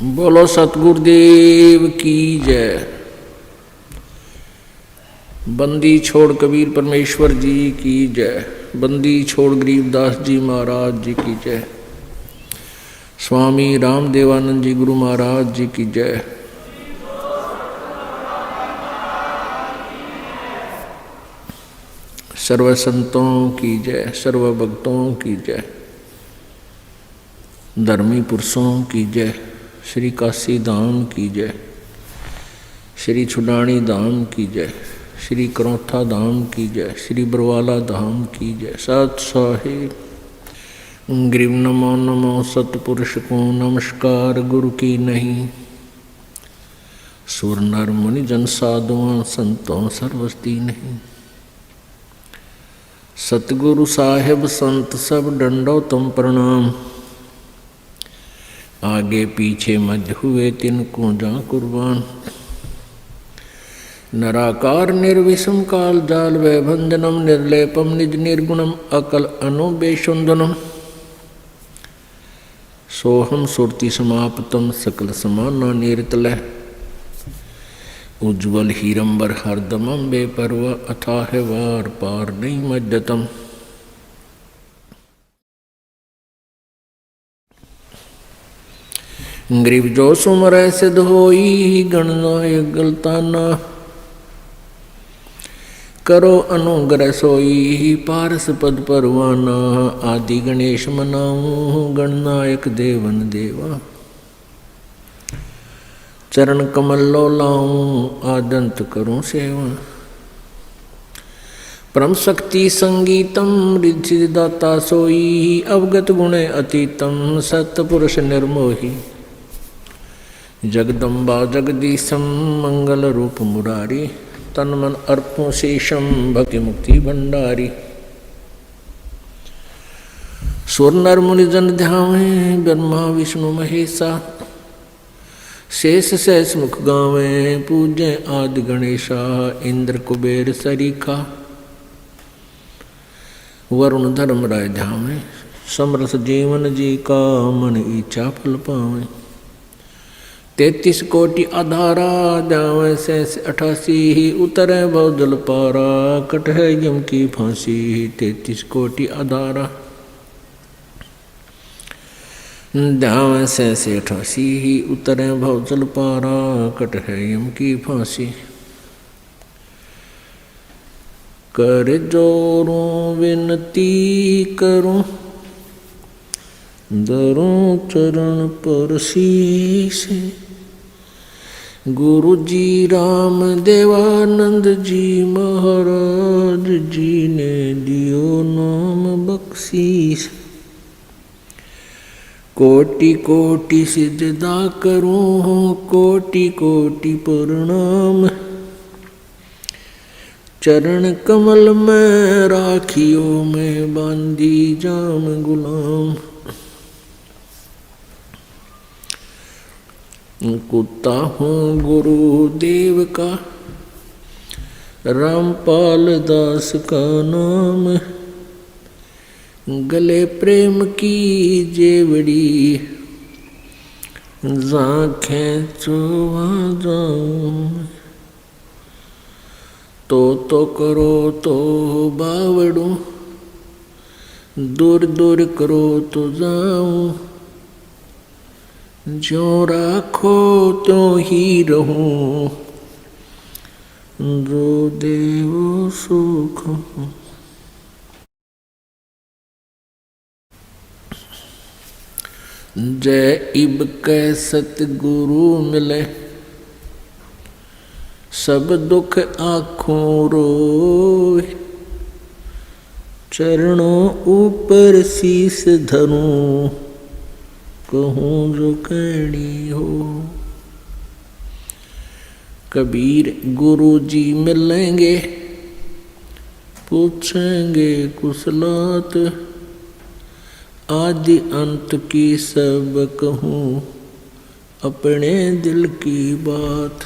बोलो सतगुरुदेव की जय। बंदी छोड़ कबीर परमेश्वर जी की जय। बंदी छोड़ गरीबदास जी महाराज जी की जय। स्वामी रामदेवानंद जी गुरु महाराज जी की जय। सर्व संतों की जय, सर्व भक्तों की जय, धर्मी पुरुषों की जय। श्री काशी धाम की जय, श्री छुडानी धाम की जय, श्री करौथा धाम की जय, श्री बरवाला धाम की जय। सत साहिब ग्रीव नमो नमो सतपुरुष को नमस्कार गुरु की नहीं। सुर नर मुनि जन साधुआं संतों सर्वस्ती नहीं। सतगुरु साहिब संत सब डंडो तुम प्रणाम। आगे पीछे मध्य हुए तिनको जा कुर्बान। नराकार निर्विषम काल जाल वै भंजनम निर्लेपम निज निर्गुणम अकल अनुबेशुंदनम। सोहम सुरति समाप्तम सकल समाना निरतलय। उज्ज्वल हीरंबर हरदमम बेपरवा अथाह वार पार नहीं मज्जतम। ग्रीव जो सुमर सिद्ध होई गणनायक गलताना। करो अनुग्रह सोई पारस पद परवाना। आदि गणेश मनाऊं गणनायक देवन देवा। चरण कमल लो लाऊं आदंत करूं सेवा। परम शक्ति संगीतम रिद्धि दाता सोई। अवगत गुणे अतीतम सतपुरुष निर्मोही। जगदम्बा जगदीशम मंगल रूप मुरारी। तन मन अर्पों शेषम भक्ति मुक्ति भंडारी। सुर नर मुनि जन ध्यावे ब्रह्मा विष्णु महेशा। शेष सहस मुख गावे पूज्य आदि गणेशा। इंद्र कुबेर सरीखा वरुण धर्म राय ध्यावे। समरस जीवन जी का मन इच्छा फल पावे। 33 कोटि आधारा जावे सहस 88। उतरे भव जल पारा कट है यम की फांसी। 33 कोटि आधारा जावे सहस 88। उतरे भव जल पारा कट है यम की फांसी। कर जोरों विनती करूं दरों चरण पर शीश। गुरु जी राम देवानंद जी महाराज जी ने दियो नाम बख्शीश। कोटि कोटि सिजदा करूं कोटि कोटि प्रणाम। चरण कमल में राखियो में बांधी जाम गुलाम। कुत्ता हूँ गुरुदेव का रामपाल दास का नाम। गले प्रेम की जेवड़ी जाखें चोवा जाऊं। तो करो तो बावड़ू दूर दूर करो तो जाऊं। जो राखो तो ही रहूं जो देवो सुख। जय इब कै सतगुरु मिले। सब दुख आँखों रोए। चरणों ऊपर शीस धरूं कहूँ जो कहनी हो। कबीर गुरु जी मिलेंगे पूछेंगे कुशलात। आदि अंत की सब कहूँ अपने दिल की बात।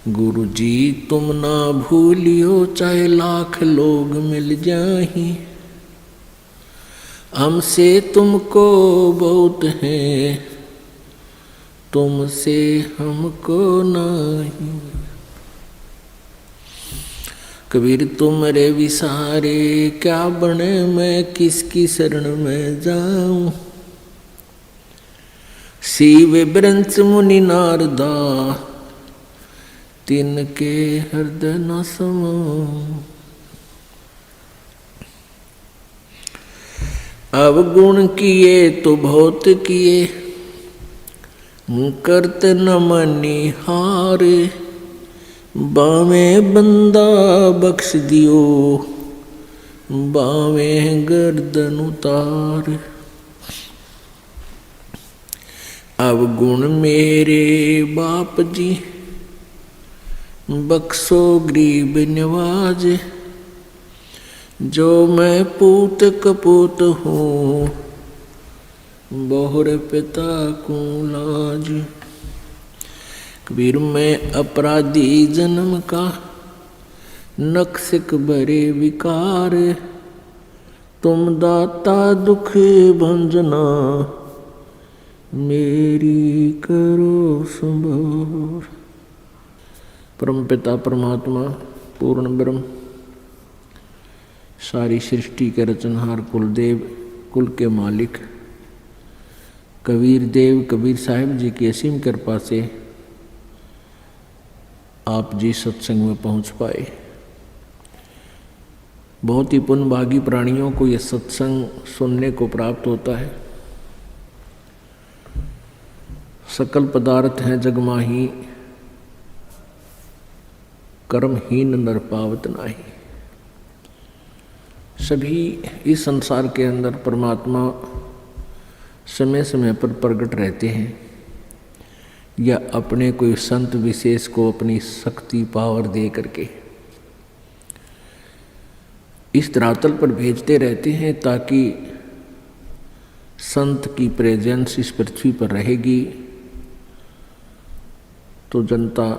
गुरु जी तुम ना भूलियो चाहे लाख लोग मिल जाहीं। हमसे तुमको बहुत है तुमसे हमको नहीं। कबीर तुमरे विसारे क्या बने, मैं किसकी शरण में जाऊं। शिव ब्रंच मुनि नारदा तिनके हृदय न समाऊं। अवगुण किए तो बहुत किए, करत न मनी हारे। बावे बंदा बख्श दियो, बावे गर्दन उतार। अवगुण मेरे बाप जी, बख्शो गरीब नवाज। जो मैं पूत कपूत हूँ, बहुर पिता को लाज। कबीर मैं अपराधी जन्म का, नक्सिक भरे विकार। तुम दाता दुख भंजना, मेरी करो संभार। परम पिता परमात्मा पूर्ण ब्रह्म, सारी सृष्टि के रचनहार कुलदेव, कुल के मालिक कबीर देव कबीर साहिब जी की असीम कृपा से आप जी सत्संग में पहुंच पाए। बहुत ही पुण्यभागी प्राणियों को यह सत्संग सुनने को प्राप्त होता है। सकल पदार्थ हैं जगमाही, कर्महीन नर पावत नाही। सभी इस संसार के अंदर परमात्मा समय समय पर प्रकट रहते हैं, या अपने कोई संत विशेष को अपनी शक्ति पावर दे करके इस धरातल पर भेजते रहते हैं, ताकि संत की प्रेजेंस इस पृथ्वी पर रहेगी तो जनता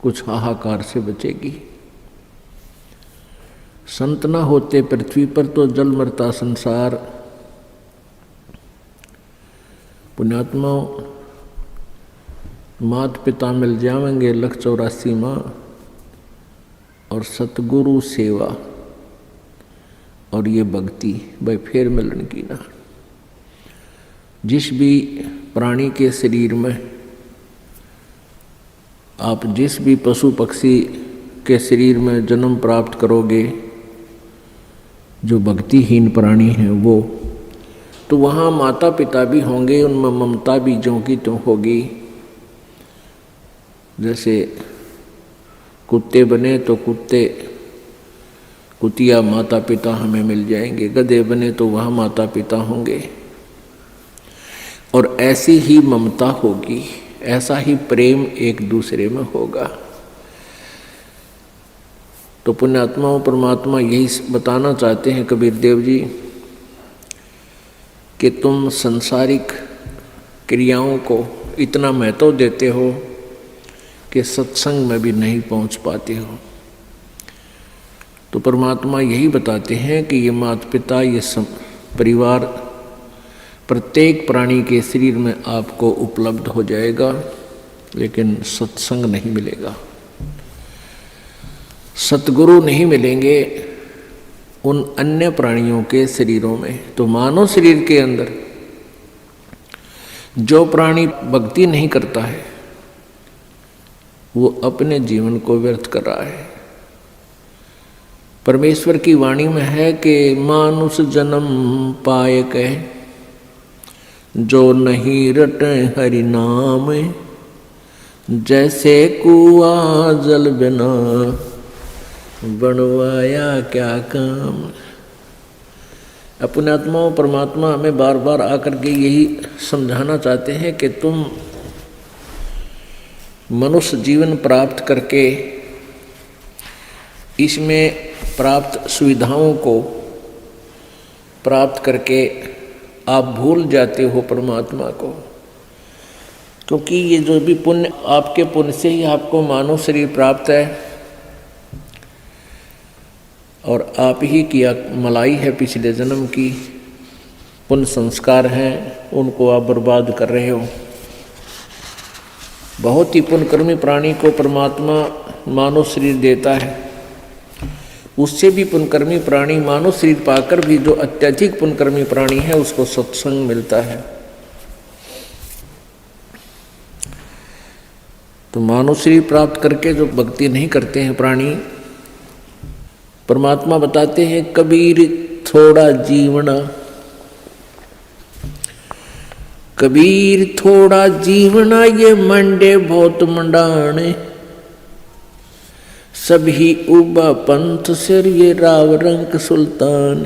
कुछ हाहाकार से बचेगी। संत न होते पृथ्वी पर तो जल मरता संसार। पुण्यात्माओं, मात पिता मिल जाएंगे 184 माँ, और सतगुरु सेवा और ये भक्ति भाई फिर मिलन की ना। जिस भी प्राणी के शरीर में, आप जिस भी पशु पक्षी के शरीर में जन्म प्राप्त करोगे, जो भक्तिहीन प्राणी हैं वो, तो वहाँ माता पिता भी होंगे, उनमें ममता भी ज्यों की त्यों होगी। जैसे कुत्ते बने तो कुतिया माता पिता हमें मिल जाएंगे, गधे बने तो वहाँ माता पिता होंगे, और ऐसी ही ममता होगी, ऐसा ही प्रेम एक दूसरे में होगा। तो पुण्यात्माओं, परमात्मा यही बताना चाहते हैं कबीर देव जी कि तुम संसारिक क्रियाओं को इतना महत्व देते हो कि सत्संग में भी नहीं पहुंच पाते हो। तो परमात्मा यही बताते हैं कि ये माता पिता, ये परिवार प्रत्येक प्राणी के शरीर में आपको उपलब्ध हो जाएगा, लेकिन सत्संग नहीं मिलेगा, सतगुरु नहीं मिलेंगे उन अन्य प्राणियों के शरीरों में। तो मानव शरीर के अंदर जो प्राणी भक्ति नहीं करता है, वो अपने जीवन को व्यर्थ कर रहा है। परमेश्वर की वाणी में है कि मानुष जन्म पाए कह, जो नहीं रटे हरि नाम। जैसे कुआ जल बिना, बनवाया क्या काम। अपने आत्माओं, परमात्मा हमें बार बार आकर के यही समझाना चाहते हैं कि तुम मनुष्य जीवन प्राप्त करके इसमें प्राप्त सुविधाओं को प्राप्त करके आप भूल जाते हो परमात्मा को, क्योंकि ये जो भी पुण्य, आपके पुण्य से ही आपको मानव शरीर प्राप्त है, और आप ही की मलाई है पिछले जन्म की, पुण्य संस्कार हैं, उनको आप बर्बाद कर रहे हो। बहुत ही पुण्यकर्मी प्राणी को परमात्मा मानव शरीर देता है, उससे भी पुण्यकर्मी प्राणी मानव शरीर पाकर भी जो अत्यधिक पुण्यकर्मी प्राणी है उसको सत्संग मिलता है। तो मानव शरीर प्राप्त करके जो भक्ति नहीं करते हैं प्राणी, परमात्मा बताते हैं कबीर थोड़ा जीवना, कबीर थोड़ा जीवना ये मंडे बहुत मंडाने, सभी उबा पंथ सिर ये राव रंग सुल्तान।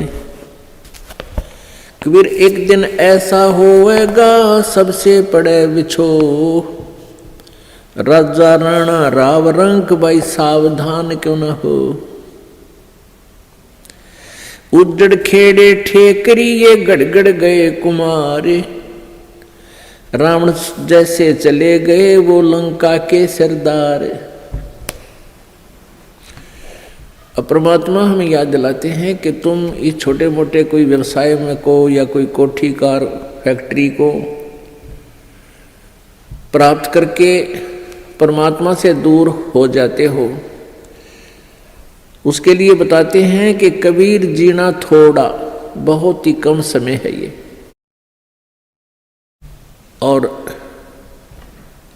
कबीर एक दिन ऐसा होएगा सबसे पड़े बिछो, राजा राणा राव रंक भाई सावधान क्यों न हो। उजड़ खेड़े ठेकरी ये गड़गड़ गए कुमारे, रावण जैसे चले गए वो लंका के सरदार। अब परमात्मा हमें याद दिलाते हैं कि तुम इस छोटे मोटे कोई व्यवसाय में को या कोई कोठी कार फैक्ट्री को प्राप्त करके परमात्मा से दूर हो जाते हो, उसके लिए बताते हैं कि कबीर जीना थोड़ा, बहुत ही कम समय है ये, और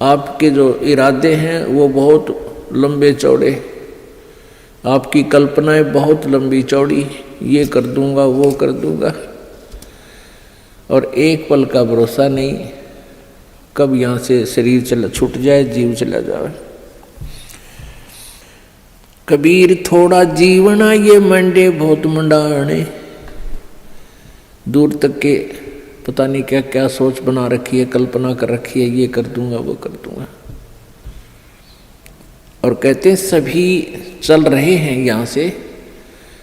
आपके जो इरादे हैं वो बहुत लंबे चौड़े, आपकी कल्पनाएं बहुत लंबी चौड़ी, ये कर दूंगा वो कर दूंगा, और एक पल का भरोसा नहीं कब यहाँ से शरीर छूट जाए, जीव चला जाए। कबीर थोड़ा जीवना ये मंडे बहुत मंडाने, दूर तक के पता नहीं क्या क्या सोच बना रखी है, कल्पना कर रखी है, ये कर दूंगा वो कर दूंगा। और कहते हैं सभी चल रहे हैं यहाँ से,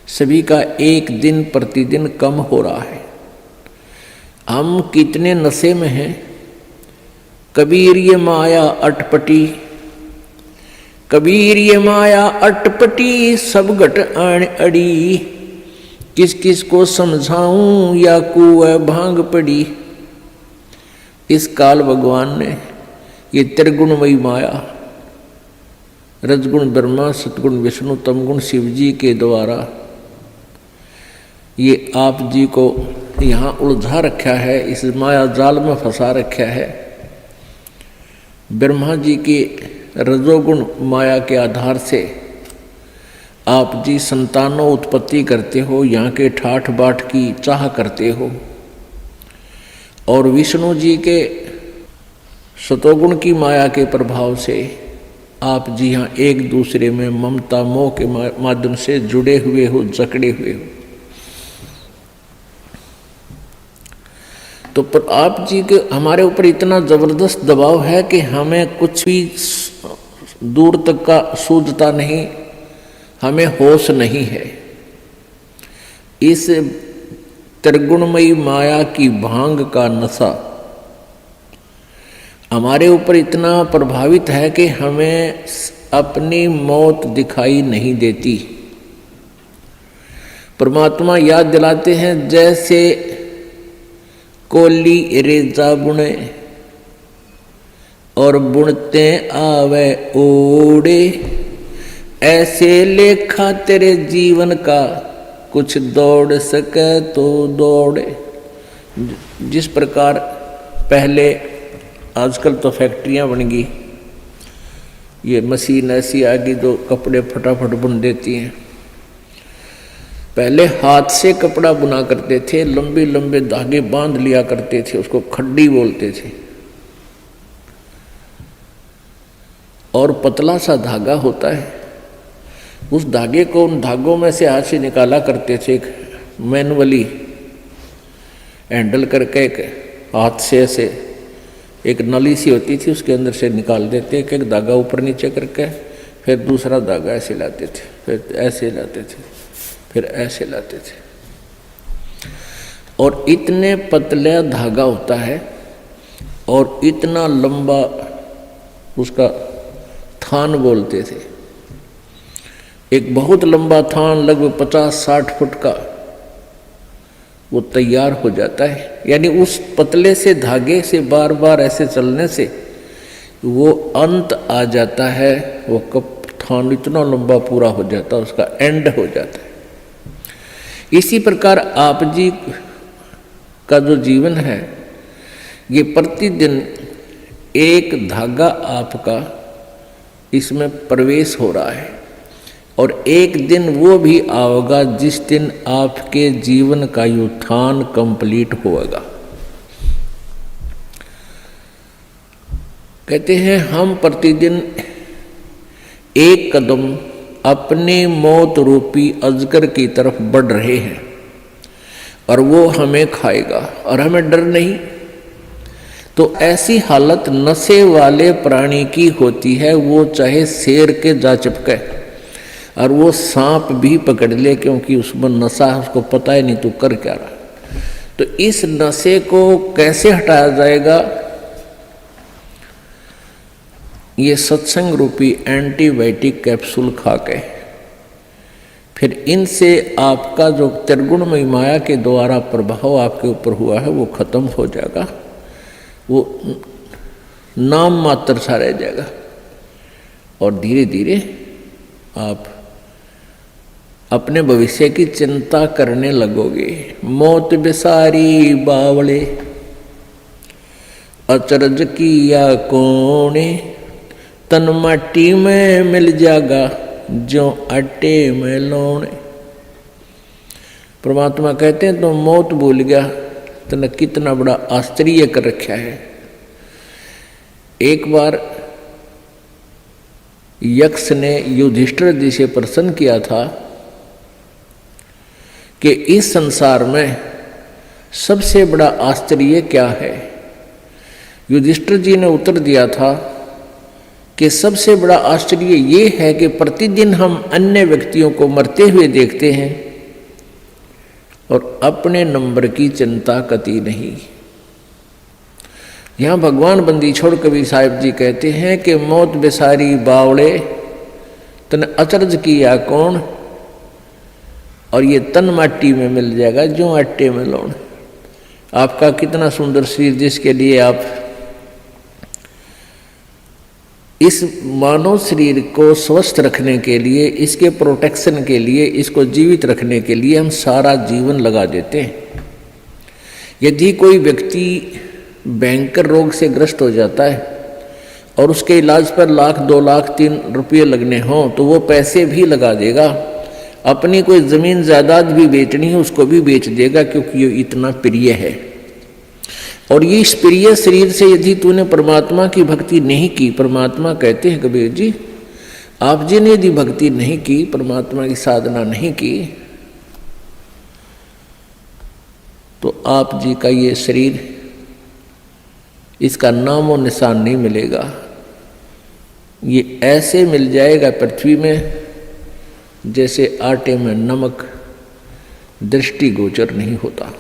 सभी का एक दिन प्रतिदिन कम हो रहा है। हम कितने नशे में हैं। कबीर ये माया अटपटी, कबीर ये माया अटपटी, सब घट आण अड़ी, किस किस को समझाऊं या कुएं भांग पड़ी। इस काल भगवान ने ये त्रिगुणमयी माया, रजगुण ब्रह्मा, सतगुण विष्णु, तमगुण शिव जी के द्वारा ये आप जी को यहाँ उलझा रखा है, इस माया जाल में फंसा रखा है। ब्रह्मा जी की रजोगुण माया के आधार से आप जी संतानों उत्पत्ति करते हो, यहाँ के ठाठ बाट की चाह करते हो, और विष्णु जी के सतोगुण की माया के प्रभाव से आप जी यहाँ एक दूसरे में ममता मोह के माध्यम से जुड़े हुए हो, जकड़े हुए हो। तो पर आप जी के हमारे ऊपर इतना जबरदस्त दबाव है कि हमें कुछ भी दूर तक का सूझता नहीं, हमें होश नहीं है। इस त्रिगुणमयी माया की भांग का नशा हमारे ऊपर इतना प्रभावित है कि हमें अपनी मौत दिखाई नहीं देती। परमात्मा याद दिलाते हैं जैसे कोली रेजा बुने और बुनते आवे ओड़े, ऐसे लेखा तेरे जीवन का कुछ दौड़ सके तो दौड़े। जिस प्रकार पहले, आजकल तो फैक्ट्रियां बन गई, ये मशीन ऐसी आ गई जो कपड़े फटाफट बुन देती हैं। पहले हाथ से कपड़ा बुना करते थे, लंबे लंबे धागे बांध लिया करते थे, उसको खड्डी बोलते थे, और पतला सा धागा होता है, उस धागे को उन धागों में से हाथ से निकाला करते थे, एक मैनुअली हैंडल करके एक हाथ से ऐसे एक नली सी होती थी, उसके अंदर से निकाल देते, एक एक धागा ऊपर नीचे करके, फिर दूसरा धागा ऐसे लाते थे, फिर ऐसे लाते थे, फिर ऐसे लाते थे, और इतने पतला धागा होता है और इतना लंबा उसका थान बोलते थे। एक बहुत लंबा थान लगभग 50-60 फुट का वो तैयार हो जाता है। यानी उस पतले से धागे से बार बार ऐसे चलने से वो अंत आ जाता है, वो कथान इतना लंबा पूरा हो जाता है, उसका एंड हो जाता है। इसी प्रकार आप जी का जो जीवन है, ये प्रतिदिन एक धागा आपका इसमें प्रवेश हो रहा है, और एक दिन वो भी आएगा जिस दिन आपके जीवन का उत्थान कंप्लीट होगा। कहते हैं हम प्रतिदिन एक कदम अपने मौत रूपी अजगर की तरफ बढ़ रहे हैं, और वो हमें खाएगा और हमें डर नहीं। तो ऐसी हालत नशे वाले प्राणी की होती है, वो चाहे शेर के जा चिपके और वो सांप भी पकड़ ले, क्योंकि उसमें नशा है, उसको पता ही नहीं तू कर क्या रहा। तो इस नशे को कैसे हटाया जाएगा? ये सत्संग रूपी एंटीबायोटिक कैप्सूल खा के, फिर इनसे आपका जो त्रिगुणमयी माया के द्वारा प्रभाव आपके ऊपर हुआ है वो खत्म हो जाएगा, वो नाम मात्र सा रह जाएगा, और धीरे धीरे आप अपने भविष्य की चिंता करने लगोगे। मौत बेसारी बावले अचरज किया कोने, तन माटी में मिल जाएगा जो आटे में लौने। परमात्मा कहते हैं तो मौत भूल गया, तने कितना बड़ा आश्चर्य कर रखा है। एक बार यक्ष ने युधिष्ठिर जी से प्रश्न किया था कि इस संसार में सबसे बड़ा आश्चर्य क्या है? युधिष्ठिर जी ने उत्तर दिया था कि सबसे बड़ा आश्चर्य ये है कि प्रतिदिन हम अन्य व्यक्तियों को मरते हुए देखते हैं और अपने नंबर की चिंता कती नहीं। यहाँ भगवान बंदी छोड़ कबीर साहिब जी कहते हैं कि मौत बेसारी बावड़े तन अचरज किया कौन, और ये तन माटी में मिल जाएगा जो आटे में लौण। आपका कितना सुंदर शरीर, जिसके लिए आप इस मानव शरीर को स्वस्थ रखने के लिए, इसके प्रोटेक्शन के लिए, इसको जीवित रखने के लिए हम सारा जीवन लगा देते हैं। यदि कोई व्यक्ति भयंकर रोग से ग्रस्त हो जाता है और उसके इलाज पर लाख 2 लाख 3 रुपये लगने हों तो वो पैसे भी लगा देगा। अपनी कोई ज़मीन जायदाद भी बेचनी है उसको भी बेच देगा, क्योंकि ये इतना प्रिय है। और ये इस प्रिय शरीर से यदि तूने परमात्मा की भक्ति नहीं की, परमात्मा कहते हैं कबीर जी, आप जी ने यदि भक्ति नहीं की, परमात्मा की साधना नहीं की, तो आप जी का ये शरीर, इसका नामो निशान नहीं मिलेगा। ये ऐसे मिल जाएगा पृथ्वी में जैसे आटे में नमक, दृष्टिगोचर नहीं होता।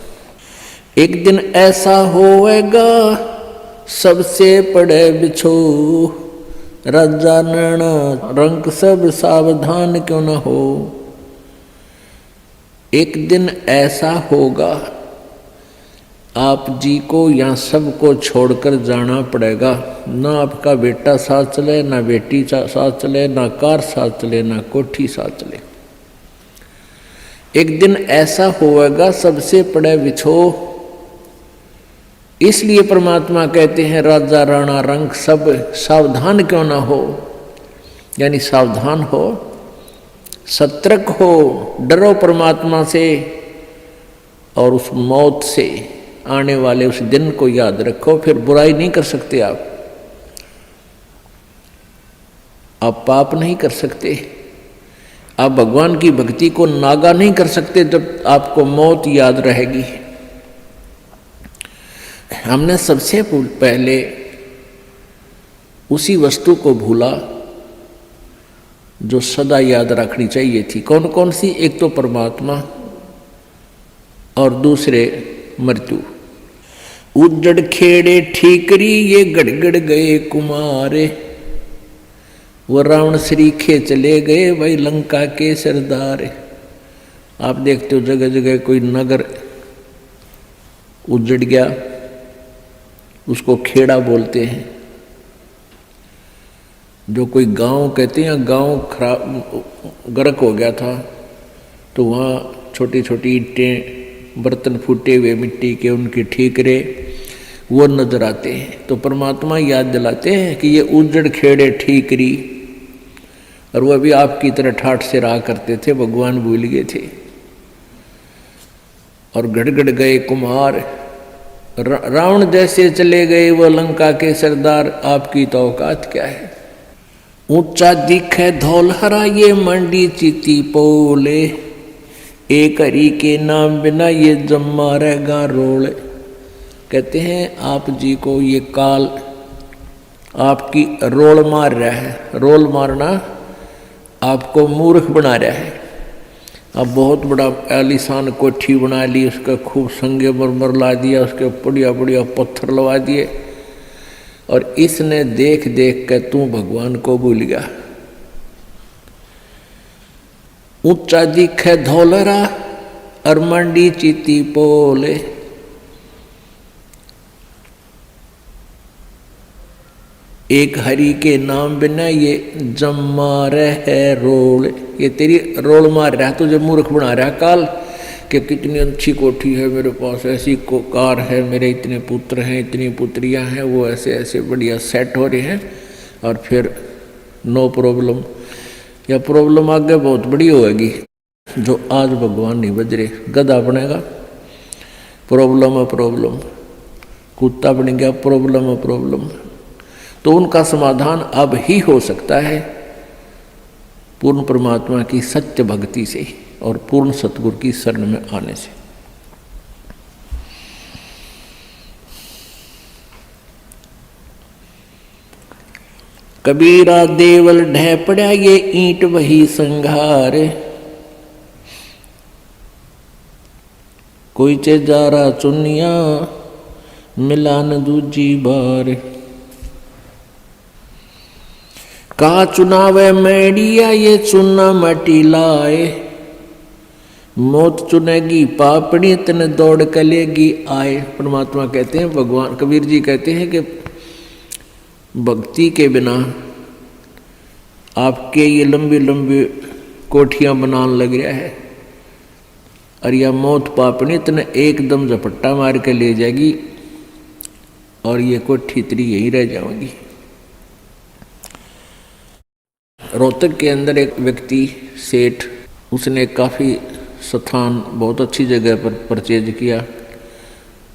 एक दिन ऐसा होएगा सबसे पड़े बिछो, राजा नैना रंक सब सावधान क्यों न हो। एक दिन ऐसा होगा आप जी को यहाँ सबको छोड़कर जाना पड़ेगा। ना आपका बेटा साथ चले, ना बेटी साथ चले, ना कार साथ चले, ना कोठी साथ चले। एक दिन ऐसा होगा सबसे पड़े बिछो। इसलिए परमात्मा कहते हैं राजा राणा रंग सब सावधान क्यों ना हो, यानी सावधान हो, सतर्क हो, डरो परमात्मा से और उस मौत से, आने वाले उस दिन को याद रखो। फिर बुराई नहीं कर सकते आप पाप नहीं कर सकते, आप भगवान की भक्ति को नागा नहीं कर सकते जब आपको मौत याद रहेगी। हमने सबसे पहले उसी वस्तु को भूला जो सदा याद रखनी चाहिए थी। कौन कौन सी? एक तो परमात्मा और दूसरे मृत्यु। उजड़ खेड़े ठीकरी ये गड़गड़ गए कुमारे, वो रावण श्रीखे चले गए भाई लंका के सरदार। आप देखते हो जगह जगह कोई नगर उजड़ गया, उसको खेड़ा बोलते हैं। जो कोई गांव कहते हैं, गांव खराब गर्क हो गया था, तो वहाँ छोटी छोटी ईंटें, बर्तन फूटे हुए मिट्टी के, उनके ठीकरे वो नजर आते हैं। तो परमात्मा याद दिलाते हैं कि ये उजड़ खेड़े ठीकरी, और वह भी आपकी तरह ठाठ से रहा करते थे, भगवान भूल गए थे। और गड़गड़ गए कुम्हार, रावण जैसे चले गए वो लंका के सरदार, आपकी तो औकात क्या है। ऊंचा दिखे धौलहरा ये मंडी चिति पोले, एक हरि के नाम बिना ये जम्मा रहेगा रोले। कहते हैं आप जी को ये काल आपकी रोल मार रहा है। रोल मारना आपको मूर्ख बना रहा है। अब बहुत बड़ा आलीशान कोठी बना ली, उसका खूब संगे मरमर ला दिया, उसके बढ़िया बढ़िया पत्थर लगा दिए, और इसने देख देख कर तू भगवान को भूल गया। ऊंचा दिखे धौलरा और मंडी चिति पोले, एक हरि के नाम बिना ये जम्मा रहे रोल। ये तेरी रोल मार रहा है, तुझे मूर्ख बना रहा है काल, कि कितनी अच्छी कोठी है मेरे पास, ऐसी कार है, मेरे इतने पुत्र हैं, इतनी पुत्रियां हैं, वो ऐसे ऐसे बढ़िया सेट हो रहे हैं, और फिर नो प्रॉब्लम, या प्रॉब्लम आगे बहुत बड़ी होगी। जो आज भगवान नहीं बज रहे, गधा बनेगा प्रॉब्लम है प्रॉब्लम, कुत्ता बन गया प्रॉब्लम है प्रॉब्लम। तो उनका समाधान अब ही हो सकता है पूर्ण परमात्मा की सत्य भक्ति से और पूर्ण सतगुरु की शरण में आने से। कबीरा देवल ढह पड़ा ये ईंट वही संघार, कोई चे जा रहा चुनिया मिलान दूजी बार। कहा चुनावे मैडिया ये चुना मटी लाए, मौत चुनेगी पापड़ी तन दौड़ कलेगी आए। परमात्मा कहते हैं, भगवान कबीर जी कहते हैं कि भक्ति के बिना आपके ये लंबी लंबी कोठियां बनाने लग रहा है, और यह मौत पापड़ी तन एकदम झपट्टा मार के ले जाएगी, और ये कोठी तेरी यहीं रह जाएगी। रोहतक के अंदर एक व्यक्ति सेठ, उसने काफ़ी स्थान बहुत अच्छी जगह पर परचेज किया।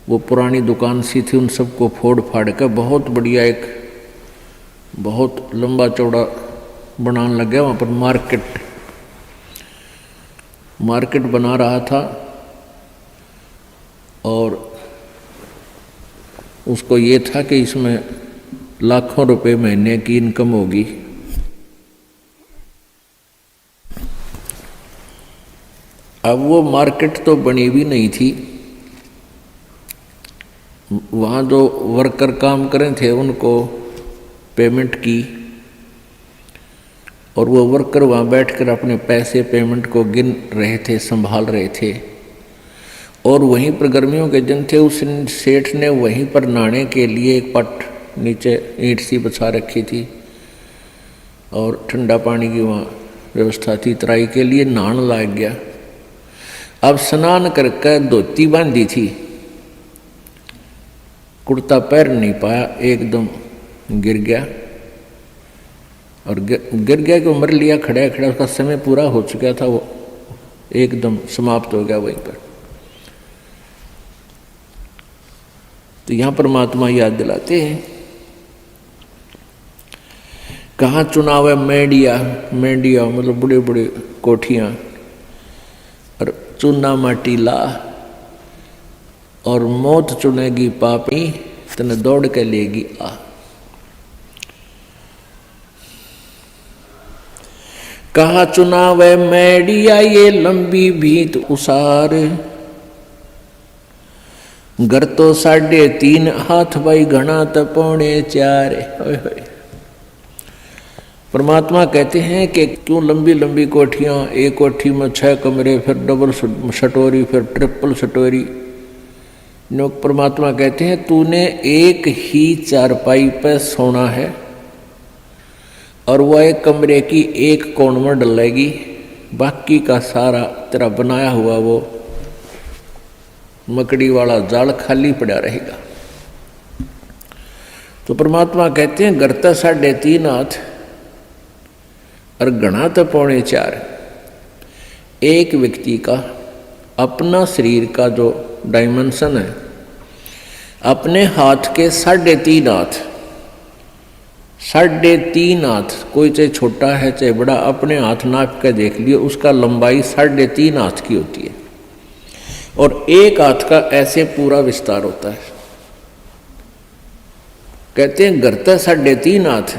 वो पुरानी दुकान सी थी, उन सबको फोड़ फाड़ कर बहुत बढ़िया एक बहुत लंबा चौड़ा बनाने लग गया। वहाँ पर मार्केट बना रहा था, और उसको ये था कि इसमें लाखों रुपए महीने की इनकम होगी। अब वो मार्केट तो बनी भी नहीं थी, वहाँ जो वर्कर काम करें थे उनको पेमेंट की, और वो वर्कर वहाँ बैठकर अपने पैसे पेमेंट को गिन रहे थे, संभाल रहे थे। और वहीं पर गर्मियों के दिन थे, उस सेठ ने वहीं पर नहाने के लिए एक पट नीचे ईंट सी बिछा रखी थी, और ठंडा पानी की वहाँ व्यवस्था थी। तराई के लिए नहाने लग गया। अब स्नान करके धोती बांधी थी, कुर्ता पैर नहीं पाया, एकदम गिर गया, और गिर गया कि मर लिया खड़ा खड़ा। उसका समय पूरा हो चुका था, वो एकदम समाप्त हो गया वहीं पर। तो यहाँ परमात्मा याद दिलाते हैं, कहाँ चुनाव है मेडिया, मेडिया मतलब बड़े बड़े कोठियाँ, और चुना माटी ला, और मौत चुनेगी पापी तने दौड़ के लेगी आ। कहा चुनाव है मैडिया ये लंबी भीत उसार, घर तो 3.5 हाथ भाई घना तो 4.25। परमात्मा कहते हैं कि क्यों लंबी लंबी कोठियाँ, एक कोठी में 6 कमरे, फिर डबल सटोरी, फिर ट्रिपल सटोरी। परमात्मा कहते हैं तूने एक ही चारपाई पर सोना है, और वह एक कमरे की एक कोण में डलेगी, बाकी का सारा तेरा बनाया हुआ वो मकड़ी वाला जाल खाली पड़ा रहेगा। तो परमात्मा कहते हैं घर तो 3.5 हाथ और घना तो 4.25। एक व्यक्ति का अपना शरीर का जो डायमेंशन है, अपने हाथ के 3.5 हाथ, 3.5 हाथ, कोई चाहे छोटा है चाहे बड़ा, अपने हाथ नाप के देख लियो, उसका लंबाई 3.5 हाथ की होती है और एक हाथ का ऐसे पूरा विस्तार होता है। कहते हैं घर तो 3.5 हाथ,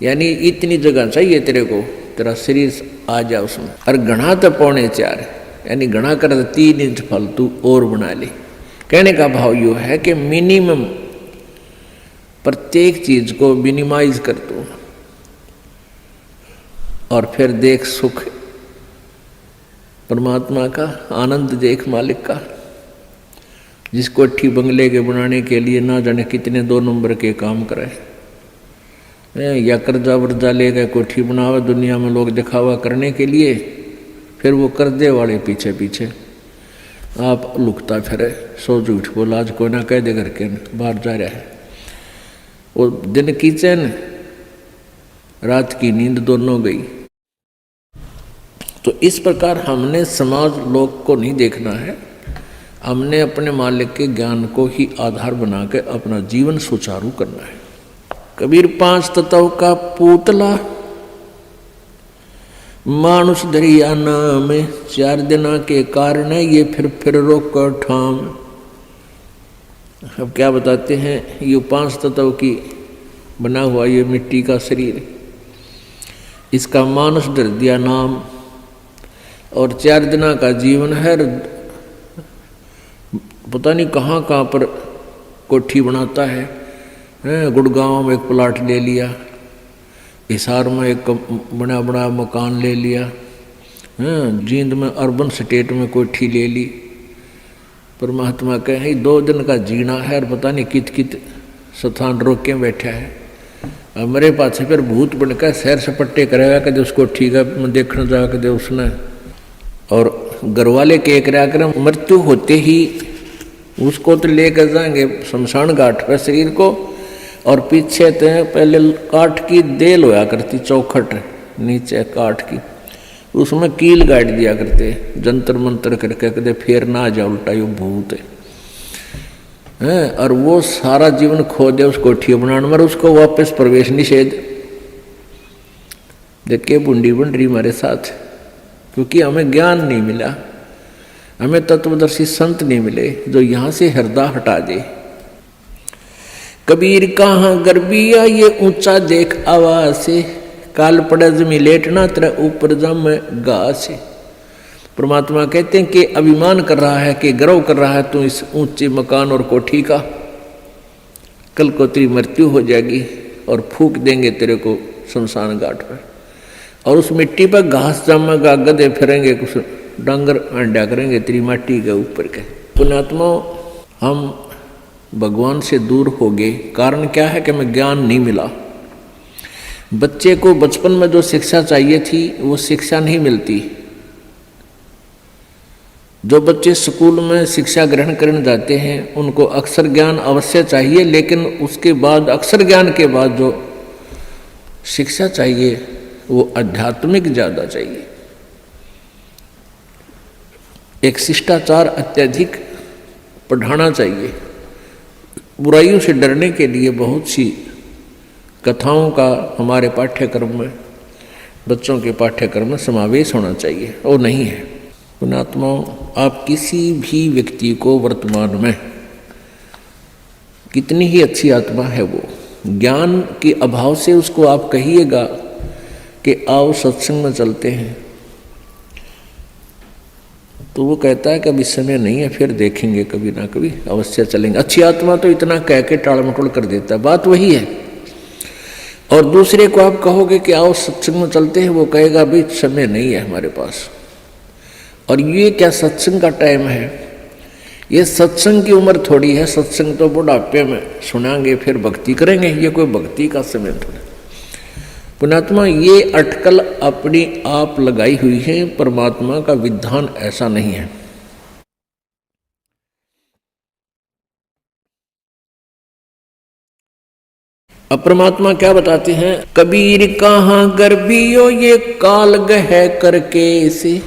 यानी इतनी जगह चाहिए तेरे को, तेरा शरीर आ जा उसमें। और घना तो 4.25, यानी घना कर 3 इंच फालतू और बना ले। कहने का भाव यो है कि मिनिमम प्रत्येक चीज को मिनिमाइज कर दो और फिर देख सुख परमात्मा का, आनंद देख मालिक का। जिस कोठी बंगले के बनाने के लिए ना जाने कितने 2 नंबर के काम करे, या कर्जा वर्जा ले गए कोठी बनावे दुनिया में लोग दिखावा करने के लिए, फिर वो कर्जे वाले पीछे पीछे आप लुकता फिरे, सो झूठ बोला, आज कोई ना कह दे करके बाहर जा रहा है। वो दिन की चैन रात की नींद दोनों गई। तो इस प्रकार हमने समाज लोग को नहीं देखना है, हमने अपने मालिक के ज्ञान को ही आधार बना के अपना जीवन सुचारू करना है। कबीर 5 तत्व का पुतला मानुष दरिया नाम, 4 दिना के कारण ये फिर रोक ठाम। अब क्या बताते हैं, ये 5 तत्व की बना हुआ ये मिट्टी का शरीर, इसका मानुष धर दिया नाम, और 4 दिना का जीवन है। पता नहीं कहाँ कहाँ पर कोठी बनाता है, गुड़गांव में एक प्लाट ले लिया, हिसार में एक बड़ा बड़ा मकान ले लिया, जींद में अर्बन स्टेट में कोठी ले ली। परमात्मा कहे 2 दिन का जीना है और पता नहीं कित कित स्थान रोक के बैठा है। हमारे पास फिर भूत बनकर सैर सपट्टे करेगा कदे उसको ठीक है देखने जा कदे उसने, और घर वाले के करा कर मृत्यु होते ही उसको तो लेकर जाएंगे शमशान घाट पर शरीर को, और पीछे तो पहले काठ की देल होया करती, चौखट नीचे काठ की, उसमें कील गाड़ दिया करते, जंतर मंतर करके कदे फेर ना आ जा उल्टा यो भूत है। और वो सारा जीवन खो दे उस कोठी बनाने में, उसको वापस प्रवेश निषेध। देखे बूंदी बन रही हमारे साथ, क्योंकि हमें ज्ञान नहीं मिला, हमें तत्वदर्शी संत नहीं मिले जो यहाँ से हृदय हटा दे। कबीर कहाँ गर्बिया ये ऊंचा देख आवाज से, काल पड़े जमी लेटना तेरा ऊपर जम घास। परमात्मा कहते हैं कि अभिमान कर रहा है, कि गर्व कर रहा है तू इस ऊंचे मकान और कोठी का, कल को तेरी मृत्यु हो जाएगी और फूंक देंगे तेरे को शमशान घाट पर, और उस मिट्टी पर घास जमेगा, गधे फिरेंगे, कुछ डांगर अंडा करेंगे तेरी माटी के ऊपर के। पुण्यात्मा हम भगवान से दूर हो गए, कारण क्या है कि हमें ज्ञान नहीं मिला। बच्चे को बचपन में जो शिक्षा चाहिए थी वो शिक्षा नहीं मिलती। जो बच्चे स्कूल में शिक्षा ग्रहण करने जाते हैं उनको अक्षर ज्ञान अवश्य चाहिए, लेकिन उसके बाद अक्षर ज्ञान के बाद जो शिक्षा चाहिए वो आध्यात्मिक ज़्यादा चाहिए। एक शिष्टाचार अत्यधिक पढ़ाना चाहिए। बुराइयों से डरने के लिए बहुत सी कथाओं का हमारे पाठ्यक्रम में, बच्चों के पाठ्यक्रम में समावेश होना चाहिए, और नहीं है। पुण्यात्माओं, आप किसी भी व्यक्ति को वर्तमान में कितनी ही अच्छी आत्मा है, वो ज्ञान के अभाव से उसको आप कहिएगा कि आओ सत्संग में चलते हैं, तो वो कहता है कि अभी समय नहीं है, फिर देखेंगे, कभी ना कभी अवश्य चलेंगे। अच्छी आत्मा तो इतना कह के टाल मटोल कर देता है, बात वही है। और दूसरे को आप कहोगे कि आओ सत्संग में चलते हैं, वो कहेगा अभी समय नहीं है हमारे पास। और ये क्या सत्संग का टाइम है? ये सत्संग की उम्र थोड़ी है, सत्संग तो बुढ़ापे में सुनाएंगे फिर भक्ति करेंगे, ये कोई भक्ति का समय थोड़ा। पुण्यात्मा, ये अटकल अपनी आप लगाई हुई है, परमात्मा का विधान ऐसा नहीं है। अब परमात्मा क्या बताते हैं, कबीर कहाँ गर्भियो ये काल गह करके से,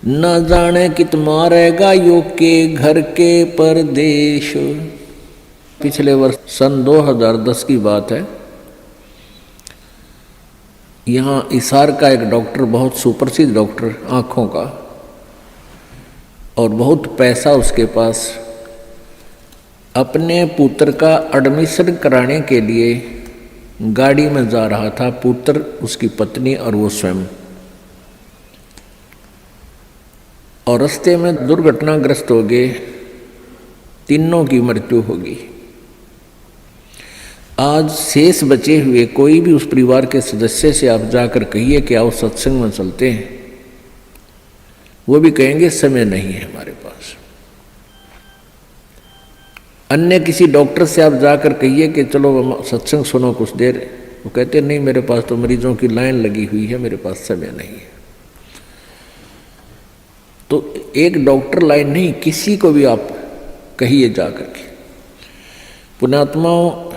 न जाने कित मारेगा यो के घर के परदेश। पिछले वर्ष सन 2010 की बात है। यहाँ इसार का एक डॉक्टर, बहुत सुप्रसिद्ध डॉक्टर आँखों का, और बहुत पैसा उसके पास, अपने पुत्र का एडमिशन कराने के लिए गाड़ी में जा रहा था, पुत्र, उसकी पत्नी और वो स्वयं। और रास्ते में दुर्घटनाग्रस्त हो गए, तीनों की मृत्यु होगी। आज शेष बचे हुए कोई भी उस परिवार के सदस्य से आप जाकर कहिए कि आओ सत्संग में चलते हैं, वो भी कहेंगे समय नहीं है हमारे पास। अन्य किसी डॉक्टर से आप जाकर कहिए कि चलो सत्संग सुनो कुछ देर, वो कहते नहीं मेरे पास तो मरीजों की लाइन लगी हुई है, मेरे पास समय नहीं है। तो एक डॉक्टर लाइन नहीं, किसी को भी आप कहिए जाकर के। पुण्यात्माओं,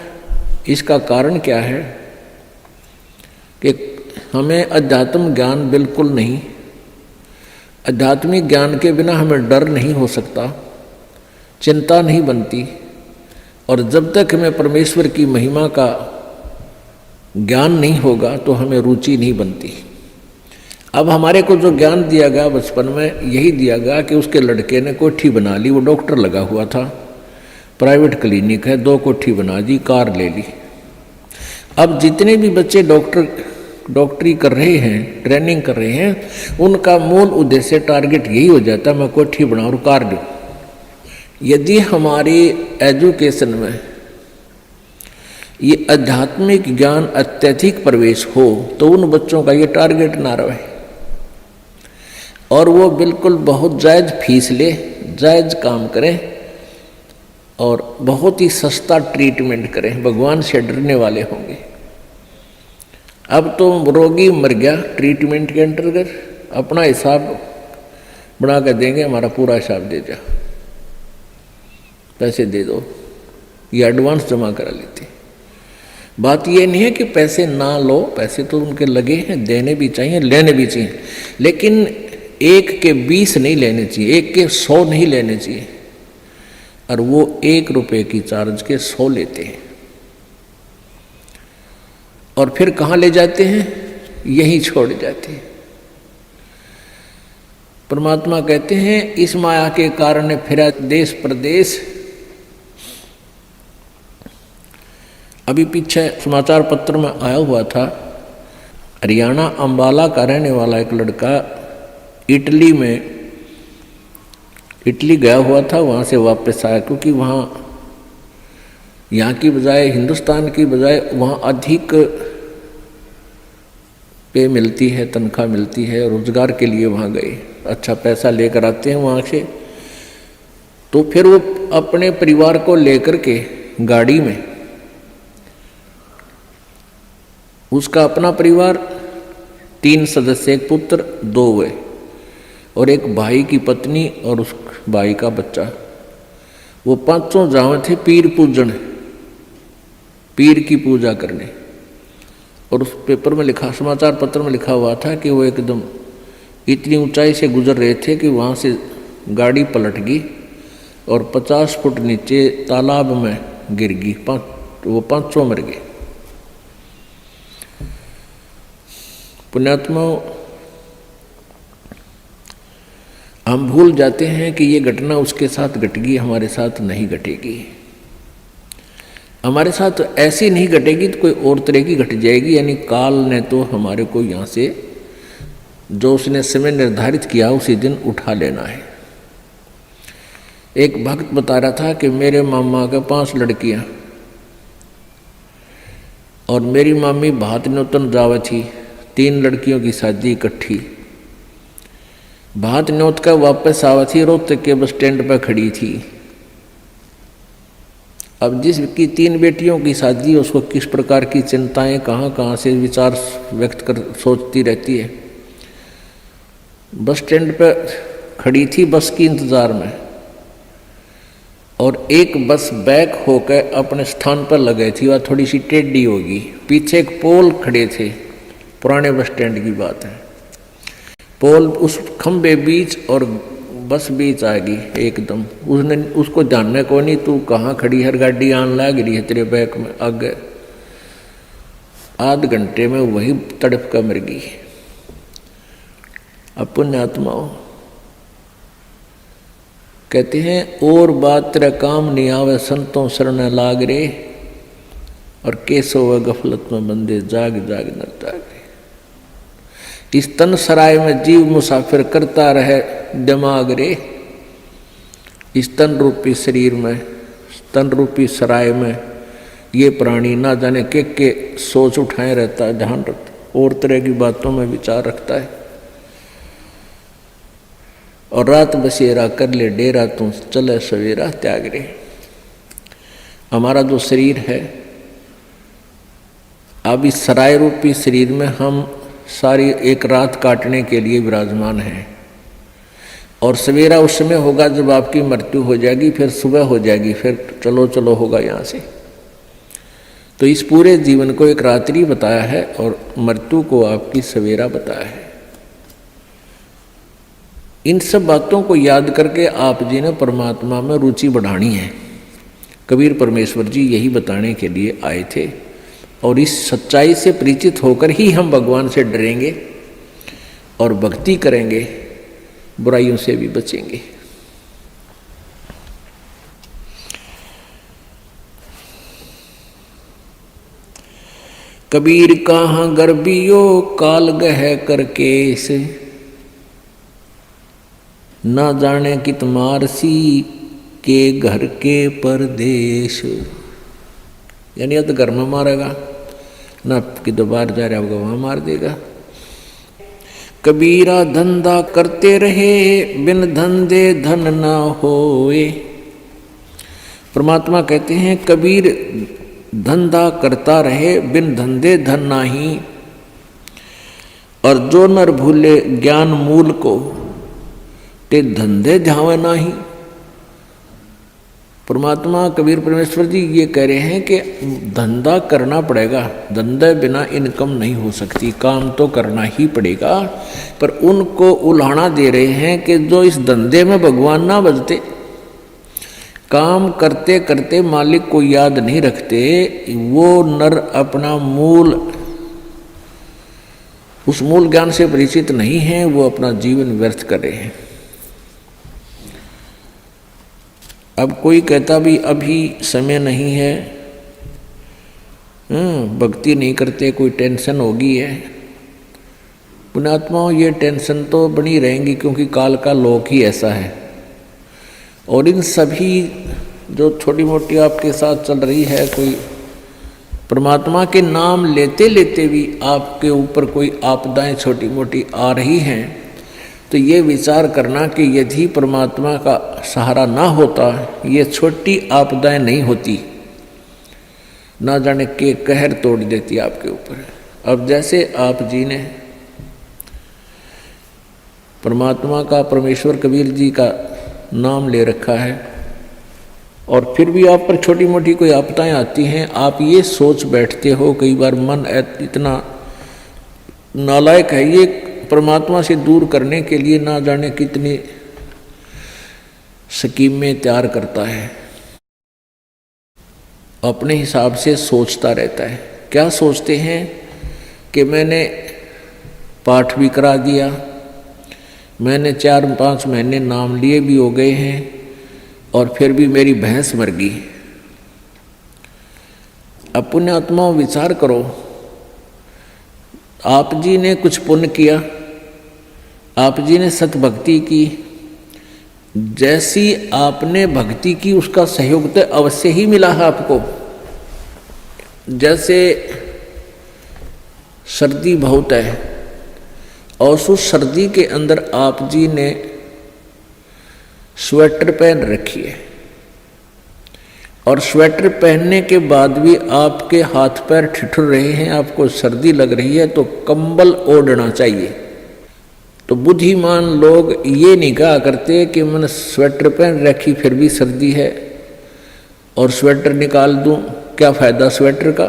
इसका कारण क्या है कि हमें अध्यात्म ज्ञान बिल्कुल नहीं, आध्यात्मिक ज्ञान के बिना हमें डर नहीं हो सकता, चिंता नहीं बनती, और जब तक हमें परमेश्वर की महिमा का ज्ञान नहीं होगा तो हमें रुचि नहीं बनती। अब हमारे को जो ज्ञान दिया गया बचपन में, यही दिया गया कि उसके लड़के ने कोठी बना ली, वो डॉक्टर लगा हुआ था, प्राइवेट क्लिनिक है, 2 कोठी बना दी, कार ले ली। अब जितने भी बच्चे डॉक्टरी कर रहे हैं, ट्रेनिंग कर रहे हैं, उनका मूल उद्देश्य, टारगेट यही हो जाता है, मैं कोठी बनाऊँ और कार लूँ। यदि हमारी एजुकेशन में ये आध्यात्मिक ज्ञान अत्यधिक प्रवेश हो तो उन बच्चों का ये टारगेट ना रहे, और वो बिल्कुल बहुत जायज़ फीस ले, जायज़ काम करें और बहुत ही सस्ता ट्रीटमेंट करें, भगवान से डरने वाले होंगे। अब तो रोगी मर गया, ट्रीटमेंट के अंतर्गत अपना हिसाब बना कर देंगे, हमारा पूरा हिसाब दे जा, पैसे दे दो, ये एडवांस जमा करा लेते। बात ये नहीं है कि पैसे ना लो, पैसे तो उनके लगे हैं, देने भी चाहिए, लेने भी चाहिए, लेकिन 1 के 20 नहीं लेने चाहिए, 1 के 100 नहीं लेने चाहिए। और वो 1 रुपये की चार्ज के 100 लेते हैं, और फिर कहाँ ले जाते हैं, यहीं छोड़ जाते हैं। परमात्मा कहते हैं इस माया के कारण फिरा देश प्रदेश। अभी पीछे समाचार पत्र में आया हुआ था, हरियाणा अंबाला का रहने वाला एक लड़का इटली गया हुआ था, वहाँ से वापस आया, क्योंकि वहाँ यहाँ की बजाय, हिंदुस्तान की बजाय वहाँ अधिक पे मिलती है, तनख्वाह मिलती है, रोजगार के लिए वहाँ गए, अच्छा पैसा लेकर आते हैं वहाँ से। तो फिर वो अपने परिवार को लेकर के गाड़ी में, उसका अपना परिवार 3 सदस्य, एक पुत्र 2 हुए, और एक भाई की पत्नी और उस भाई का बच्चा, वो 5 जावे थे पीर पूजन, पीर की पूजा करने। और उस पेपर में लिखा, समाचार पत्र में लिखा हुआ था कि वो एकदम इतनी ऊंचाई से गुजर रहे थे कि वहाँ से गाड़ी पलट गई और 50 फुट नीचे तालाब में गिर गई, वो 5 मर गए। पुण्यात्माओं, हम भूल जाते हैं कि ये घटना उसके साथ घट गई, हमारे साथ नहीं घटेगी। हमारे साथ ऐसी नहीं घटेगी तो कोई और तरह की घट जाएगी। यानी काल ने तो हमारे को यहाँ से जो उसने समय निर्धारित किया उसी दिन उठा लेना है। एक भक्त बता रहा था कि मेरे मामा के 5 लड़कियाँ और मेरी मामी भात न्योतन जावा थी, 3 लड़कियों की शादी इकट्ठी। भात न्योत का वापस आवा थी, रोहतक के बस स्टैंड पर खड़ी थी। अब जिसकी 3 बेटियों की शादी, उसको किस प्रकार की चिंताएं कहाँ कहाँ से विचार व्यक्त कर सोचती रहती है। बस स्टैंड पर खड़ी थी बस की इंतज़ार में, और एक बस बैक होकर अपने स्थान पर लग गई थी, वह थोड़ी सी टेढ़ी होगी। पीछे एक पोल खड़े थे, पुराने बस स्टैंड की बात है। पोल उस खंबे बीच और बस बीच आ गई एकदम। उसने उसको जानने को नहीं, तू कहाँ खड़ी, हर गाड़ी आन लग रही है तेरे बैक में आगे। आध घंटे में वही तड़प कर मर गई। अब पुण्यात्माओं कहते हैं, और बात तेरा काम नहीं आवे संतों शरण लाग रे, और केसो व गफलत में बंदे जाग जाग न जागे। इस तन सराय में जीव मुसाफिर करता रहे दिमाग रे। इस तन रूपी शरीर में, तन रूपी सराय में ये प्राणी ना जाने के सोच उठाए रहता है, ध्यान रखता, और तरह की बातों में विचार रखता है। और रात बसेरा कर ले डेरा, तू चले सवेरा त्याग रे। हमारा जो शरीर है, अब इस सराय रूपी शरीर में हम सारी एक रात काटने के लिए विराजमान हैं, और सवेरा उस समय होगा जब आपकी मृत्यु हो जाएगी, फिर सुबह हो जाएगी, फिर चलो चलो होगा यहाँ से। तो इस पूरे जीवन को एक रात्रि बताया है और मृत्यु को आपकी सवेरा बताया है। इन सब बातों को याद करके आप जी ने परमात्मा में रुचि बढ़ानी है। कबीर परमेश्वर जी यही बताने के लिए आए थे, और इस सच्चाई से परिचित होकर ही हम भगवान से डरेंगे और भक्ति करेंगे, बुराइयों से भी बचेंगे। कबीर कहाँ गर्बियो काल गह करके से, ना जाने कित मारसी के घर के परदेश। यानी या तो घर में मारेगा, ना कि तो बाहर जा रहा होगा वहां मार देगा। कबीरा धंधा करते रहे बिन धंधे धन ना होए। परमात्मा कहते हैं कबीर धंधा करता रहे बिन धंधे धन नाही, और जो नर भूले ज्ञान मूल को ते धंधे झावे नाही। परमात्मा कबीर परमेश्वर जी ये कह रहे हैं कि धंधा करना पड़ेगा, धंधे बिना इनकम नहीं हो सकती, काम तो करना ही पड़ेगा। पर उनको उल्हाना दे रहे हैं कि जो इस धंधे में भगवान ना बजते, काम करते करते मालिक को याद नहीं रखते, वो नर अपना मूल, उस मूल ज्ञान से परिचित नहीं है, वो अपना जीवन व्यर्थ कर रहे हैं। अब कोई कहता भी अभी समय नहीं है, भक्ति नहीं करते, कोई टेंशन होगी है। पुण्यात्माओं ये टेंशन तो बनी रहेंगी, क्योंकि काल का लोक ही ऐसा है। और इन सभी जो छोटी मोटी आपके साथ चल रही है, कोई परमात्मा के नाम लेते लेते भी आपके ऊपर कोई आपदाएं छोटी मोटी आ रही हैं, तो ये विचार करना कि यदि परमात्मा का सहारा ना होता, ये छोटी आपदाएं नहीं होती, ना जाने के कहर तोड़ देती आपके ऊपर। अब जैसे आप जी ने परमात्मा का, परमेश्वर कबीर जी का नाम ले रखा है, और फिर भी आप पर छोटी मोटी कोई आपदाएं आती हैं, आप ये सोच बैठते हो, कई बार मन इतना नालायक है, ये परमात्मा से दूर करने के लिए ना जाने कितनी स्कीमें तैयार करता है, अपने हिसाब से सोचता रहता है। क्या सोचते हैं कि मैंने पाठ भी करा दिया, मैंने 4-5 महीने नाम लिए भी हो गए हैं, और फिर भी मेरी भैंस मर गई। अब पुण्यात्माओं विचार करो, आप जी ने कुछ पुण्य किया, आप जी ने सत भक्ति की, जैसी आपने भक्ति की उसका सहयोग तो अवश्य ही मिला है आपको। जैसे सर्दी बहुत है, और उस सर्दी के अंदर आप जी ने स्वेटर पहन रखी है, और स्वेटर पहनने के बाद भी आपके हाथ पैर ठिठुर रहे हैं, आपको सर्दी लग रही है, तो कंबल ओढ़ना चाहिए। तो बुद्धिमान लोग ये नहीं कहा करते कि मैंने स्वेटर पहन रखी फिर भी सर्दी है और स्वेटर निकाल दूं, क्या फायदा स्वेटर का।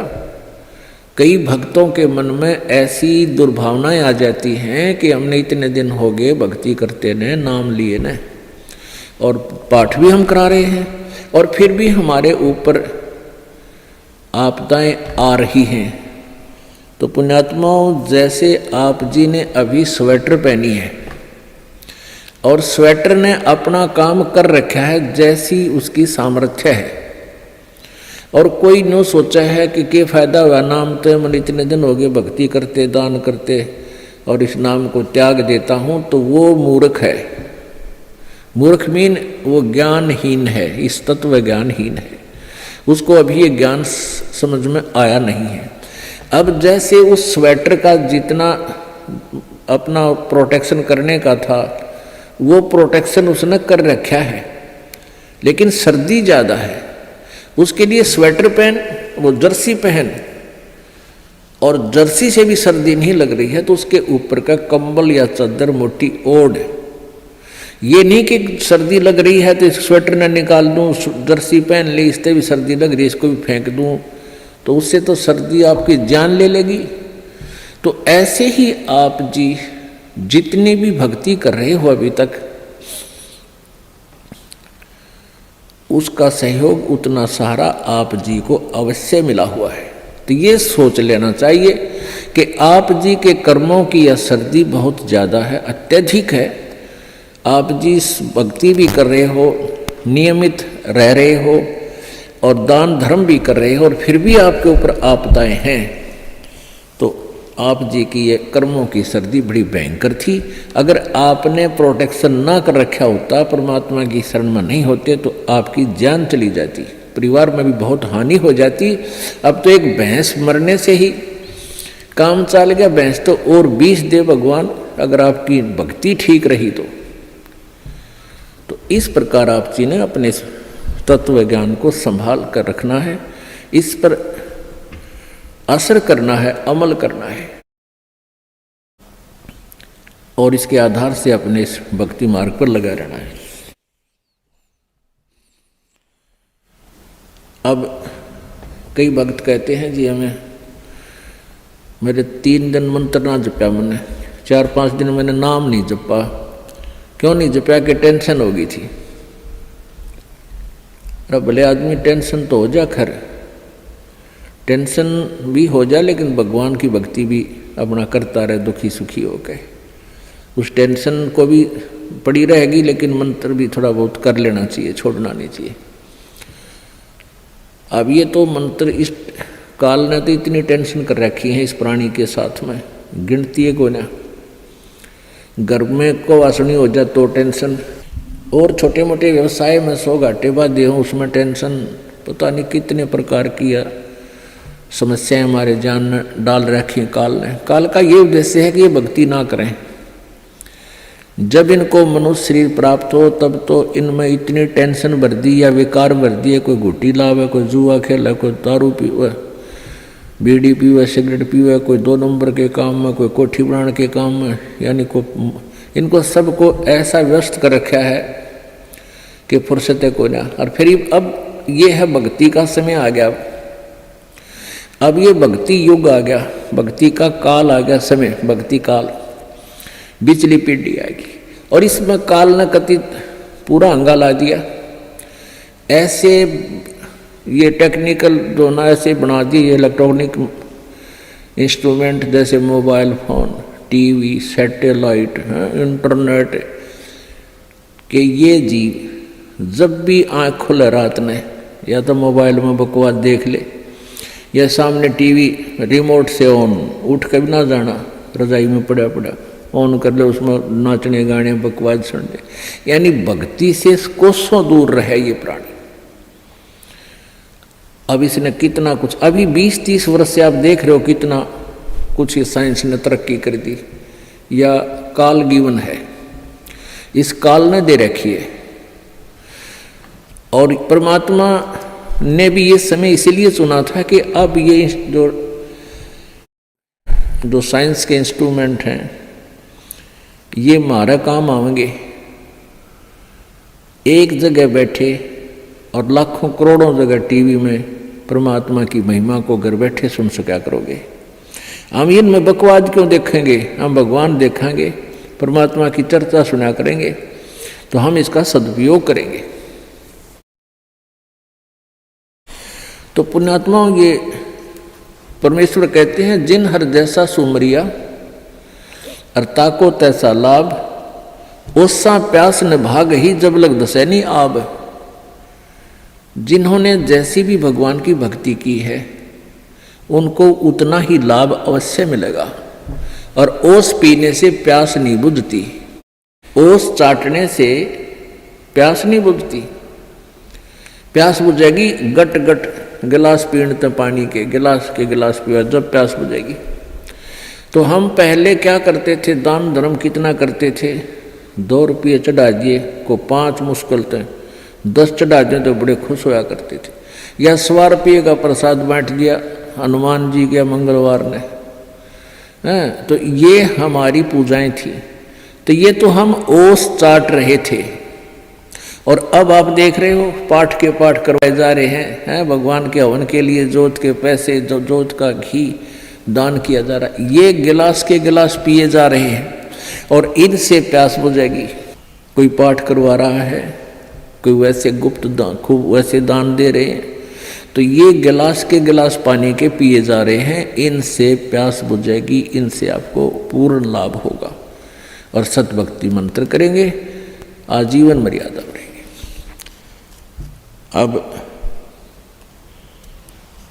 कई भक्तों के मन में ऐसी दुर्भावनाएं आ जाती हैं कि हमने इतने दिन हो गए भक्ति करते ने, नाम लिए ने, और पाठ भी हम करा रहे हैं, और फिर भी हमारे ऊपर आपदाएं आ रही हैं। तो पुण्यात्माओं, जैसे आप जी ने अभी स्वेटर पहनी है और स्वेटर ने अपना काम कर रखा है जैसी उसकी सामर्थ्य है, और कोई न सोचा है कि क्या फायदा हुआ, नाम तो मन इतने दिन हो गए भक्ति करते, दान करते, और इस नाम को त्याग देता हूँ, तो वो मूर्ख है। मूर्ख मीन वो ज्ञानहीन है, इस तत्व ज्ञानहीन है, उसको अभी ये ज्ञान समझ में आया नहीं है। अब जैसे उस स्वेटर का जितना अपना प्रोटेक्शन करने का था वो प्रोटेक्शन उसने कर रखा है, लेकिन सर्दी ज़्यादा है, उसके लिए स्वेटर पहन, वो जर्सी पहन, और जर्सी से भी सर्दी नहीं लग रही है तो उसके ऊपर का कंबल या चादर मोटी ओढ़। ये नहीं कि सर्दी लग रही है तो इस स्वेटर न निकाल दूं, जर्सी पहन ली, इससे भी सर्दी लग रही है इसको भी फेंक दूं, तो उससे तो सर्दी आपकी जान ले लेगी। तो ऐसे ही आप जी जितनी भी भक्ति कर रहे हो अभी तक, उसका सहयोग उतना सारा आप जी को अवश्य मिला हुआ है। तो ये सोच लेना चाहिए कि आप जी के कर्मों की यह सर्दी बहुत ज़्यादा है, अत्यधिक है। आप जी भक्ति भी कर रहे हो, नियमित रह रहे हो, और दान धर्म भी कर रहे हो, और फिर भी आपके ऊपर आपदाएं हैं, तो आप जी की ये कर्मों की सर्दी बड़ी भयंकर थी। अगर आपने प्रोटेक्शन ना कर रखा होता, परमात्मा की शरण में नहीं होते, तो आपकी जान चली जाती, परिवार में भी बहुत हानि हो जाती। अब तो एक भैंस मरने से ही काम चल गया, भैंस तो और 20 दे भगवान, अगर आपकी भक्ति ठीक रही तो। इस प्रकार आप जी ने अपने तत्व ज्ञान को संभाल कर रखना है, इस पर असर करना है, अमल करना है, और इसके आधार से अपने इस भक्ति मार्ग पर लगा रहना है। अब कई भक्त कहते हैं जी हमें, मेरे 3 दिन मंत्र ना जपा, मैंने 4-5 दिन मैंने नाम नहीं जपा। क्यों नहीं जपा? कि टेंशन हो गई थी। अरे भले आदमी टेंशन तो हो जा, खैर टेंशन भी हो जा, लेकिन भगवान की भक्ति भी अपना करता रहे, दुखी सुखी हो गए। उस टेंशन को भी पड़ी रहेगी, लेकिन मंत्र भी थोड़ा बहुत कर लेना चाहिए, छोड़ना नहीं चाहिए। अब ये तो मंत्र इस काल ने तो इतनी टेंशन कर रखी है इस प्राणी के साथ में, गिनती है को ना। घर में को वासनी हो जाए तो टेंशन, और छोटे मोटे व्यवसाय में 100 घाटे बाधे हों उसमें टेंशन, पता नहीं कितने प्रकार की समस्याएं हमारे जान में डाल रखी काल ने। काल का ये उद्देश्य है कि ये भक्ति ना करें। जब इनको मनुष्य शरीर प्राप्त हो तब तो इनमें इतनी टेंशन भर दी या विकार भर दिए, कोई घुट्टी लावे, कोई जुआ खेला, कोई दारू पीवे, बीड़ी पीवे, सिगरेट पीवे, कोई 2 नंबर के काम में, कोई कोठी बनाने के काम में, यानी को इनको सबको ऐसा व्यस्त कर रखा है कि फुर्सत को ना। और फिर अब ये है भक्ति का समय आ गया, अब ये भक्ति युग आ गया, भक्ति का काल आ गया, समय भक्ति काल, बिचली पीढ़ी आएगी। और इसमें काल ने कथित पूरा अंगा ला दिया। ऐसे ये टेक्निकल जो ना ऐसे बना दिए इलेक्ट्रॉनिक इंस्ट्रूमेंट, जैसे mobile phone, TV, satellite, internet, कि ये जीव जब भी आँख खुले रात में या तो मोबाइल में बकवास देख ले, या सामने टीवी रिमोट से ऑन, उठ के भी ना जाना, रजाई में पड़ा पड़ा ऑन कर ले, उसमें नाचने गाने बकवास सुनने, यानी भक्ति से कोसों दूर रहे ये प्राणी। अब इसने कितना कुछ, अभी 20-30 वर्ष से आप देख रहे हो कितना कुछ साइंस ने तरक्की कर दी, या काल गिवन है, इस काल ने दे रखी है। और परमात्मा ने भी ये समय इसीलिए चुना था कि अब ये जो साइंस के इंस्ट्रूमेंट हैं ये हमारा काम आएंगे। एक जगह बैठे और लाखों करोड़ों जगह टीवी में परमात्मा की महिमा को घर बैठे सुन सका करोगे। हम इनमें बकवाद क्यों देखेंगे, हम भगवान देखेंगे, परमात्मा की चर्चा सुना करेंगे, तो हम इसका सदुपयोग करेंगे। तो पुण्यात्माओं, ये परमेश्वर कहते हैं जिन हर जैसा सुमरिया अर्ता को तैसा लाभ, ओसा प्यास न भाग ही जब लग दसैनी आब। जिन्होंने जैसी भी भगवान की भक्ति की है उनको उतना ही लाभ अवश्य मिलेगा। और ओस पीने से प्यास नहीं बुझती, ओस चाटने से प्यास नहीं बुझती। प्यास बुझेगी गट गट गिलास पीने पानी के गिलास पिया जब प्यास बुझेगी। तो हम पहले क्या करते थे, दान धर्म कितना करते थे, 2 रुपये चढ़ा दिए को 5 मुश्किल थे, 10 चढ़ा दिए तो बड़े खुश होया करते थे। या 100 रुपये का प्रसाद बांट दिया हनुमान जी के मंगलवार ने, तो ये हमारी पूजाएं थी। तो ये तो हम ओस चाट रहे थे। और अब आप देख रहे हो पाठ के पाठ करवाए जा रहे हैं, भगवान के हवन के लिए जोत के पैसे, जोत का घी दान किया जा रहा है। ये गिलास के गिलास पिए जा रहे हैं और इनसे प्यास बुझेगी। कोई पाठ करवा रहा है, कोई वैसे गुप्त दान, खूब वैसे दान दे रहे हैं, तो ये गिलास के गिलास पानी के पिए जा रहे हैं। इनसे प्यास बुझेगी, इनसे आपको पूर्ण लाभ होगा। और सतभक्ति मंत्र करेंगे, आजीवन मर्यादा बढ़ेगी। अब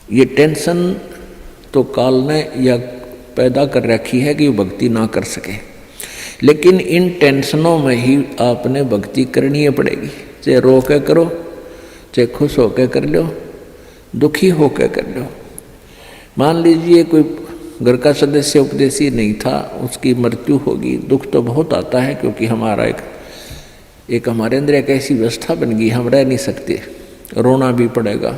ये टेंशन तो काल ने या पैदा कर रखी है कि भक्ति ना कर सके, लेकिन इन टेंशनों में ही आपने भक्ति करनी पड़ेगी। चाहे रो के करो, चाहे खुश होकर कर लो, दुखी होकर कर लो। मान लीजिए कोई घर का सदस्य उपदेशी नहीं था, उसकी मृत्यु होगी, दुख तो बहुत आता है, क्योंकि हमारा एक हमारे अंदर एक ऐसी व्यवस्था बन गई, हम रह नहीं सकते, रोना भी पड़ेगा,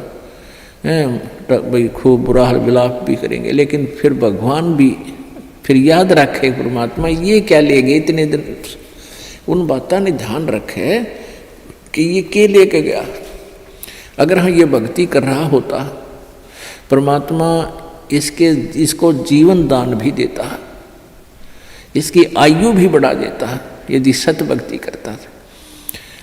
भाई खूब बुरा हाल विलाप भी करेंगे। लेकिन फिर भगवान भी फिर याद रखे, परमात्मा ये क्या ले गए इतने दिन, उन बातों ने ध्यान रखे कि ये क्या लेके गया। अगर हम ये भक्ति कर रहा होता, परमात्मा इसको जीवन दान भी देता है, इसकी आयु भी बढ़ा देता है यदि सत भक्ति करता था।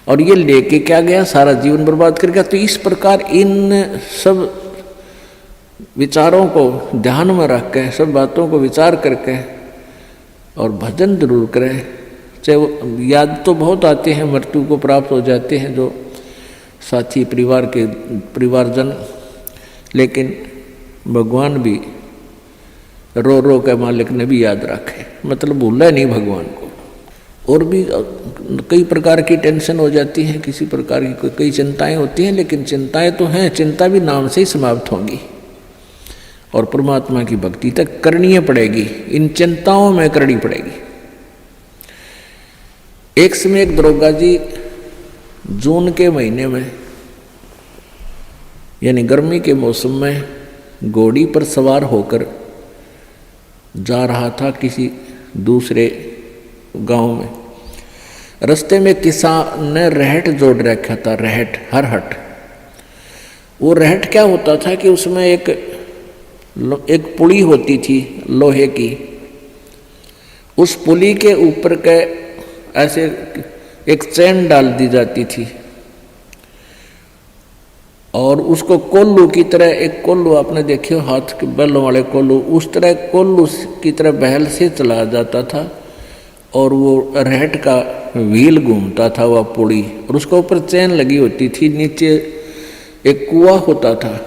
और ये लेके क्या गया, सारा जीवन बर्बाद कर गया। तो इस प्रकार इन सब विचारों को ध्यान में रख के, सब बातों को विचार करके और भजन जरूर करें। चाहे वो याद तो बहुत आते हैं, मृत्यु को प्राप्त हो जाते हैं जो साथी परिवारजन, लेकिन भगवान भी रो रो के मालिक ने भी याद रखे, मतलब भूला नहीं भगवान को। और भी कई प्रकार की टेंशन हो जाती है, किसी प्रकार की कई चिंताएं होती हैं, लेकिन चिंताएं तो हैं, चिंता भी नाम से ही समाप्त होंगी और परमात्मा की भक्ति तक करनी पड़ेगी, इन चिंताओं में करनी पड़ेगी। एक समय एक दरोगा जी जून के महीने में यानी गर्मी के मौसम में घोड़ी पर सवार होकर जा रहा था किसी दूसरे गांव में। रास्ते में किसान ने रहट जोड़ रखा था, रहट हरहट। वो रहट क्या होता था कि उसमें एक पुली होती थी लोहे की, उस पुली के ऊपर के ऐसे एक चैन डाल दी जाती थी और उसको कोल्लू की तरह, एक कोल्लू आपने देखे हो हाथ के बैलों वाले कोल्लू, उस तरह कोल्लू की तरह बहल से चलाया जाता था और वो रहट का व्हील घूमता था वह पुड़ी, और उसके ऊपर चैन लगी होती थी। नीचे एक कुआं होता था,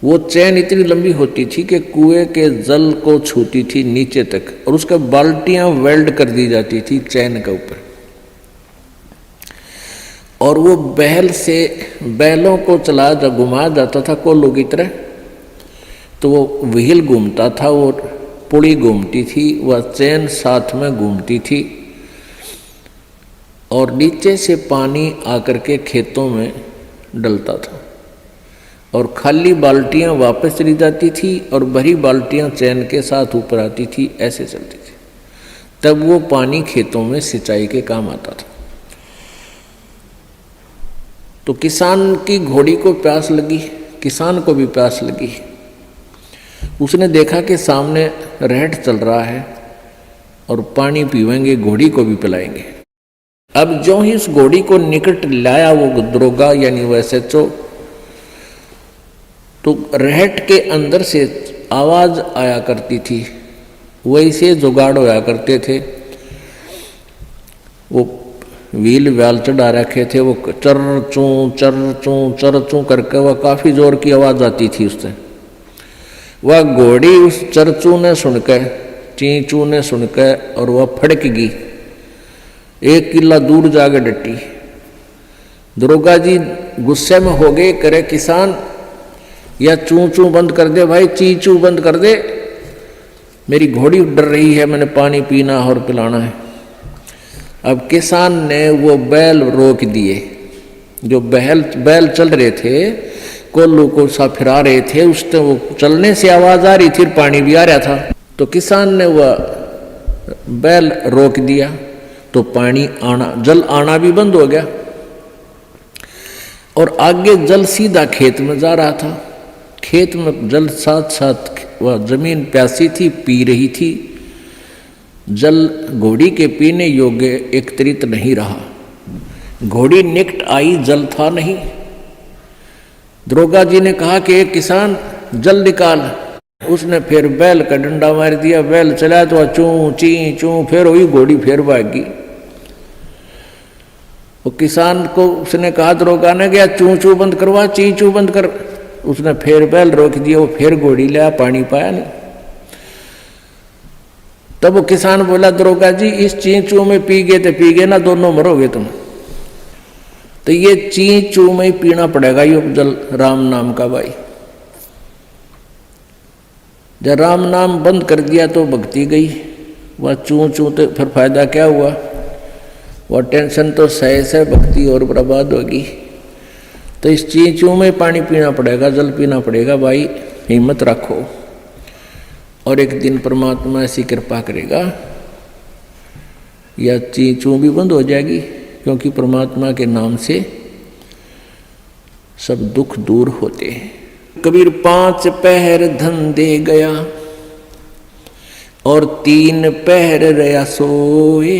वो चैन इतनी लंबी होती थी कि कुएं के जल को छूती थी नीचे तक, और उसके बाल्टियां वेल्ड कर दी जाती थी चैन के ऊपर। और वो बैल से बैलों को चला जब घुमाया जाता था कोल्लू की तरह, तो वो व्हील घूमता था, वो पुड़ी घूमती थी, वह चैन साथ में घूमती थी और नीचे से पानी आकर के खेतों में डलता था। और खाली बाल्टियां वापस चली जाती थी और भरी बाल्टियां चैन के साथ ऊपर आती थी, ऐसे चलती थी। तब वो पानी खेतों में सिंचाई के काम आता था। तो किसान की घोड़ी को प्यास लगी, किसान को भी प्यास लगी। उसने देखा कि सामने रहट चल रहा है और पानी पीवेंगे, घोड़ी को भी पिलाएंगे। अब जो ही उस घोड़ी को निकट लाया वो दरोगा यानी वो SHO, तो रहट के अंदर से आवाज आया करती थी, वैसे जुगाड़ होया करते थे। वो व्हील व्याल चढ़ा रखे थे, वो चर चूं करके वह काफी जोर की आवाज आती थी उससे। वह घोड़ी उस चरचू ने सुनकर, चींचू ने सुनकर, और वह फड़क गई, 1 किला दूर जाके डटी। दरोगा जी गुस्से में हो गए, करे किसान या चूं बंद कर दे भाई, चींचू बंद कर दे, मेरी घोड़ी डर रही है, मैंने पानी पीना और पिलाना है। अब किसान ने वो बैल रोक दिए, जो बैल चल रहे थे, कोल्लू को सा फिरा रहे थे, उससे वो चलने से आवाज आ रही थी, पानी भी आ रहा था। तो किसान ने वह बैल रोक दिया, तो पानी आना, जल आना भी बंद हो गया और आगे जल सीधा खेत में जा रहा था। खेत में जल साथ साथ वह जमीन प्यासी थी, पी रही थी। जल घोड़ी के पीने योग्य एकत्रित नहीं रहा। घोड़ी निकट आई, जल था नहीं। दरोगा जी ने कहा कि एक किसान जल निकाल। उसने फिर बैल का डंडा मार दिया, बैल चला तो चूं ची चूं, फिर वही घोड़ी फिर भागी। वो किसान को उसने कहा, दरोगा ने गया चूं चूं बंद करवा, ची चूं बंद कर। उसने फिर बैल रोक दिया, वो फिर घोड़ी लिया, पानी पाया नहीं। तब वो किसान बोला, दरोगा जी इस चींचू में पी गए तो पी गए ना, दोनों मरोगे तुम। तो ये चींचू में ही पीना पड़ेगा ये जल, राम नाम का भाई। जब राम नाम बंद कर दिया तो भक्ति गई, वह चूं चूं तो फिर फायदा क्या हुआ, वह टेंशन तो सह भक्ति और बर्बाद होगी। तो इस चींचू में पानी पीना पड़ेगा, जल पीना पड़ेगा भाई, हिम्मत रखो। और एक दिन परमात्मा ऐसी कृपा करेगा, या चींचू भी बंद हो जाएगी, क्योंकि परमात्मा के नाम से सब दुख दूर होते हैं। कबीर 5 पहर धन दे गया और 3 पहर रया सोए,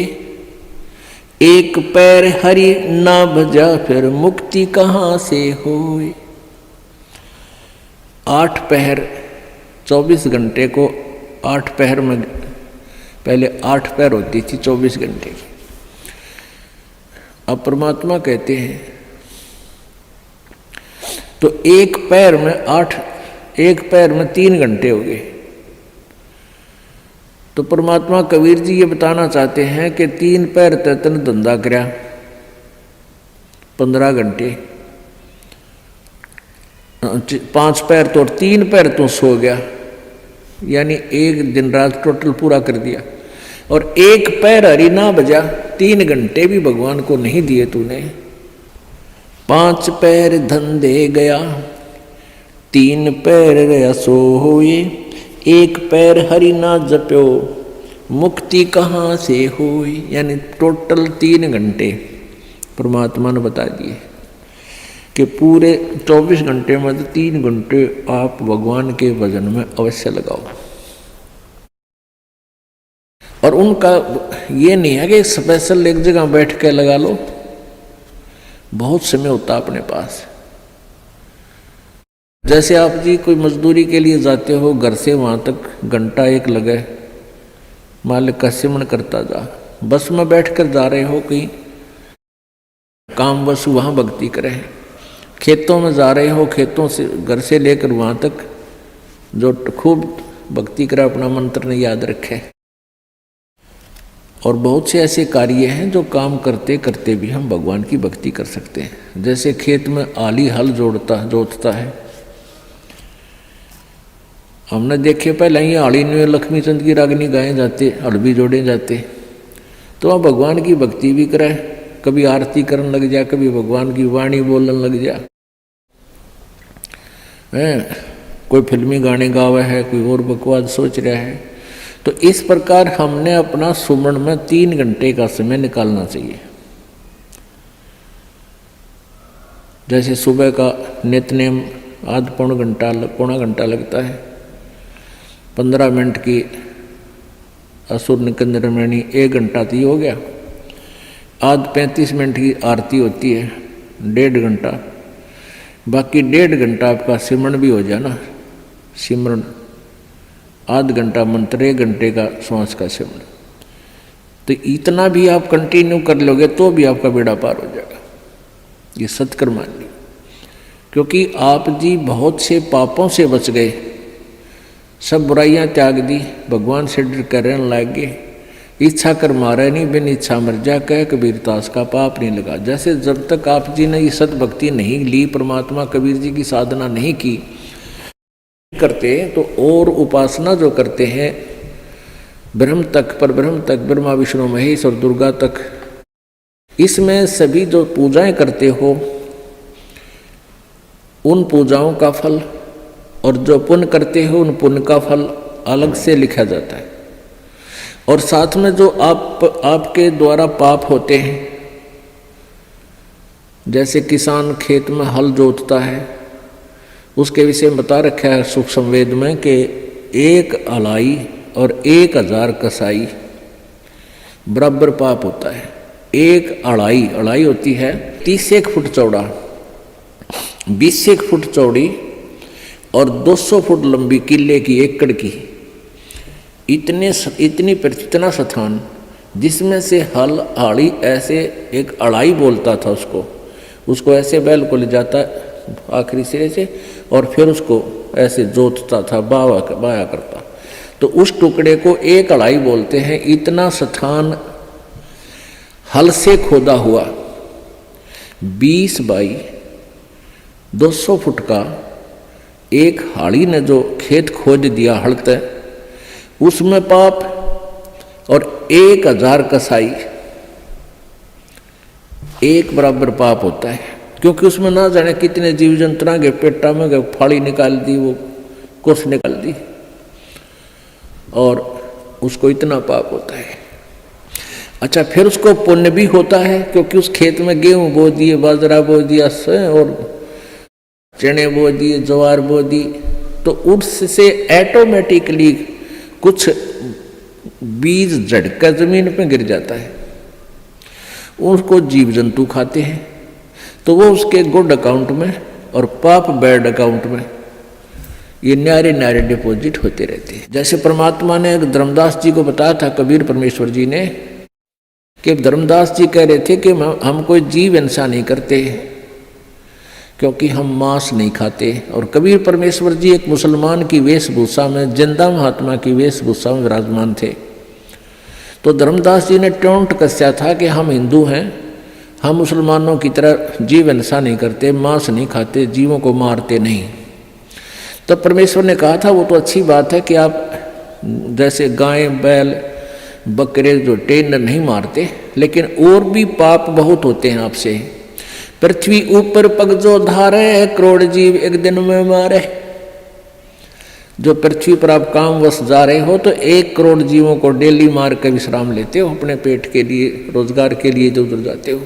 1 पैर हरि ना भजा फिर मुक्ति कहाँ से होए। 8 पहर 24 घंटे को 8 पहर में, पहले 8 पहर होती थी 24 घंटे की। अब परमात्मा कहते हैं तो 1 पैर में 8, 1 पैर में 3 घंटे हो गए। तो परमात्मा कबीर जी ये बताना चाहते हैं कि 3 पैर तन धंधा करया 15 घंटे, 5 पैर तो 3 पैर तो सो गया, यानी 1 दिन रात टोटल पूरा कर दिया। और 1 पैर हरि ना बजा, 3 घंटे भी भगवान को नहीं दिए तूने। 5 पैर धन दे गया, 3 पैर रया सोए, 1 पैर हरि ना जप्यो मुक्ति कहाँ से होई। यानी टोटल 3 घंटे परमात्मा ने बता दिए कि पूरे 24 घंटे में 3 घंटे आप भगवान के भजन में अवश्य लगाओ। और उनका ये नहीं है कि स्पेशल एक जगह बैठ के लगा लो, बहुत समय होता अपने पास। जैसे आप जी कोई मजदूरी के लिए जाते हो, घर से वहां तक घंटा 1 लगे, मालिक का सिमरन करता जा। बस में बैठ कर जा रहे हो कहीं काम, बस वहां भक्ति करें। खेतों में जा रहे हो, खेतों से घर से लेकर वहां तक जो खूब भक्ति करे, अपना मंत्र ने याद रखे। और बहुत से ऐसे कार्य हैं जो काम करते करते भी हम भगवान की भक्ति कर सकते हैं। जैसे खेत में आली हल जोतता है, हमने देखे पहले ही आली में लक्ष्मी चंद की रागनी गाए जाते, हल भी जोड़े जाते। तो आप भगवान की भक्ति भी कराए, कभी आरती करने लग जा, कभी भगवान की वाणी बोलने लग जा। कोई फिल्मी गाने गावा है, कोई और बकवास सोच रहा है। तो इस प्रकार हमने अपना सुमन में 3 घंटे का समय निकालना चाहिए। जैसे सुबह का नित्यनेम आध पौना घंटा लगता है, 15 मिनट की असुर निकंदरमणि 1 घंटा तो हो गया, आध 35 मिनट की आरती होती है 1.5 घंटा, बाकी 1.5 घंटा आपका सिमरन भी हो जाए ना, सिमरन आध घंटा मंत्र, 1 घंटे का श्वास का सिमरन। तो इतना भी आप कंटिन्यू कर लोगे तो भी आपका बेड़ा पार हो जाएगा। ये सत्कर्म मान ली, क्योंकि आप जी बहुत से पापों से बच गए, सब बुराइयां त्याग दी, भगवान से डर कर रहने लग गए। इच्छा कर मारे नहीं, बिन इच्छा मर जा, कह कबीर दास का पाप नहीं लगा। जैसे जब तक आप जी ने ये सतभक्ति नहीं ली, परमात्मा कबीर जी की साधना नहीं की करते, तो और उपासना जो करते हैं ब्रह्म तक, पर ब्रह्म तक, ब्रह्मा विष्णु महेश और दुर्गा तक, इसमें सभी जो पूजाएं करते हो उन पूजाओं का फल और जो पुण्य करते हो उन पुण्य का फल अलग से लिखा जाता है। और साथ में जो आपके द्वारा पाप होते हैं, जैसे किसान खेत में हल जोतता है, उसके विषय में बता रखा है सुख संवेद में कि 1 अलाई और 1000 कसाई बराबर पाप होता है। 1 अड़ाई होती है 30 फुट चौड़ा, 20 फुट चौड़ी और 200 फुट लंबी, किले की, एकड़ की, इतना स्थान जिसमें से हल आड़ी ऐसे एक अड़ाई बोलता था उसको ऐसे बैल को ले जाता आखिरी सिरे से और फिर उसको ऐसे जोतता था, बाया करता। तो उस टुकड़े को 1 अड़ाई बोलते हैं। इतना स्थान हल से खोदा हुआ 20 बाई 200 फुट का एक हाड़ी ने जो खेत खोद दिया हड़ते, उसमें पाप, और 1000 कसाई 1 बराबर पाप होता है। क्योंकि उसमें ना जाने कितने जीव जंतुओं के पेटा में गए, फाड़ी निकाल दी, वो कुछ निकाल दी, और उसको इतना पाप होता है। अच्छा, फिर उसको पुण्य भी होता है, क्योंकि उस खेत में गेहूं बो दिए, बाजरा बो दिया और चने बो दिए, ज्वार बो दी, तो उससे ऑटोमेटिकली कुछ बीज झटका जमीन पे गिर जाता है, उसको जीव जंतु खाते हैं, तो वो उसके गुड अकाउंट में और पाप बैड अकाउंट में ये न्यारे डिपॉजिट होते रहते हैं। जैसे परमात्मा ने धर्मदास जी को बताया था, कबीर परमेश्वर जी ने, कि धर्मदास जी कह रहे थे कि हम कोई जीव हिंसा नहीं करते क्योंकि हम मांस नहीं खाते। और कबीर परमेश्वर जी एक मुसलमान की वेशभूषा में, जिंदा महात्मा की वेशभूषा में विराजमान थे। तो धर्मदास जी ने टोंट कसया था कि हम हिंदू हैं, हम मुसलमानों की तरह जीव हिंसा नहीं करते, मांस नहीं खाते, जीवों को मारते नहीं। तो परमेश्वर ने कहा था वो तो अच्छी बात है कि आप जैसे गाय बैल बकरे जो टेन नहीं मारते, लेकिन और भी पाप बहुत होते हैं आपसे। पृथ्वी ऊपर पग जो धारे, करोड़ जीव एक दिन में मारे। जो पृथ्वी पर आप कामवश जा रहे हो तो 1 करोड़ जीवों को डेली मार कर विश्राम लेते हो, अपने पेट के लिए, रोजगार के लिए जो उधर जाते हो।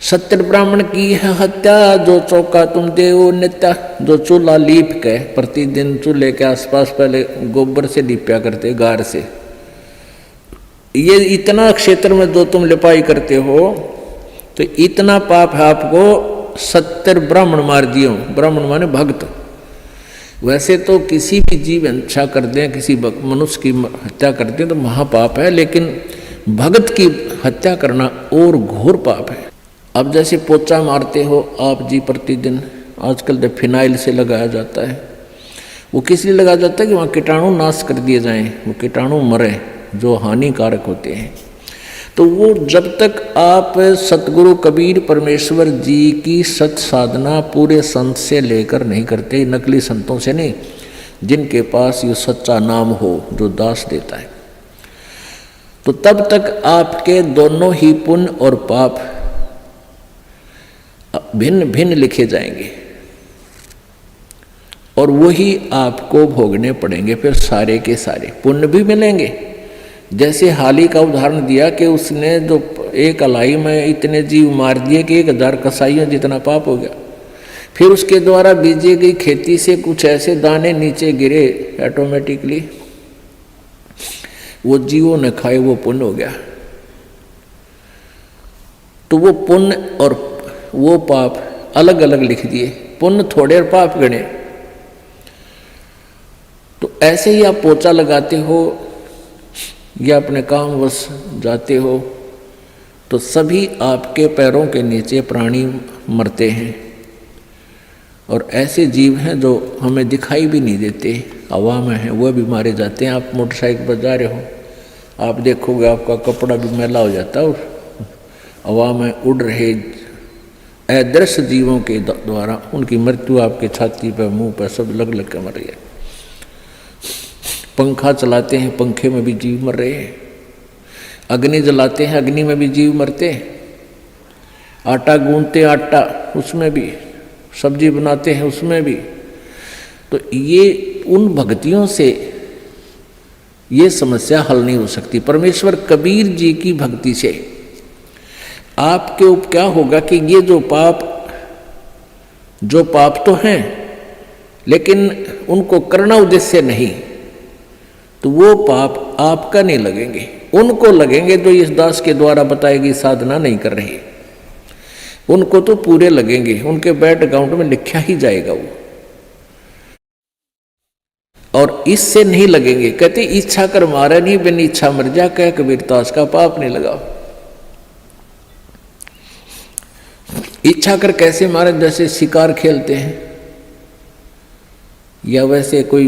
70 ब्राह्मण की है हत्या, जो चौका तुम देव नित्या। जो चूल्हा लीप के प्रतिदिन चूल्हे के आसपास पहले गोबर से लीपया करते, गार से, ये इतना क्षेत्र में जो तुम लिपाई करते हो तो इतना पाप है आपको। 70 ब्राह्मण मार दियो, ब्राह्मण माने भक्त। वैसे तो किसी भी जीव हिंसा कर दें, किसी मनुष्य की हत्या कर दें तो महापाप है, लेकिन भगत की हत्या करना और घोर पाप है। अब जैसे पोचा मारते हो आप जी प्रतिदिन, आजकल तो फिनाइल से लगाया जाता है। वो किस लिए लगाया जाता है कि वहाँ कीटाणु नाश कर दिए जाएं, वो कीटाणु मरे जो हानिकारक होते हैं। तो वो जब तक आप सतगुरु कबीर परमेश्वर जी की सत साधना पूरे संत से लेकर नहीं करते, नकली संतों से नहीं, जिनके पास ये सच्चा नाम हो जो दास देता है, तो तब तक आपके दोनों ही पुण्य और पाप भिन्न भिन्न लिखे जाएंगे और वही आपको भोगने पड़ेंगे फिर सारे के सारे। पुण्य भी मिलेंगे, जैसे हाली का उदाहरण दिया कि उसने जो एक अलाई में इतने जीव मार दिए कि 1000 कसाईयों जितना पाप हो गया। फिर उसके द्वारा बीजी गई खेती से कुछ ऐसे दाने नीचे गिरे ऑटोमेटिकली, वो जीवों ने खाए, वो पुण्य हो गया। तो वो पुण्य और वो पाप अलग अलग लिख दिए, पुण्य थोड़े और पाप गणे। तो ऐसे ही आप पोछा लगाते हो या अपने काम वश जाते हो तो सभी आपके पैरों के नीचे प्राणी मरते हैं। और ऐसे जीव हैं जो हमें दिखाई भी नहीं देते, हवा में हैं, वह भी मारे जाते हैं। आप मोटरसाइकिल पर जा रहे हो, आप देखोगे आपका कपड़ा भी मैला हो जाता है और हवा में उड़ रहे अदृश्य जीवों के द्वारा उनकी मृत्यु आपके छाती पर, मुंह पर सब लग लग के मर रही है। पंखा चलाते हैं, पंखे में भी जीव मर रहे हैं। अग्नि जलाते हैं, अग्नि में भी जीव मरते हैं। आटा गूंथते, आटा उसमें भी, सब्जी बनाते हैं उसमें भी। तो ये उन भक्तियों से ये समस्या हल नहीं हो सकती। परमेश्वर कबीर जी की भक्ति से आपके ऊपर क्या होगा कि ये जो पाप तो हैं लेकिन उनको करना उद्देश्य नहीं, तो वो पाप आपका नहीं लगेंगे, उनको लगेंगे जो इस दास के द्वारा बताई गई साधना नहीं कर रहे, उनको तो पूरे लगेंगे, उनके बैंक अकाउंट में लिखा ही जाएगा वो। और इससे नहीं लगेंगे। कहते इच्छा कर मारे नहीं, बिन इच्छा मर जा, कह कबीर दास का पाप नहीं लगा। इच्छा कर कैसे मारे? जैसे शिकार खेलते हैं या वैसे कोई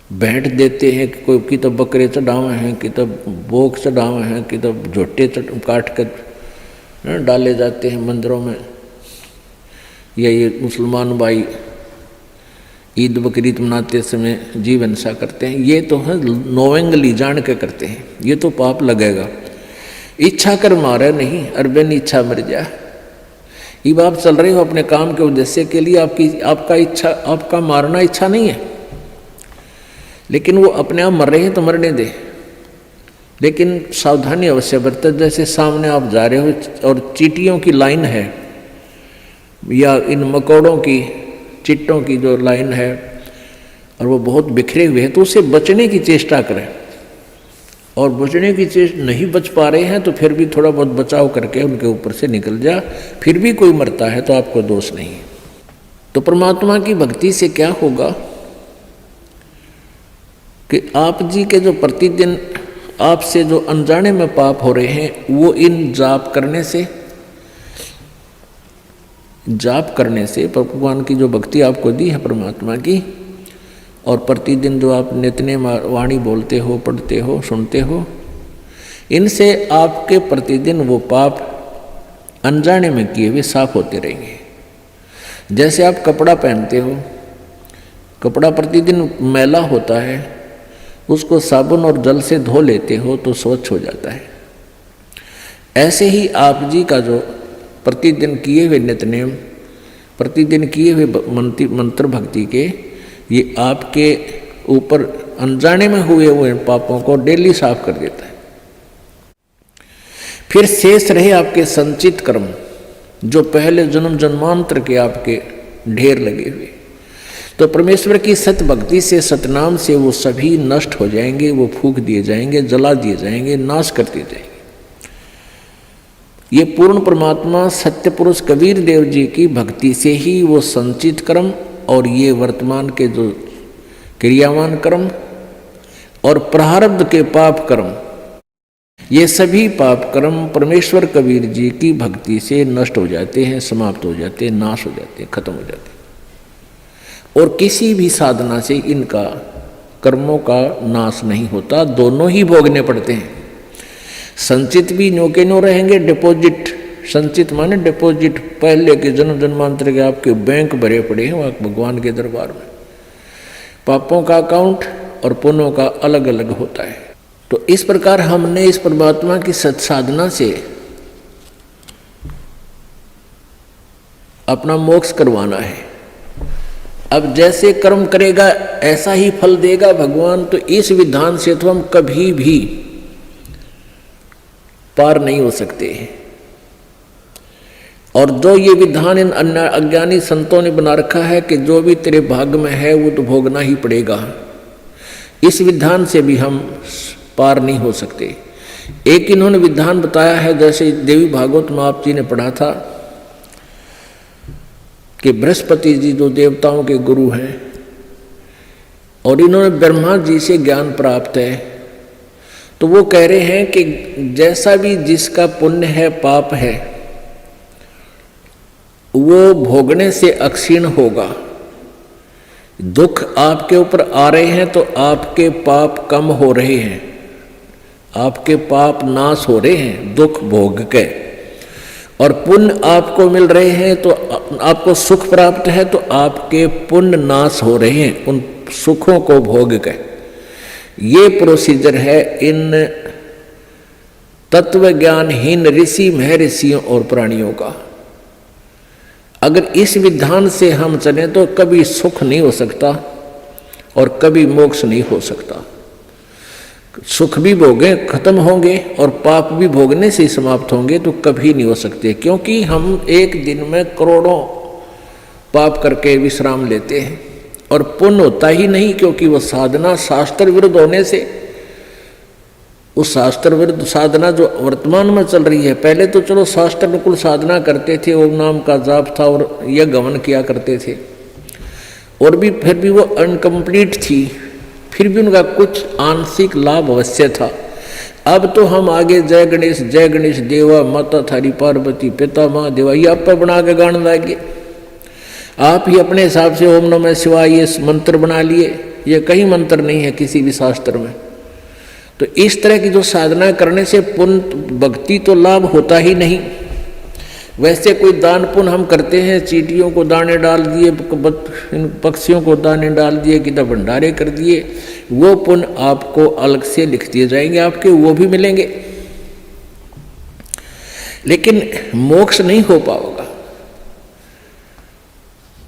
भेंट देते हैं कि कोई की तो बकरे चढ़ावे हैं, कि तो बोक चढ़ावे हैं, कि तो झोटे काट कर डाले जाते हैं मंदिरों में। या ये मुसलमान भाई ईद बकरीद मनाते समय जीव हिंसा करते हैं, ये तो है नोवेंगली जान के करते हैं, ये तो पाप लगेगा। इच्छा कर मारे नहीं, अरबन इच्छा मर जा। ये आप चल रहे हो अपने काम के उद्देश्य के लिए, आपका मारना इच्छा नहीं है, लेकिन वो अपने आप मर रहे हैं तो मरने दे। लेकिन सावधानी अवश्य बरते। जैसे सामने आप जा रहे हो और चींटियों की लाइन है या इन मकोड़ों की, चिट्टों की जो लाइन है और वो बहुत बिखरे हुए हैं, तो उससे बचने की चेष्टा करें। और बचने की चेष्टा नहीं बच पा रहे हैं तो फिर भी थोड़ा बहुत बचाव करके उनके ऊपर से निकल जा, फिर भी कोई मरता है तो आपको दोष नहीं। तो परमात्मा की भक्ति से क्या होगा कि आप जी के जो प्रतिदिन आपसे जो अनजाने में पाप हो रहे हैं, वो इन जाप करने से भगवान की जो भक्ति आपको दी है परमात्मा की, और प्रतिदिन जो आप नित्य वाणी बोलते हो, पढ़ते हो, सुनते हो, इनसे आपके प्रतिदिन वो पाप अनजाने में किए हुए साफ होते रहेंगे। जैसे आप कपड़ा पहनते हो, कपड़ा प्रतिदिन मैला होता है, उसको साबुन और जल से धो लेते हो तो स्वच्छ हो जाता है। ऐसे ही आप जी का जो प्रतिदिन किए हुए नित्यनेम, प्रतिदिन किए हुए मंत्र भक्ति के, ये आपके ऊपर अनजाने में हुए पापों को डेली साफ कर देता है। फिर शेष रहे आपके संचित कर्म, जो पहले जन्म जन्मांतर के आपके ढेर लगे हुए, तो परमेश्वर की सत भक्ति से, सतनाम से वो सभी नष्ट हो जाएंगे, वो फूंक दिए जाएंगे, जला दिए जाएंगे, नाश कर दिए जाएंगे। ये पूर्ण परमात्मा सत्य पुरुष कबीर देव जी की भक्ति से ही वो संचित कर्म और ये वर्तमान के जो क्रियावान कर्म और प्रारब्ध के पाप कर्म, ये सभी पाप कर्म परमेश्वर कबीर जी की भक्ति से नष्ट हो जाते हैं, समाप्त हो जाते हैं, नाश हो जाते हैं, खत्म हो जाते हैं। और किसी भी साधना से इनका कर्मों का नाश नहीं होता, दोनों ही भोगने पड़ते हैं। संचित भी न्यो के न्यो रहेंगे, डिपॉजिट, संचित माने डिपॉजिट, पहले के जन्म जन्मांतर के आपके बैंक भरे पड़े हैं वहाँ भगवान के दरबार में। पापों का अकाउंट और पुण्यों का अलग अलग होता है। तो इस प्रकार हमने इस परमात्मा की सत्साधना से अपना मोक्ष करवाना है। अब जैसे कर्म करेगा ऐसा ही फल देगा भगवान। तो इस विधान से तो हम कभी भी पार नहीं हो सकते। और जो ये विधान इन अन्य अज्ञानी संतों ने बना रखा है कि जो भी तेरे भाग्य में है वो तो भोगना ही पड़ेगा, इस विधान से भी हम पार नहीं हो सकते। एक इन्होंने विधान बताया है, जैसे देवी भागवत में आप जी ने पढ़ा था कि बृहस्पति जी जो देवताओं के गुरु हैं और इन्होंने ब्रह्मा जी से ज्ञान प्राप्त है, तो वो कह रहे हैं कि जैसा भी जिसका पुण्य है पाप है वो भोगने से अक्षीण होगा। दुख आपके ऊपर आ रहे हैं तो आपके पाप कम हो रहे हैं, आपके पाप नाश हो रहे हैं दुख भोग के। और पुण्य आपको मिल रहे हैं तो आपको सुख प्राप्त है तो आपके पुण्य नाश हो रहे हैं उन सुखों को भोग के। ये प्रोसीजर है इन तत्व ज्ञानहीन ऋषि महर्षियों और प्राणियों का। अगर इस विधान से हम चलें तो कभी सुख नहीं हो सकता और कभी मोक्ष नहीं हो सकता। सुख भी भोगे खत्म होंगे और पाप भी भोगने से समाप्त होंगे तो कभी नहीं हो सकते, क्योंकि हम एक दिन में करोड़ों पाप करके विश्राम लेते हैं और पुण्य होता ही नहीं, क्योंकि वो साधना शास्त्र विरुद्ध होने से, उस शास्त्र विरुद्ध साधना जो वर्तमान में चल रही है, पहले तो चलो शास्त्र अनुकूल साधना करते थे, ओम नाम का जाप था और यज्ञ हवन किया करते थे और भी फिर भी वो अनकम्प्लीट थी, फिर भी उनका कुछ आंशिक लाभ अवश्य था। अब तो हम आगे जय गणेश देवा माता थारी पार्वती पिता महादेवा ये आप पर बना के गाने लगे। आप ही अपने हिसाब से ओम नमः शिवाय ये मंत्र बना लिए, ये कहीं मंत्र नहीं है किसी भी शास्त्र में। तो इस तरह की जो साधना करने से पुण्य भक्ति तो लाभ होता ही नहीं। वैसे कोई दान पुण्य हम करते हैं, चींटियों को दाने डाल दिए, पक्षियों को दाने डाल दिए, किधर भंडारे कर दिए, वो पुण्य आपको अलग से लिख दिए जाएंगे, आपके वो भी मिलेंगे, लेकिन मोक्ष नहीं हो पाएगा,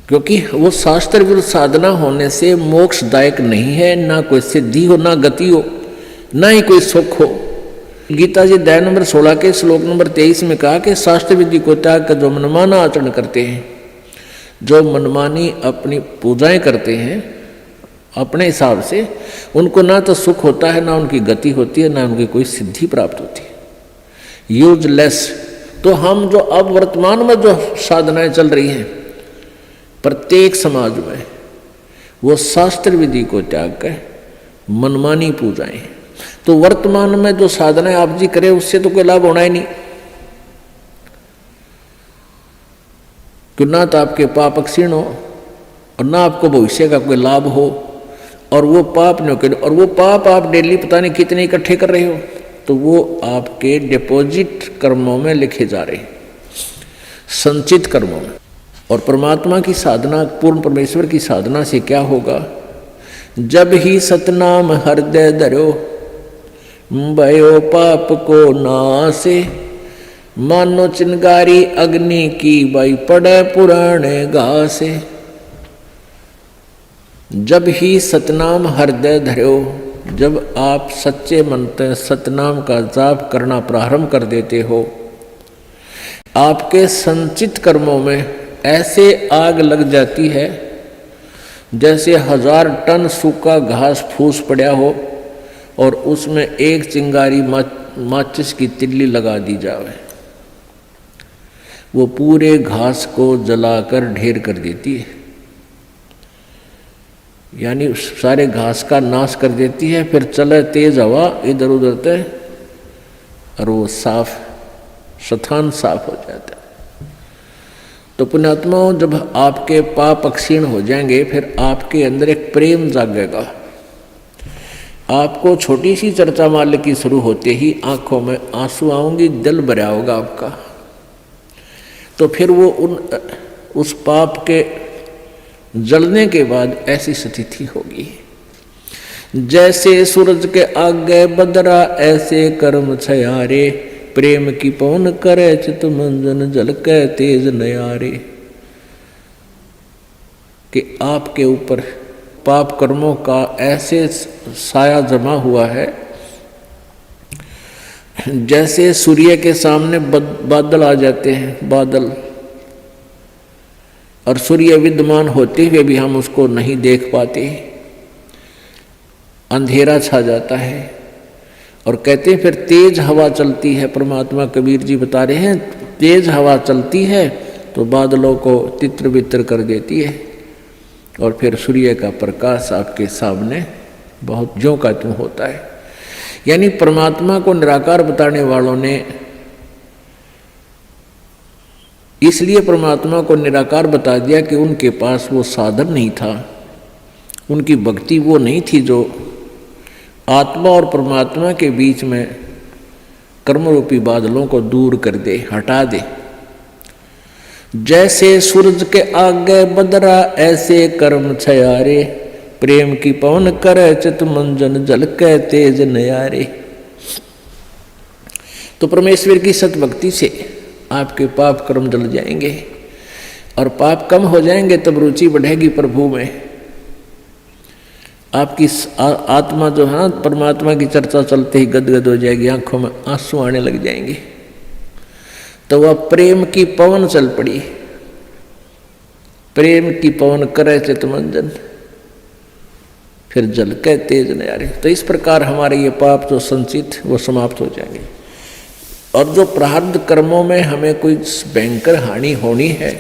क्योंकि वो शास्त्र विरुद्ध साधना होने से मोक्षदायक नहीं है। ना कोई सिद्धि हो, ना गति हो, ना ही कोई सुख हो। गीता जी अध्याय नंबर 16 के श्लोक नंबर 23 में कहा कि शास्त्र विधि को त्याग कर जो मनमाना आचरण करते हैं, जो मनमानी अपनी पूजाएं करते हैं अपने हिसाब से, उनको ना तो सुख होता है, ना उनकी गति होती है, ना उनकी कोई सिद्धि प्राप्त होती है, यूजलेस। तो हम जो अब वर्तमान में जो साधनाएं चल रही हैं प्रत्येक समाज में, वो शास्त्र विधि को त्याग कर मनमानी पूजाएं। तो वर्तमान में जो साधनाएं आप जी करें उससे तो कोई लाभ होना ही नहीं, कि ना तो आपके पाप क्षीण हो और ना आपको भविष्य का कोई लाभ हो, और वो पाप न करे, और वो पाप आप डेली पता नहीं कितने इकट्ठे कर रहे हो, तो वो आपके डिपॉजिट कर्मों में लिखे जा रहे हैं, संचित कर्मों में। और परमात्मा की साधना, पूर्ण परमेश्वर की साधना से क्या होगा? जब ही सतनाम हृदय धरो भयो पाप को नासे, मानो चिंगारी अग्नि की बाई पड़े पुराने घासे। जब ही सतनाम हृदय धरो, जब आप सच्चे मन से सतनाम का जाप करना प्रारंभ कर देते हो, आपके संचित कर्मों में ऐसे आग लग जाती है जैसे 1000 टन सूखा घास फूस पड़ा हो और उसमें एक चिंगारी माचिस की तिल्ली लगा दी जाए, वो पूरे घास को जलाकर ढेर कर देती है, यानी सारे घास का नाश कर देती है। फिर चले तेज हवा इधर उधर ते और वो साफ स्थान साफ हो जाता है। तो पुण्यात्माओं, जब आपके पाप क्षीण हो जाएंगे फिर आपके अंदर एक प्रेम जागेगा। आपको छोटी सी चर्चा माल्य की शुरू होते ही आंखों में आंसू आऊंगी, दिल भरा होगा आपका। तो फिर वो उस पाप के जलने के बाद ऐसी स्थिति होगी, जैसे सूरज के आगे बदरा ऐसे कर्म छयारे, प्रेम की पवन करे चित मंजन जल के तेज नयारे। कि आपके ऊपर पाप कर्मों का ऐसे साया जमा हुआ है जैसे सूर्य के सामने बादल आ जाते हैं, बादल, और सूर्य विद्यमान होते हुए भी हम उसको नहीं देख पाते, अंधेरा छा जाता है। और कहते हैं फिर तेज हवा चलती है, परमात्मा कबीर जी बता रहे हैं तेज हवा चलती है तो बादलों को तित्र बित्र कर देती है, और फिर सूर्य का प्रकाश आपके सामने बहुत ज्यों का त्यों होता है। यानी परमात्मा को निराकार बताने वालों ने इसलिए परमात्मा को निराकार बता दिया कि उनके पास वो साधन नहीं था, उनकी भक्ति वो नहीं थी जो आत्मा और परमात्मा के बीच में कर्मरूपी बादलों को दूर कर दे, हटा दे। जैसे सूरज के आगे बदरा ऐसे कर्म छयारे, प्रेम की पवन करे चित मंजन जल के तेज नयारे। तो परमेश्वर की सतभक्ति से आपके पाप कर्म जल जाएंगे और पाप कम हो जाएंगे, तब रुचि बढ़ेगी प्रभु में। आपकी आत्मा जो है परमात्मा की चर्चा चलते ही गदगद हो जाएगी, आंखों में आंसू आने लग जाएंगे। तो वह प्रेम की पवन चल पड़ी, प्रेम की पवन करे चितमंजन फिर जल के तेज नयारे। तो इस प्रकार हमारे ये पाप जो संचित वो समाप्त हो जाएंगे, और जो प्रारब्ध कर्मों में हमें कोई भयंकर हानि होनी है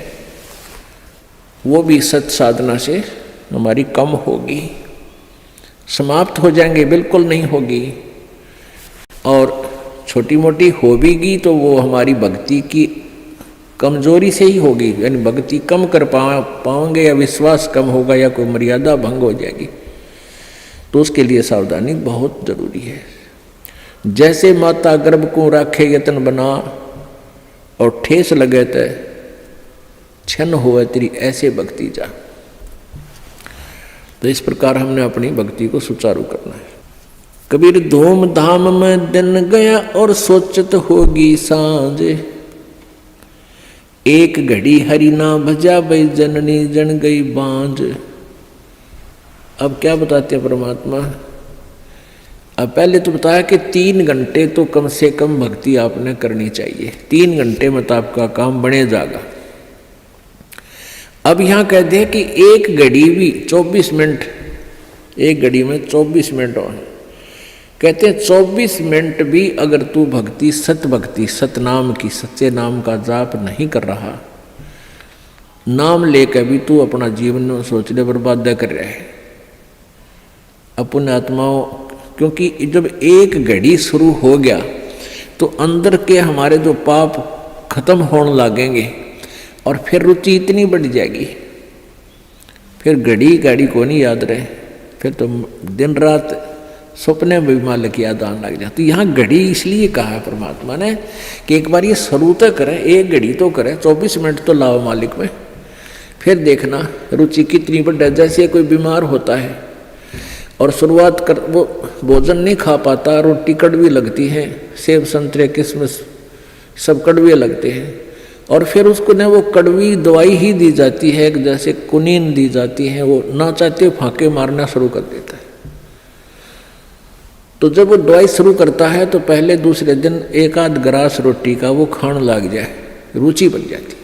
वो भी सत साधना से हमारी कम होगी, समाप्त हो जाएंगे, बिल्कुल नहीं होगी। और छोटी मोटी होगी तो वो हमारी भक्ति की कमजोरी से ही होगी, यानी भक्ति कम कर पाओगे या विश्वास कम होगा या कोई मर्यादा भंग हो जाएगी, तो उसके लिए सावधानी बहुत जरूरी है। जैसे माता गर्भ को राखे यतन बना, और ठेस लगे तो छन हुआ तेरी ऐसे भक्ति जा। तो इस प्रकार हमने अपनी भक्ति को सुचारू करना है। कबीर धूम धाम में दिन गया और सोचत होगी सांझ, एक घड़ी हरि ना भजा भई जननी जन गई बांझ। अब क्या बताते हैं परमात्मा? अब पहले तो बताया कि 3 घंटे तो कम से कम भक्ति आपने करनी चाहिए, 3 घंटे में तो आपका काम बने जाएगा। अब यहाँ कह दे कि एक घड़ी भी 24 मिनट, एक घड़ी में 24 मिनट और कहते हैं 24 मिनट भी अगर तू भक्ति सतनाम की, सच्चे नाम का जाप नहीं कर रहा, नाम लेकर भी तू अपना जीवन सोचने बर्बाद कर रहा है अपने आत्माओं। क्योंकि जब एक घड़ी शुरू हो गया तो अंदर के हमारे जो पाप खत्म होने लगेंगे, और फिर रुचि इतनी बढ़ जाएगी, फिर घड़ी को नहीं याद रहे, फिर तो दिन रात सपने में भी मालिक याद आने लग जाती। यहाँ घड़ी इसलिए कहा है परमात्मा ने कि एक बार ये शुरू तो करें, एक घड़ी तो करें, 24 मिनट तो लाओ मालिक में, फिर देखना रुचि कितनी बढ़। जैसे कोई बीमार होता है और शुरुआत कर वो भोजन नहीं खा पाता, रोटी कड़वी लगती है, सेब संतरे किशमिश सब कड़वे लगते हैं, और फिर उसको ना वो कड़वी दवाई ही दी जाती है, जैसे कुनीन दी जाती है, वो ना चाहते फांके मारना शुरू कर देता है। तो जब वो दवाई शुरू करता है तो पहले दूसरे दिन एक आध ग्रास रोटी का वो खाने लग जाए, रुचि बन जाती है,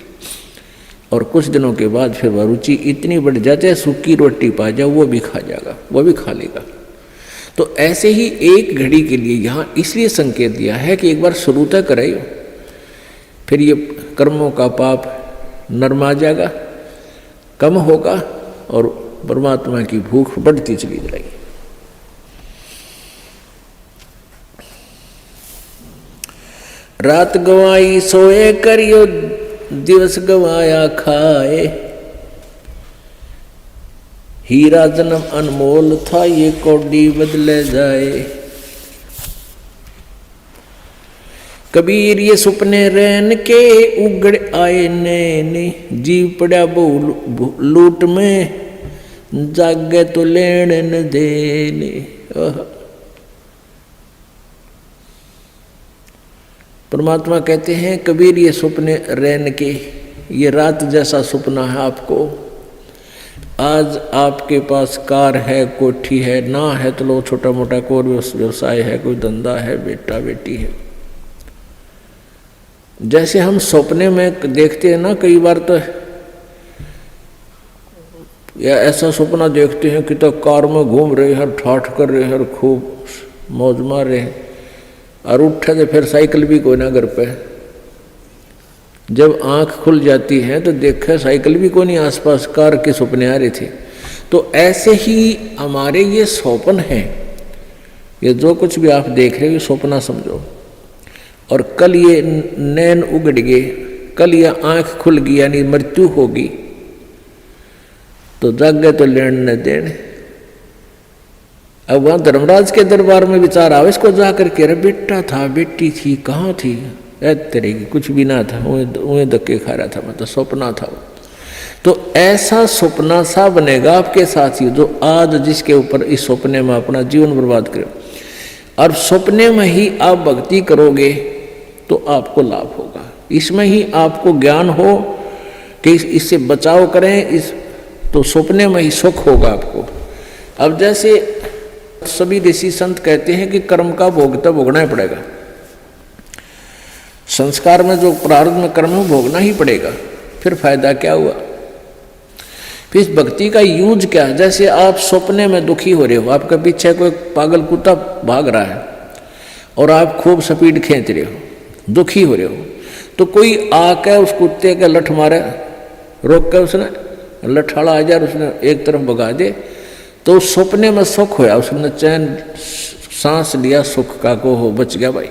और कुछ दिनों के बाद फिर वह रुचि इतनी बढ़ जाती है, सूखी रोटी पा जाए वो भी खा जाएगा, वो भी खा लेगा। तो ऐसे ही एक घड़ी के लिए यहाँ इसलिए संकेत दिया है कि एक बार शुरू तक करे, फिर ये कर्मों का पाप नरमा जाएगा, कम होगा, और परमात्मा की भूख बढ़ती चली जाएगी। रात गवाई सोए करियो, दिवस गवाया खाए, हीरा जन्म अनमोल था, ये कौड़ी बदले जाए। कबीर ये सुपने रैन के उगड़ आए नैने, जीव पड़ा बहु लूट में, जागे तो लेन न देने। परमात्मा कहते हैं कबीर ये सुपने रैन के, ये रात जैसा सुपना है आपको, आज आपके पास कार है, कोठी है, ना है तो लो छोटा मोटा कोई व्यवसाय है, कोई धंधा है, बेटा बेटी है। जैसे हम सपने में देखते हैं ना, कई बार तो या ऐसा सपना देखते हैं कि तो कार में घूम रहे हैं, ठाठ कर रहे हैं, खूब मौज मार रहे हैं, और उठे तो फिर साइकिल भी कोई ना घर पे। जब आंख खुल जाती है तो देखा साइकिल भी कोई नहीं आसपास, कार के सपने आ रहे थे। तो ऐसे ही हमारे ये स्वप्न हैं, ये जो कुछ भी आप देख रहे हो ये सपना समझो। और कल ये नैन उगड़ गए, कल ये आंख खुल गई, यानी मृत्यु होगी, तो जागे तो लेन न देन। अब वहां धर्मराज के दरबार में विचार आवे इसको जाकर के, अरे बेटा था, बेटी थी, कहाँ थी, तेरे की कुछ भी ना था, उन्हें धक्के खा रहा था, मतलब सपना था वो। तो ऐसा सपना सा बनेगा आपके साथ ही, जो आज जिसके ऊपर इस सपने में अपना जीवन बर्बाद करे, और सपने में ही आप भक्ति करोगे तो आपको लाभ होगा। इसमें ही आपको ज्ञान हो कि इससे बचाव करें, इस तो सपने में ही सुख होगा आपको। अब जैसे सभी ऋषि संत कहते हैं कि कर्म का भोग तो भोगना ही पड़ेगा, संस्कार में जो प्रारब्ध में कर्म भोगना ही पड़ेगा, फिर फायदा क्या हुआ। फिर इस भक्ति का यूज क्या है। जैसे आप सपने में दुखी हो रहे हो, आपके पीछे कोई पागल कुत्ता भाग रहा है और आप खूब स्पीड खींच रहे हो, दुखी हो रहे हो, तो कोई आके उस कुत्ते के लठ मारे, रोक के उसने लठाड़ा आ जाए, उसने एक तरफ भगा दे, तो सपने में सुख होया, उसने चैन सांस लिया सुख का, को हो बच गया भाई।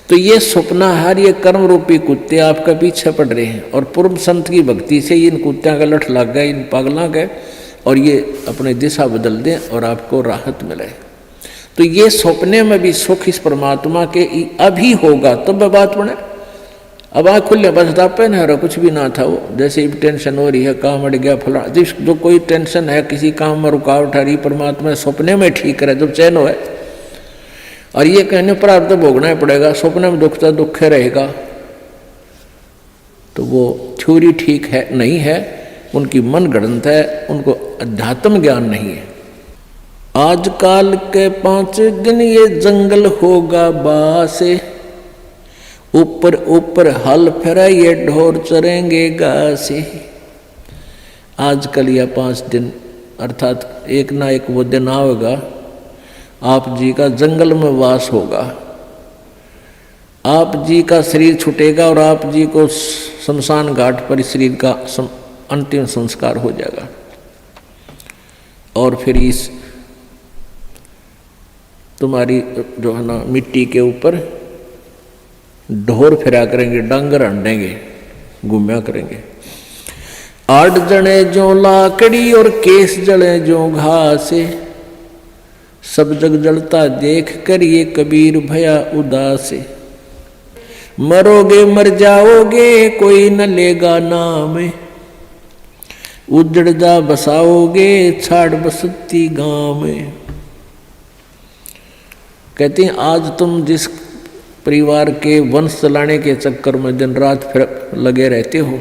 तो ये सपना हर ये कर्म रूपी कुत्ते आपका पीछे पड़ रहे हैं, और पूर्व संत की भक्ति से इन कुत्तियों का लठ लग गए, इन पागलों के, और ये अपनी दिशा बदल दें और आपको राहत मिले। तो ये सपने में भी सुख इस परमात्मा के अभी होगा, तब तो बात बने। अब आँख खुले बस दापे न हो, कुछ भी ना था वो, जैसे टेंशन हो रही है, काम अड़ गया फला, जो कोई टेंशन है, किसी काम में रुकावट आ रही, परमात्मा सपने में ठीक करे जब चैन हो। और ये कहने पर आप तो भोगना ही पड़ेगा, सपने में दुखता दुख रहेगा, तो वो थ्योरी ठीक है नहीं है, उनकी मन गणत है, उनको अध्यात्म ज्ञान नहीं है। आजकल के 5 दिन ये जंगल होगा बासे, ऊपर ऊपर हल फिरा ये ढोर चरेंगे घासे। आजकल यह 5 दिन अर्थात एक ना एक वो दिन आएगा, आप जी का जंगल में वास होगा, आप जी का शरीर छूटेगा और आप जी को शमशान घाट पर शरीर का अंतिम संस्कार हो जाएगा। और फिर इस तुम्हारी जो है ना मिट्टी के ऊपर ढोर फिरा करेंगे, डांगर हंडेंगे, घूमया करेंगे। 8 जने जो लाकड़ी और केस जले जो घासे, सब जग जलता देख कर ये कबीर भया उदास। मरोगे मर जाओगे कोई न लेगा नाम, उजड़ जा बसाओगे छाड़ बसती गांव में। कहते हैं आज तुम जिस परिवार के वंश चलाने के चक्कर में दिन रात फिर लगे रहते हो,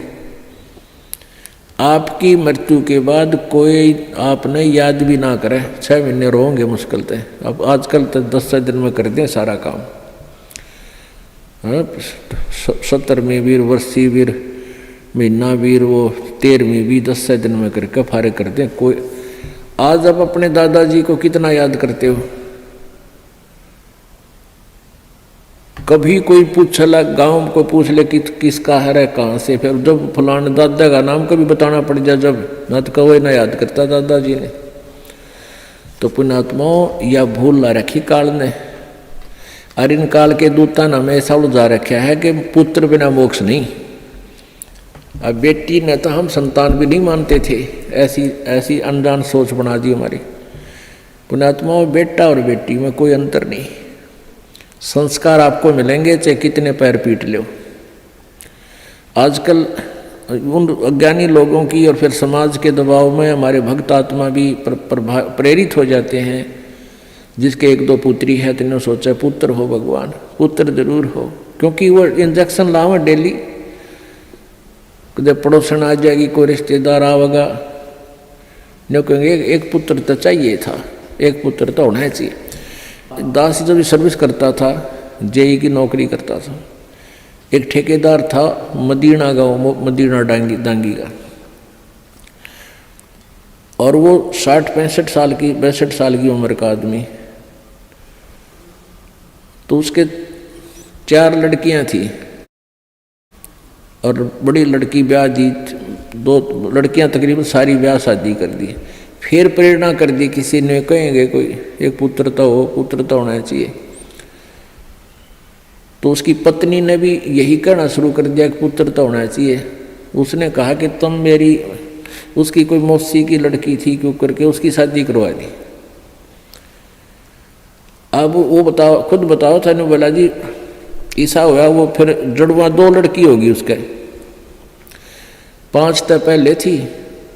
आपकी मृत्यु के बाद कोई आपने याद भी ना करे, 6 महीने रहोगे मुश्किल से। अब आजकल तो 10 दिन में कर दें सारा काम, 70वीं वीर, वर्षी वीर, महीना वीर, वो 13वीं भी 10 दिन में करके फारे कर दें। कोई आज आप अपने दादाजी को कितना याद करते हो? कभी कोई पूछला, गांव को पूछ ले कि किसका है कहाँ से, फिर जब फलाने दादा का नाम कभी बताना पड़ जाए, जब ना तो कभी ना याद करता दादाजी ने। तो पुण्यात्माओं या भूल ला रखी काल ने, और इन काल के दूता ने हमें ऐसा उलझा रखा है कि पुत्र बिना मोक्ष नहीं। अब बेटी ने तो हम संतान भी नहीं मानते थे, ऐसी अनजान सोच बना दी हमारी। पुण्यात्माओं बेटा और बेटी में कोई अंतर नहीं, संस्कार आपको मिलेंगे चाहे कितने पैर पीट लो। आजकल उन अज्ञानी लोगों की और फिर समाज के दबाव में हमारे भक्त आत्मा भी प्रेरित हो जाते हैं। जिसके 1-2 पुत्री है तो सोचा पुत्र हो भगवान, पुत्र जरूर हो, क्योंकि वो इंजेक्शन लावे डेली। कदे पड़ोसन आ जाएगी, कोई रिश्तेदार आवेगा, नहीं कहेंगे एक पुत्र तो चाहिए था, एक पुत्र तो होना चाहिए। दास जब सर्विस करता था, जेई की नौकरी करता था, एक ठेकेदार था मदीना गाँव, मदीना डांगी का, और वो 62 साल की उम्र का आदमी। तो उसके 4 लड़कियां थी और बड़ी लड़की ब्याह दी, 2 लड़कियां तकरीबन सारी ब्याह शादी कर दी। फिर प्रेरणा कर दी, किसी ने कहेंगे कोई एक पुत्र तो हो, पुत्र तो होना चाहिए। तो उसकी पत्नी ने भी यही कहना शुरू कर दिया कि पुत्र तो होना चाहिए। उसने कहा कि तुम मेरी, उसकी कोई मौसी की लड़की थी, क्यों करके उसकी शादी करवा दी। अब वो बताओ, खुद बताओ था, ने बोला जी ऐसा हुआ, वो फिर जड़वा 2 लड़की होगी उसके, 5 तो पहले थी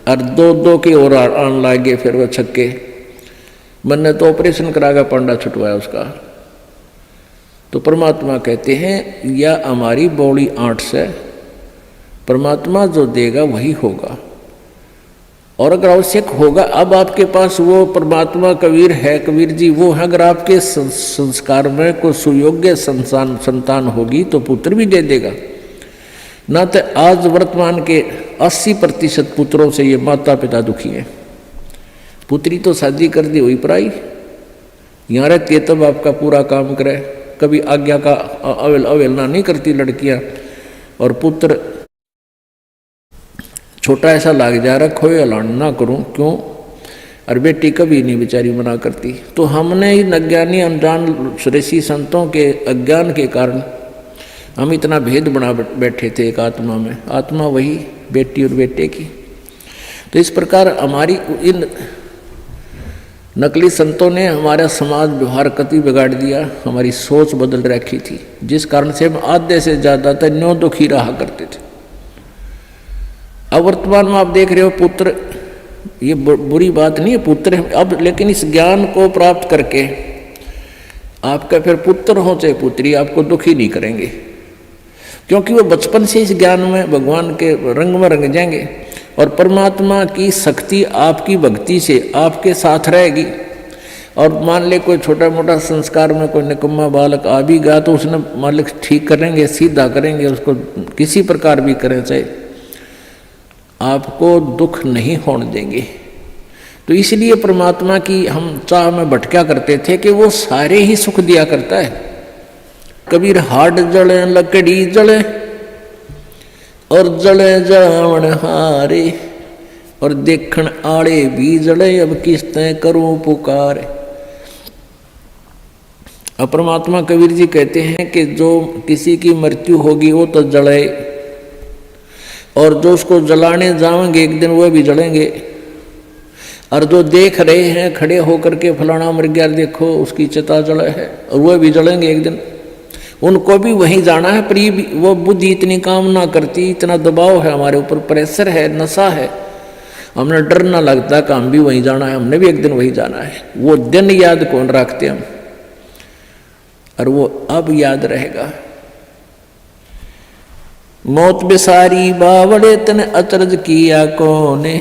और 2 की और आन लागे, फिर वो छक्के। मैंने तो ऑपरेशन करागा, पांडा छुटवाया उसका। तो परमात्मा कहते हैं या हमारी बॉडी 8 से, परमात्मा जो देगा वही होगा, और अगर आवश्यक होगा, अब आपके पास वो परमात्मा कबीर है, कबीर जी वो है, अगर आपके संस्कार में कोई सुयोग्य संतान होगी तो पुत्र भी दे देगा। ना तो आज वर्तमान के 80% पुत्रों से ये माता पिता दुखी हैं। पुत्री तो शादी कर दी हुई पराई, यहाँ रहती है तब आपका पूरा काम करे, कभी आज्ञा का अवहेलना नहीं करती लड़कियाँ, और पुत्र छोटा ऐसा लाग जा रखो, ऐलान ना करूं क्यों, और बेटी कभी नहीं बेचारी मना करती। तो हमने इन अज्ञानी अनजान ऋषि संतों के अज्ञान के कारण हम इतना भेद बना बैठे थे एक आत्मा में, आत्मा वही बेटी और बेटे की। तो इस प्रकार हमारी इन नकली संतों ने हमारा समाज व्यवहार कति बिगाड़ दिया, हमारी सोच बदल रखी थी, जिस कारण से हम आधे से ज़्यादातर न्यों दुखी रहा करते थे। अब वर्तमान में आप देख रहे हो पुत्र, ये बुरी बात नहीं है पुत्र अब, लेकिन इस ज्ञान को प्राप्त करके आपका फिर पुत्र हो चाहे पुत्री आपको दुखी नहीं करेंगे, क्योंकि वो बचपन से इस ज्ञान में भगवान के रंग में रंग जाएंगे, और परमात्मा की शक्ति आपकी भक्ति से आपके साथ रहेगी। और मान ले कोई छोटा मोटा संस्कार में कोई निकम्मा बालक आ भी गया तो उसने मालिक ठीक करेंगे, सीधा करेंगे, उसको किसी प्रकार भी करें, चाहे आपको दुख नहीं होने देंगे। तो इसलिए परमात्मा की हम चाह में भटका करते थे कि वो सारे ही सुख दिया करता है। कबीर हाड जले लकड़ी जले और जले जावण हारे, और देखण आड़े भी जले, अब किस्तें करूं पुकार। अब परमात्मा कबीर जी कहते हैं कि जो किसी की मृत्यु होगी वो तो जले, और जो उसको जलाने जाएंगे एक दिन वह भी जलेंगे, और जो देख रहे हैं खड़े होकर के फलाना मर गया देखो उसकी चिता जले है, और वह भी जलेंगे एक दिन, उनको भी वहीं जाना है। पर वो बुद्धि इतनी काम ना करती, इतना दबाव है हमारे ऊपर, प्रेशर है, नशा है, हमने डर ना लगता कि हम भी वहीं जाना है, हमने भी एक दिन वहीं जाना है। वो दिन याद कौन रखते हम, और वो अब याद रहेगा। मौत बेसारी बावड़े तन अचरज किया कोने,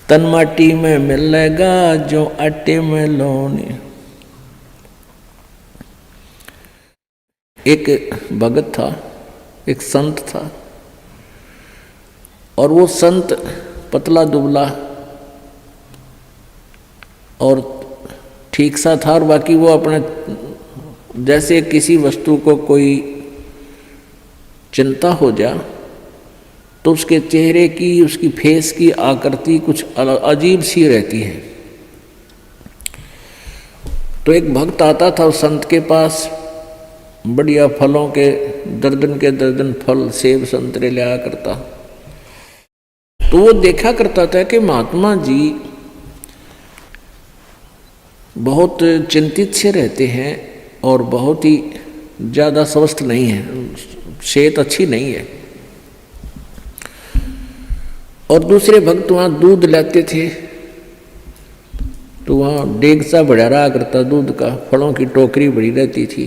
तन माटी में मिलेगा जो आटे में लोने। एक भगत था, एक संत था, और वो संत पतला दुबला और ठीक सा था, और बाकी वो अपने जैसे किसी वस्तु को कोई चिंता हो जा तो उसके चेहरे की, उसकी फेस की आकृति कुछ अजीब सी रहती है। तो एक भक्त आता था उस संत के पास, बढ़िया फलों के दर्जन फल सेब संतरे लाया करता। तो वो देखा करता था कि महात्मा जी बहुत चिंतित से रहते हैं और बहुत ही ज़्यादा स्वस्थ नहीं है, सेहत अच्छी नहीं है। और दूसरे भक्त वहाँ दूध लाते थे तो वहाँ डेग सा बढ़ा रहा करता दूध का, फलों की टोकरी बड़ी रहती थी।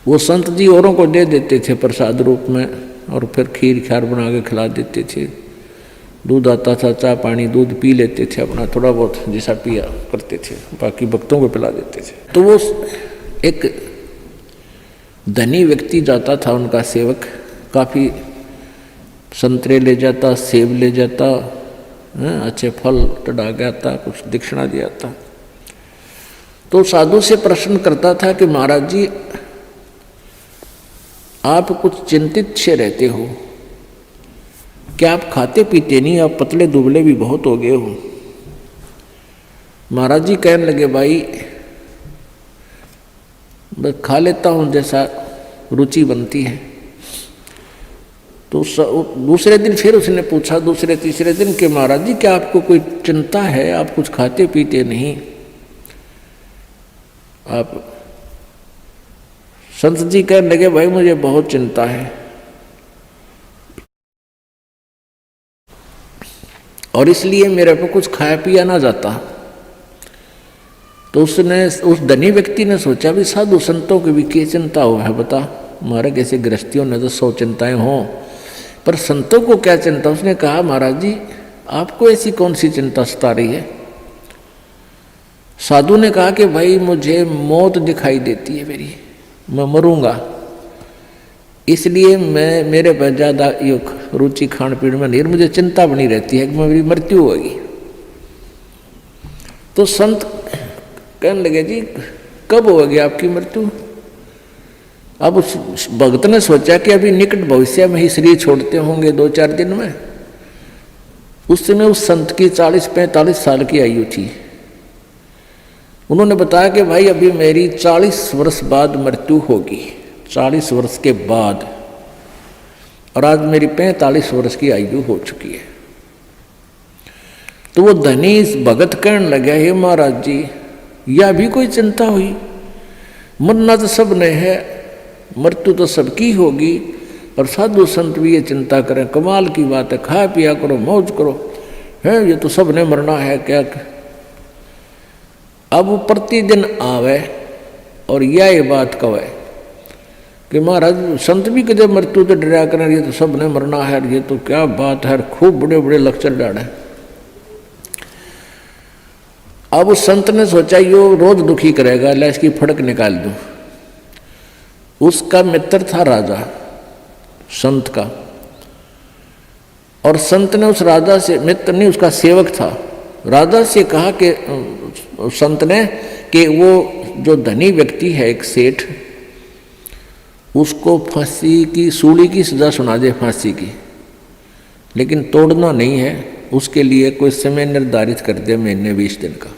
वो संत जी औरों को दे देते थे प्रसाद रूप में, और फिर खीर खार बना के खिला देते थे। दूध आता था, चाय पानी दूध पी लेते थे अपना, थोड़ा बहुत जैसा पिया करते थे, बाकी भक्तों को पिला देते थे। तो वो एक धनी व्यक्ति जाता था, उनका सेवक, काफ़ी संतरे ले जाता, सेब ले जाता, अच्छे फल चढ़ा के आता, कुछ दक्षिणा दिया था। तो साधु से प्रश्न करता था कि महाराज जी आप कुछ चिंतित से रहते हो, क्या आप खाते पीते नहीं, आप पतले दुबले भी बहुत हो गए हो। महाराज जी कहने लगे भाई बस खा लेता हूँ जैसा रुचि बनती है। तो दूसरे दिन फिर उसने पूछा, दूसरे तीसरे दिन कि महाराज जी क्या आपको कोई चिंता है, आप कुछ खाते पीते नहीं। आप संत जी कहने लगे भाई मुझे बहुत चिंता है, और इसलिए मेरे को कुछ खाया पिया ना जाता। तो उसने, उस धनी व्यक्ति ने सोचा भी साधु संतों की भी क्या चिंता हो है बता, हमारे कैसे गृहस्थियों ने तो 100 चिंताएं हों, पर संतों को क्या चिंता। उसने कहा महाराज जी आपको ऐसी कौन सी चिंता सता रही है। साधु ने कहा कि भाई मुझे मौत दिखाई देती है मेरी, मैं मरूंगा, इसलिए मैं मेरे पर ज़्यादा रुचि खान पीन में नहीं, मुझे चिंता बनी रहती है कि मेरी मृत्यु होगी। तो संत कहने लगे जी कब होगी आपकी मृत्यु। अब उस भक्त ने सोचा कि अभी निकट भविष्य में ही शरीर छोड़ते होंगे 2-4 दिन में। उस समय उस संत की 40-45 साल की आयु थी। उन्होंने बताया कि भाई अभी मेरी 40 वर्ष बाद मृत्यु होगी, 40 वर्ष के बाद, और आज मेरी 45 वर्ष की आयु हो चुकी है। तो वो धनी भगत कहने लगा हे महाराज जी यह भी कोई चिंता हुई, मरना तो सब ने है, मृत्यु तो सबकी होगी, और साधु संत भी ये चिंता करें, कमाल की बात है, खा पिया करो, मौज करो, है ये तो सब ने मरना है क्या। अब वो प्रतिदिन आवे और यह बात कहे कि महाराज संत भी कदे मृत्यु तो डरा करें, ये तो सब ने मरना है, ये तो क्या बात है, खूब बड़े बड़े लक्षण डाले। अब उस संत ने सोचा यो रोज दुखी करेगा, ला इसकी फड़क निकाल दूं। उसका मित्र था राजा, संत का, और संत ने उस राजा से, मित्र नहीं उसका सेवक था, राजा से कहा कि संत ने कि वो जो धनी व्यक्ति है एक सेठ, उसको फांसी की, सूली की सजा सुना दे, फांसी की, लेकिन तोड़ना नहीं है, उसके लिए कोई समय निर्धारित कर दे, महीने 20 दिन का,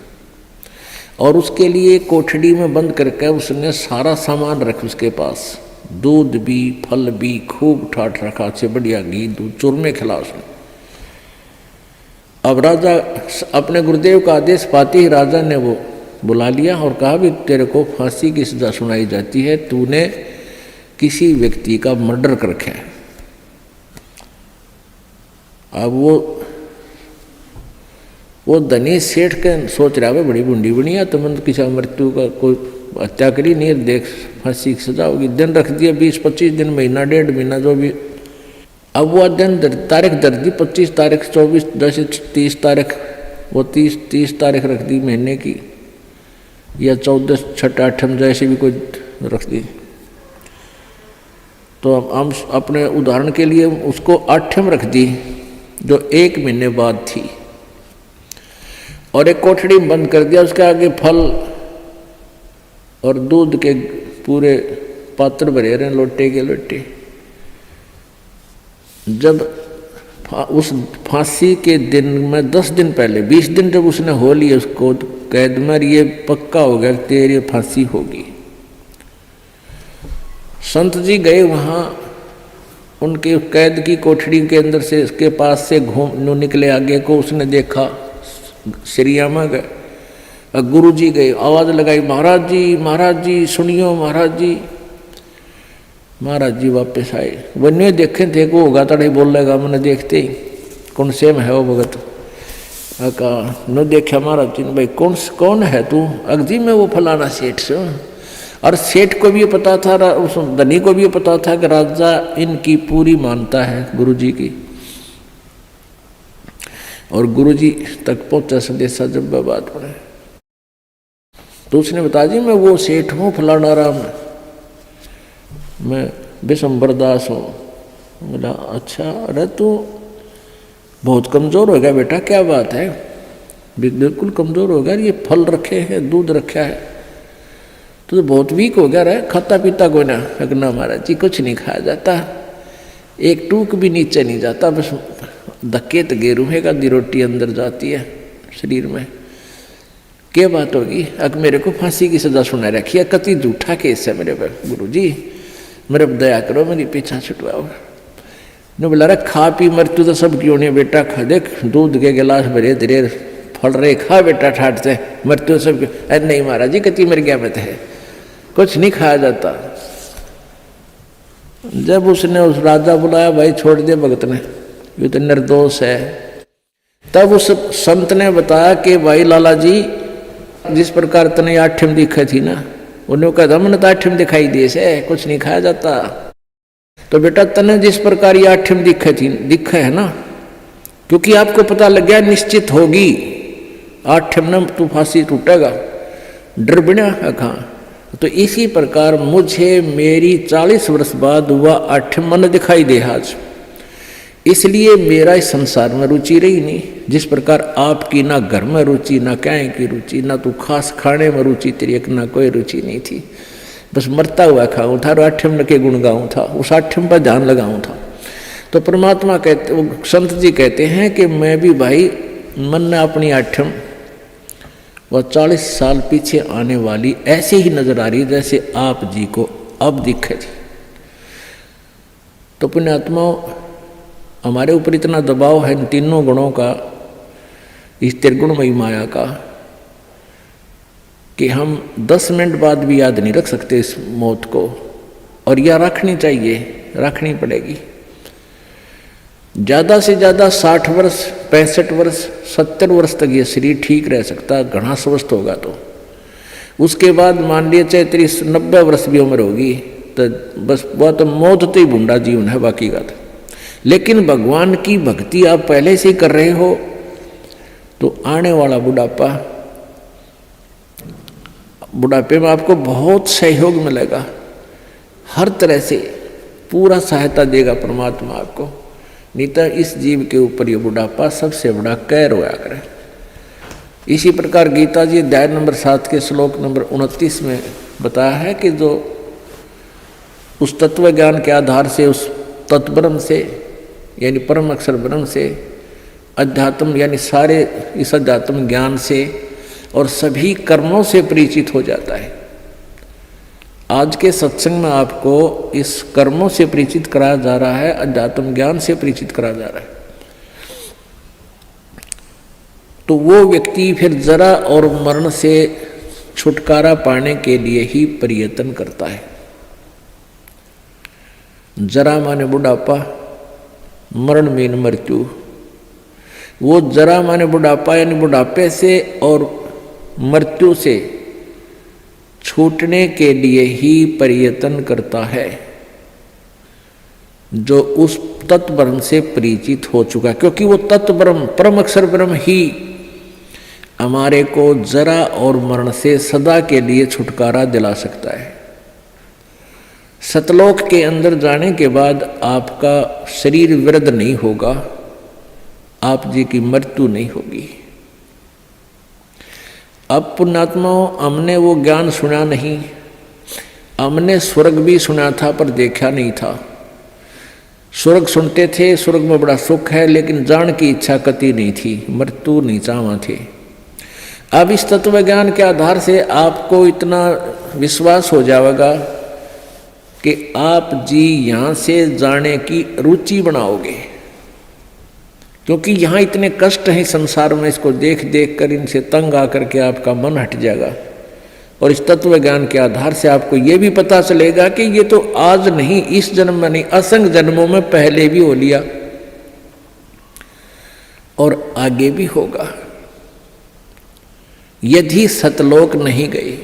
और उसके लिए कोठड़ी में बंद करके उसने सारा सामान रख उसके पास, दूध भी फल भी खूब ठाठ रखा, से बढ़िया घी दूध चूरमे खिला उसने। अब राजा अपने गुरुदेव का आदेश पाते ही राजा ने वो बुला लिया और कहा भी तेरे को फांसी की सजा सुनाई जाती है, तूने किसी व्यक्ति का मर्डर कर रखा है। अब वो धनी सेठ के सोच रहा है बड़ी बुंडी बनी है, तुमने तो किसी मृत्यु का कोई हत्या करी नहीं, देख फांसी की सजा होगी, दिन रख दिया 20-25 दिन, महीना 1.5 महीना जो भी। अब वह दिन तारीख दर दी, 25 तारीख 24 10 30 तारीख, वो 30 तारीख रख दी महीने की, या 14 6 8 जैसे भी कोई रख दी। तो हम अपने उदाहरण के लिए उसको 8 रख दी जो 1 महीने बाद थी, और एक कोठड़ी में बंद कर दिया, उसके आगे फल और दूध के पूरे पात्र भरे रहे, लोटे के लोटे। जब उस फांसी के दिन में 10 दिन पहले, 20 दिन जब उसने हो लिया उसको कैद में, ये पक्का हो गया तेरी फांसी होगी। संत जी गए वहाँ, उनके कैद की कोठड़ी के अंदर से, इसके पास से घूम निकले, आगे को उसने देखा, श्रीयामा गए, गुरु जी गए, आवाज़ लगाई महाराज जी सुनियो महाराज जी। महाराज जी वापस आए, वन्य देखे थे को होगा तड़े बोल लेगा, मैंने देखते ही कौन से में है वो भगत, कहा न देखा महाराज जी ने, भाई कौन है तू। अगजी में वो फलाना सेठ से, और सेठ को भी पता था, उस धनी को भी पता था कि राजा इनकी पूरी मानता है गुरु जी की। और गुरुजी तक पहुंचा संदेशा जब बात पड़े तो उसने बता दी मैं वो सेठ हूँ फलाना राम, मैं विशंबर दास हूँ। बोला अच्छा, अरे तू बहुत कमज़ोर हो गया बेटा, क्या बात है? बिल्कुल कमज़ोर हो गया, ये फल रखे हैं, दूध रखा है, तो बहुत वीक हो गया, रहा खाता पीता को ना। ना महाराज जी कुछ नहीं खाया जाता, एक टूक भी नीचे नहीं जाता, बस धक्के तो गेरू है का दी रोटी अंदर जाती है शरीर में। क्या बात होगी? अब मेरे को फांसी की सजा सुना रखी है, कति झूठा केस है मेरे पर, गुरु जी मेरे पर दया करो, मेरी पीछा छुटवाओ। ने बोला रहा खा पी मृत्यु तो सब क्यों नहीं बेटा, खा देख दूध के गिलास भरे धीरे फल रहे, खा बेटा ठाट से, मृत्यु सब क्यों? अरे नहीं महाराज जी कति मर गया मत है, कुछ नहीं खाया जाता। जब उसने उस राजा बुलाया, भाई छोड़ दे भगत ने, ये तो निर्दोष है। तब उस संत ने बताया कि भाई लाला जी जिस प्रकार तने आठम दिखा थी ना, उन्होंने कहा मन तो आठम दिखाई दिए से, कुछ नहीं खाया जाता। तो बेटा तने जिस प्रकार ये आठम दिखा है ना, क्योंकि आपको पता लग गया निश्चित होगी आठम न तू फांसी टूटेगा, डर बिना कहाँ। तो इसी प्रकार मुझे मेरी 40 वर्ष बाद हुआ आठम मन दिखाई दे आज, इसलिए मेरा इस संसार में रुचि रही नहीं। जिस प्रकार आपकी ना घर में रुचि, ना कहीं की रुचि, ना तू खास खाने में रुचि तेरी, एक ना कोई रुचि नहीं थी, बस मरता हुआ खाऊं था और आठम के गुण गाऊं था, उस आठम पर ध्यान लगाऊं था। तो परमात्मा कहते, संत जी कहते हैं कि मैं भी भाई मन ने अपनी आठम वह 40 साल पीछे आने वाली ऐसे ही नजर आ रही जैसे आप जी को अब दिखे थी। तो पुण्यात्माओं हमारे ऊपर इतना दबाव है इन तीनों गुणों का, इस त्रिगुणमयी माया का, कि हम 10 मिनट बाद भी याद नहीं रख सकते इस मौत को, और यह रखनी चाहिए, रखनी पड़ेगी। ज़्यादा से ज़्यादा 60 वर्ष, 65 वर्ष, 70 वर्ष तक ये शरीर ठीक रह सकता है, घना स्वस्थ होगा तो। उसके बाद मान लिए चाहे 30-90 वर्ष भी उम्र होगी तो बस वह तो मौत तो ही भूंडा जीवन है, बाकी का तो। लेकिन भगवान की भक्ति आप पहले से ही कर रहे हो तो आने वाला बुढ़ापे में आपको बहुत सहयोग मिलेगा, हर तरह से पूरा सहायता देगा परमात्मा आपको। नहीं तो इस जीव के ऊपर ये बुढ़ापा सबसे बड़ा कहर होया करे। इसी प्रकार गीता जी अध्याय नंबर 7 के श्लोक नंबर 29 में बताया है कि जो उस तत्व ज्ञान के आधार से, उस तत्ब्रह्म से यानी परम अक्षर ब्रह्म से, अध्यात्म यानी सारे इस अध्यात्म ज्ञान से और सभी कर्मों से परिचित हो जाता है। आज के सत्संग में आपको इस कर्मों से परिचित कराया जा रहा है, अध्यात्म ज्ञान से परिचित कराया जा रहा है। तो वो व्यक्ति फिर जरा और मरण से छुटकारा पाने के लिए ही प्रयत्न करता है। जरा माने बुढ़ापा, मरण मीन मृत्यु। वो जरा माने बुढ़ापा यानी बुढ़ापे से और मृत्यु से छूटने के लिए ही प्रयत्न करता है, जो उस तत्व ब्रह्म से परिचित हो चुका है। क्योंकि वो तत्व ब्रह्म, परम अक्षर ब्रह्म ही हमारे को जरा और मरण से सदा के लिए छुटकारा दिला सकता है। सतलोक के अंदर जाने के बाद आपका शरीर वृद्ध नहीं होगा, आप जी की मृत्यु नहीं होगी। अब पुण्यात्माओं हमने वो ज्ञान सुना नहीं, हमने स्वर्ग भी सुना था पर देखा नहीं था। स्वर्ग सुनते थे, स्वर्ग में बड़ा सुख है, लेकिन जान की इच्छा कति नहीं थी, मृत्यु नहीं चाहवा थे। अब इस तत्व ज्ञान के आधार से आपको इतना विश्वास हो जाएगा कि आप जी यहाँ से जाने की रुचि बनाओगे, क्योंकि यहाँ इतने कष्ट हैं संसार में, इसको देख देख कर इनसे तंग आकर के आपका मन हट जाएगा। और इस तत्व ज्ञान के आधार से आपको ये भी पता चलेगा कि ये तो आज नहीं, इस जन्म में नहीं, असंख्य जन्मों में पहले भी हो लिया और आगे भी होगा, यदि सतलोक नहीं गए।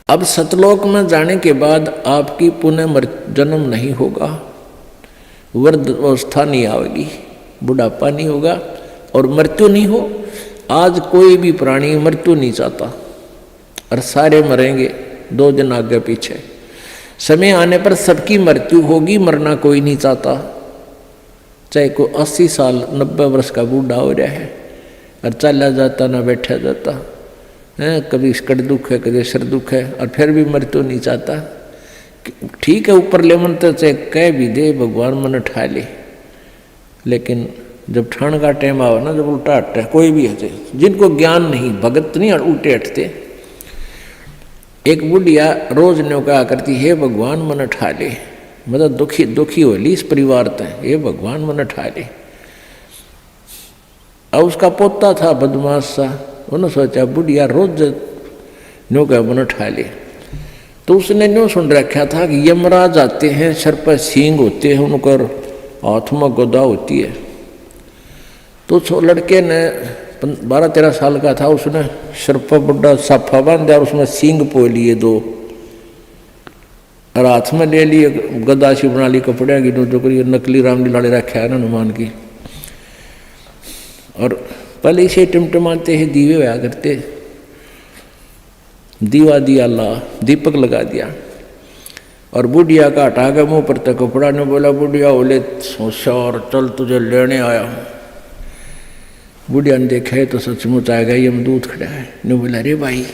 अब सतलोक में जाने के बाद आपकी पुनः जन्म नहीं होगा, वृद्ध अवस्था नहीं आएगी। बुढ़ापा नहीं होगा और मृत्यु नहीं हो। आज कोई भी प्राणी मृत्यु नहीं चाहता और सारे मरेंगे 2 दिन आगे पीछे। समय आने पर सबकी मृत्यु होगी, मरना कोई नहीं चाहता। चाहे कोई 80 साल 90 वर्ष का बूढ़ा हो रहा है और चला जाता ना बैठा जाता है, कभी कड़ दुख है कभी सिर दुख है और फिर भी मृत्यु नहीं चाहता। ठीक है ऊपर ले मन तो चाहे कह भी दे भगवान मन ठा ले, लेकिन जब ठाण का टाइम आओ ना, जब उल्टा हटता है कोई भी हटे, जिनको ज्ञान नहीं भगत नहीं उल्टे हटते। एक बुढ़िया रोज न्यों कहा करती हे भगवान मन ठा ले, मतलब दुखी दुखी होली इस परिवार तय, हे भगवान मन ठा ले। अब उसका पोता था बदमाश सा, उन्होंने सोचा बुढ़िया रोज न्यों कहा मन ठा ले, तो उसने न्यों सुन रखा था कि यमराज आते हैं, सर पर सींग होते हैं, उनकर हाथ में गदा होती है। तो उस लड़के ने 12-13 साल का था, उसने सिर पर बड़ा साफा बांध दिया और उसमें सींग पो लिए 2 और हाथ में ले लिए गदा सी बना ली कपड़े की, जो करिए नकली रामलीला रखा है ना हनुमान की। और पहले इसे टिमटिमाते ही दीवे होया करते, दीवा दिया ला, दीपक लगा दिया और बुढ़िया का हटा के मुँह पर तक कपड़ा ने बोला बुढ़िया बोले होशियार चल तुझे लेने आया हूँ। बुढ़िया ने देखा है तो सचमुच आएगा यमदूत खड़ा है। ने बोला अरे भाई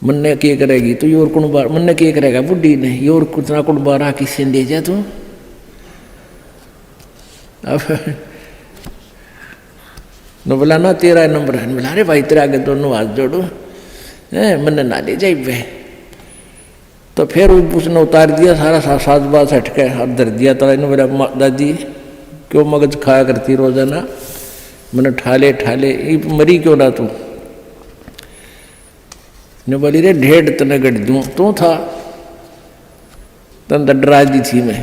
मन ने क्या करेगी तो योर कुण बार मन ने क्या करेगा बुढ़ी ने योर कुतना कुण बारा किसी ने दे जा तू। अब न बोला ना तेरा नंबर है, बोला अरे भाई तेरा आगे दोनों हाथ जोड़ो मन ना ले जाए वे। तो फिर उसने उतार दिया सारा साज बाज हटके और धर दिया। तो इन्होंने बोला दादी क्यों मगज खाया करती रोजाना, मैंने ठाले ये मरी क्यों ना तू। ने बोली रे ढेड़ तने गढ़ दूँ तू था तन डरा दी थी मैं।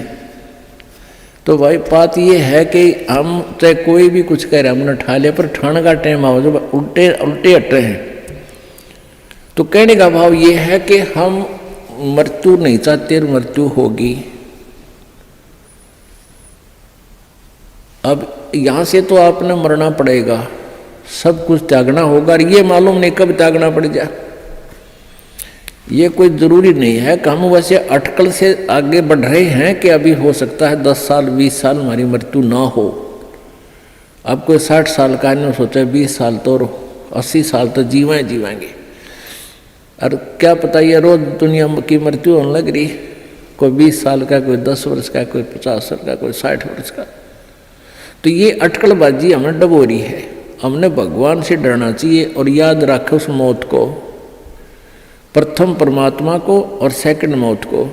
तो भाई बात ये है कि हम चाहे कोई भी कुछ कह रहे हमने ठाले पर ठाण का टाइम आओ जब उल्टे उल्टे हट रहे हैं। तो कहने का भाव ये है कि हम मृत्यु नहीं चाहते, मृत्यु होगी। अब यहाँ से तो आपने मरना पड़ेगा, सब कुछ त्यागना होगा और ये मालूम नहीं कब त्यागना पड़ जाए। ये कोई ज़रूरी नहीं है कि हम वैसे अटकल से आगे बढ़ रहे हैं कि अभी हो सकता है 10 साल 20 साल हमारी मृत्यु ना हो। अब कोई 60 साल का नहीं सोचा 20 साल तो 80 साल तो जीवाएंगे। और क्या पता ये रोज दुनिया की मृत्यु होने लग रही, कोई 20 साल का, कोई 10 वर्ष का, कोई 50 वर्ष का, कोई 60 वर्ष का। तो ये अटकलबाजी हमें डबो रही है। हमने भगवान से डरना चाहिए और याद रखे उस मौत को, प्रथम परमात्मा को और सेकंड मौत को।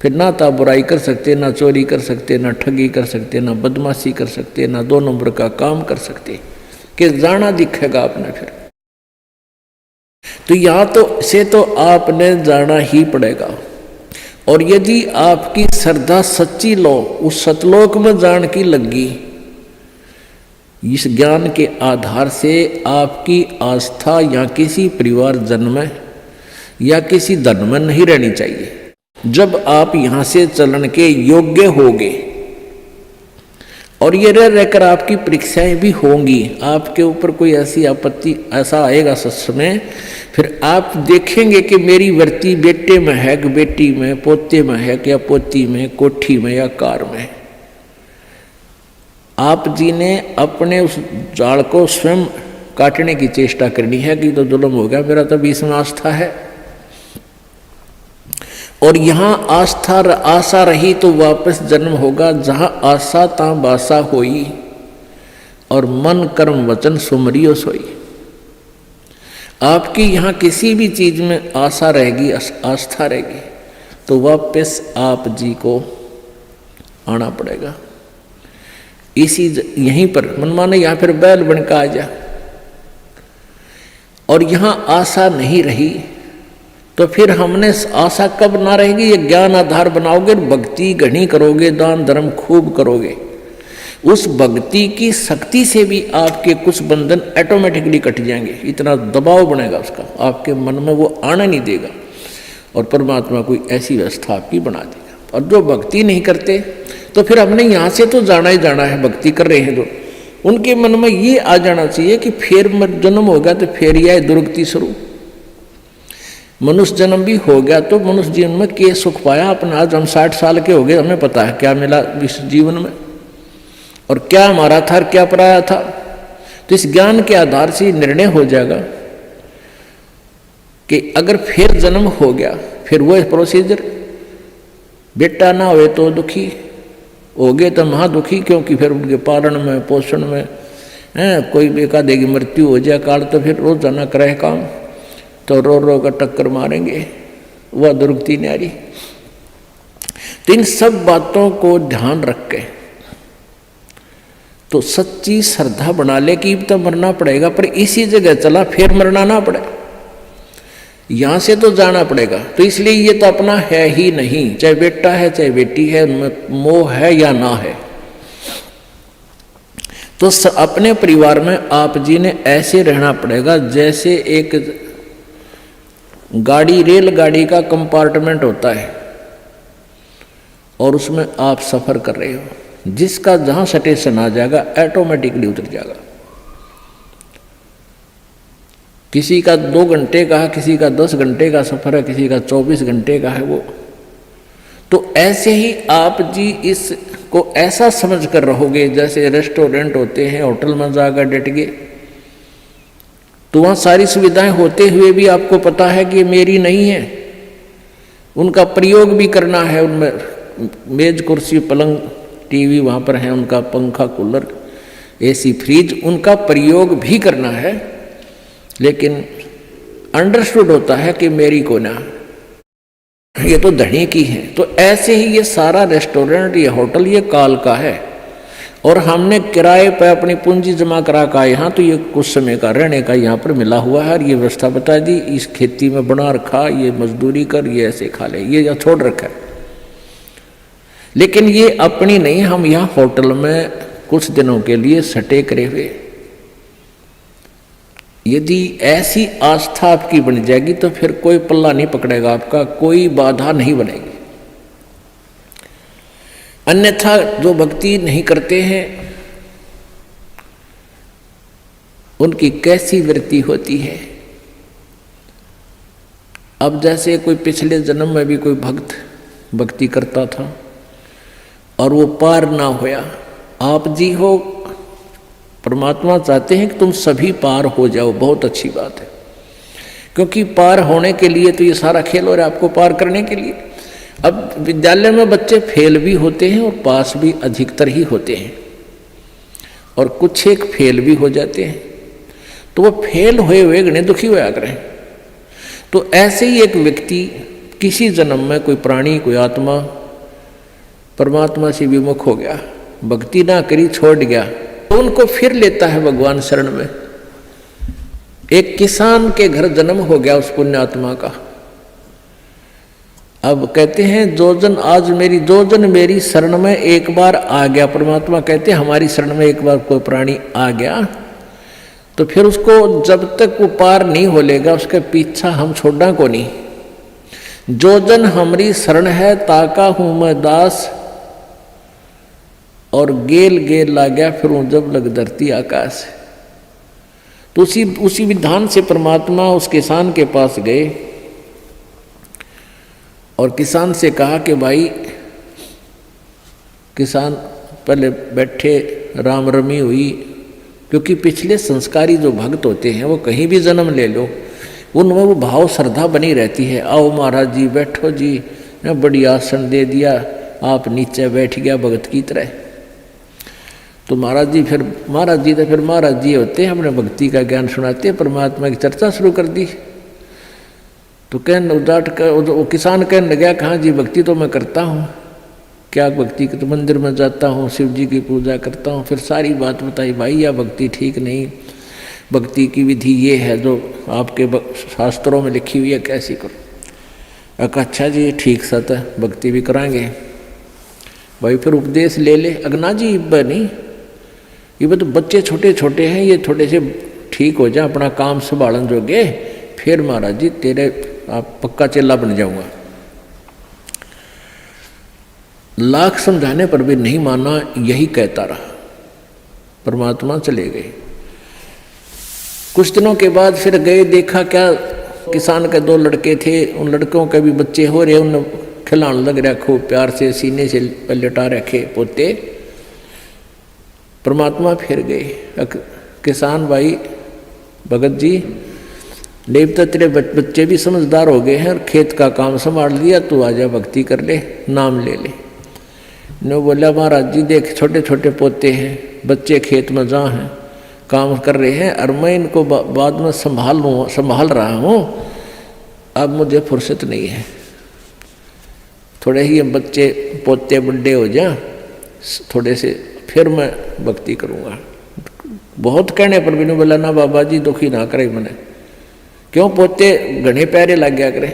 फिर ना तो बुराई कर सकते, ना चोरी कर सकते, ना ठगी कर सकते, ना बदमाशी कर सकते, ना 2 नंबर का काम कर सकते कि जाना दिखेगा आपने। फिर तो यहाँ तो आपने जाना ही पड़ेगा। और यदि आपकी श्रद्धा सच्ची लो उस सतलोक में जान की लगी, इस ज्ञान के आधार से आपकी आस्था या किसी परिवार जन्म में या किसी धन में नहीं रहनी चाहिए। जब आप यहाँ से चलन के योग्य होगे और ये रहकर आपकी परीक्षाएं भी होंगी, आपके ऊपर कोई ऐसी आपत्ति ऐसा आएगा समय, फिर आप देखेंगे कि मेरी वृत्ति बेटे में है कि बेटी में, पोते में है कि या पोती में, कोठी में या कार में। आप जी ने अपने उस जाल को स्वयं काटने की चेष्टा करनी है कि तो जुल्म हो गया, मेरा तो बीच में आस्था है। और यहाँ आशा रही तो वापस जन्म होगा, जहाँ आशा ता बासा होई और मन कर्म वचन सुमरियो सोई। आपकी यहाँ किसी भी चीज में आशा रहेगी, आस्था रहेगी, तो वापस आप जी को आना पड़ेगा। इसी यहीं पर मन माने यहाँ फिर बैल बनकर आ जा। और यहाँ आशा नहीं रही तो फिर हमने आशा कब ना रहेगी, ये ज्ञान आधार बनाओगे, भक्ति घनी करोगे, दान धर्म खूब करोगे, उस भक्ति की शक्ति से भी आपके कुछ बंधन ऑटोमेटिकली कट जाएंगे। इतना दबाव बनेगा उसका, आपके मन में वो आना नहीं देगा और परमात्मा कोई ऐसी व्यवस्था आपकी बना देगा। और जो भक्ति नहीं करते तो फिर हमने यहाँ से तो जाना ही जाना है, भक्ति कर रहे हैं जो, उनके मन में ये आ जाना चाहिए कि फिर जन्म होगा तो फिर यह दुर्गति शुरू। मनुष्य जन्म भी हो गया तो मनुष्य जीवन में क्या सुख पाया अपना। आज हम 60 साल के हो गए, हमें पता है क्या मिला इस जीवन में और क्या हमारा था और क्या पराया था। तो इस ज्ञान के आधार से निर्णय हो जाएगा कि अगर फिर जन्म हो गया फिर वो प्रोसीजर, बेटा ना हुए तो दुखी हो गए तो महा दुखी, क्योंकि फिर उनके पालन में पोषण में कोई बेका देगी मृत्यु हो जाए काल तो फिर रोजाना करे काम तो रो रो का टक्कर मारेंगे, वह दुर्गति न्यारी। तो इन सब बातों को ध्यान रख के तो सच्ची श्रद्धा बना ले कि तो मरना पड़ेगा पर इसी जगह चला फिर मरना ना पड़े, यहां से तो जाना पड़ेगा। तो इसलिए ये तो अपना है ही नहीं, चाहे बेटा है चाहे बेटी है, उनमें मोह है या ना है। तो अपने परिवार में आप जी ने ऐसे रहना पड़ेगा जैसे एक गाड़ी, रेलगाड़ी का कंपार्टमेंट होता है और उसमें आप सफर कर रहे हो, जिसका जहां स्टेशन आ जाएगा ऑटोमेटिकली उतर जाएगा। किसी का 2 घंटे का है, किसी का 10 घंटे का सफर है, किसी का 24 घंटे का है वो। तो ऐसे ही आप जी इसको ऐसा समझ कर रहोगे जैसे रेस्टोरेंट होते हैं, होटल में जाकर डट गए तो वहाँ सारी सुविधाएं होते हुए भी आपको पता है कि मेरी नहीं है, उनका प्रयोग भी करना है। उनमें मेज कुर्सी पलंग टीवी वहाँ पर है, उनका पंखा कूलर एसी फ्रिज उनका प्रयोग भी करना है, लेकिन अंडरस्टूड होता है कि मेरी को ना, ये तो धनी की है। तो ऐसे ही ये सारा रेस्टोरेंट, ये होटल, ये काल का है और हमने किराए पर अपनी पूंजी जमा करा का यहाँ, तो ये कुछ समय का रहने का यहाँ पर मिला हुआ है। ये व्यवस्था बता दी, इस खेती में बना रखा, ये मजदूरी कर, ये ऐसे खा ले, ये यहाँ छोड़ रखा है। लेकिन ये अपनी नहीं, हम यहाँ होटल में कुछ दिनों के लिए सटे करे हुए। यदि ऐसी आस्था आपकी बन जाएगी तो फिर कोई पल्ला नहीं पकड़ेगा आपका, कोई बाधा नहीं बनेगी। अन्यथा जो भक्ति नहीं करते हैं उनकी कैसी वृत्ति होती है। अब जैसे कोई पिछले जन्म में भी कोई भक्त भक्ति करता था और वो पार ना होया, आप जी हो, परमात्मा चाहते हैं कि तुम सभी पार हो जाओ, बहुत अच्छी बात है, क्योंकि पार होने के लिए तो ये सारा खेल हो रहा है आपको पार करने के लिए। अब विद्यालय में बच्चे फेल भी होते हैं और पास भी अधिकतर ही होते हैं, और कुछ एक फेल भी हो जाते हैं, तो वो फेल हुए हुए गणे दुखी होया करें। तो ऐसे ही एक व्यक्ति किसी जन्म में कोई प्राणी, कोई आत्मा परमात्मा से विमुख हो गया, भक्ति ना करी, छोड़ गया, तो उनको फिर लेता है भगवान शरण में। एक किसान के घर जन्म हो गया उस पुण्यात्मा का। अब कहते हैं जो जन मेरी शरण में एक बार आ गया, परमात्मा कहते हैं हमारी शरण में एक बार कोई प्राणी आ गया तो फिर उसको जब तक वो पार नहीं हो लेगा उसके पीछा हम छोड़ना को नहीं। जो जन हमारी शरण है ताका हूं मैं दास, और गेल गेल ला गया फिर जब लग धरती आकाश। तो उसी विधान से परमात्मा उस किसान के पास गए और किसान से कहा कि भाई, किसान पहले बैठे, राम रमी हुई, क्योंकि पिछले संस्कारी जो भक्त होते हैं वो कहीं भी जन्म ले लो उनमें वो भाव श्रद्धा बनी रहती है। आओ महाराज जी बैठो जी, बड़ी आसन दे दिया, आप नीचे बैठ गया भगत की तरह। तो महाराज जी तो फिर महाराज जी होते हैं, अपने भक्ति का ज्ञान सुनाते हैं, परमात्मा की चर्चा शुरू कर दी। तो वो किसान कहने लगा, कहाँ जी भक्ति तो मैं करता हूँ, क्या भक्ति तो मंदिर में जाता हूँ, शिव जी की पूजा करता हूँ। फिर सारी बात बताई, भाई यह भक्ति ठीक नहीं, भक्ति की विधि ये है जो आपके शास्त्रों में लिखी हुई है, कैसी करो। अच्छा जी ठीक सत है, भक्ति भी कराएंगे। भाई फिर उपदेश ले ले। अगना जी इब्बा नहीं, ये तो बच्चे छोटे छोटे हैं, ये थोड़े से ठीक हो जाए, अपना काम संभालन जोगे, फिर महाराज जी तेरे आप पक्का चेला बन जाऊंगा। लाख समझाने पर भी नहीं माना, यही कहता रहा। परमात्मा चले गए। कुछ दिनों के बाद फिर गए, देखा क्या किसान के 2 लड़के थे, उन लड़कों के भी बच्चे हो रहे, उन खिलाने लग रहा खूब प्यार से, सीने से लटा रखे पोते। परमात्मा फिर गए, किसान भाई भगत जी, देवता तेरे बच्चे भी समझदार हो गए हैं और खेत का काम संभाल लिया, तू आजा भक्ति कर ले, नाम ले ले। ने बोला महाराज जी देख छोटे छोटे पोते हैं, बच्चे खेत में जहाँ हैं काम कर रहे हैं, और मैं इनको बाद में संभाल रहा हूँ, अब मुझे फुर्सत नहीं है। थोड़े ही बच्चे पोते बड़े हो जाए थोड़े से, फिर मैं भक्ति करूँगा। बहुत कहने पर भी नहीं बोला ना बाबा जी दुखी ना करे मैंने, क्यों पोते घने प्यारे लग गया करे।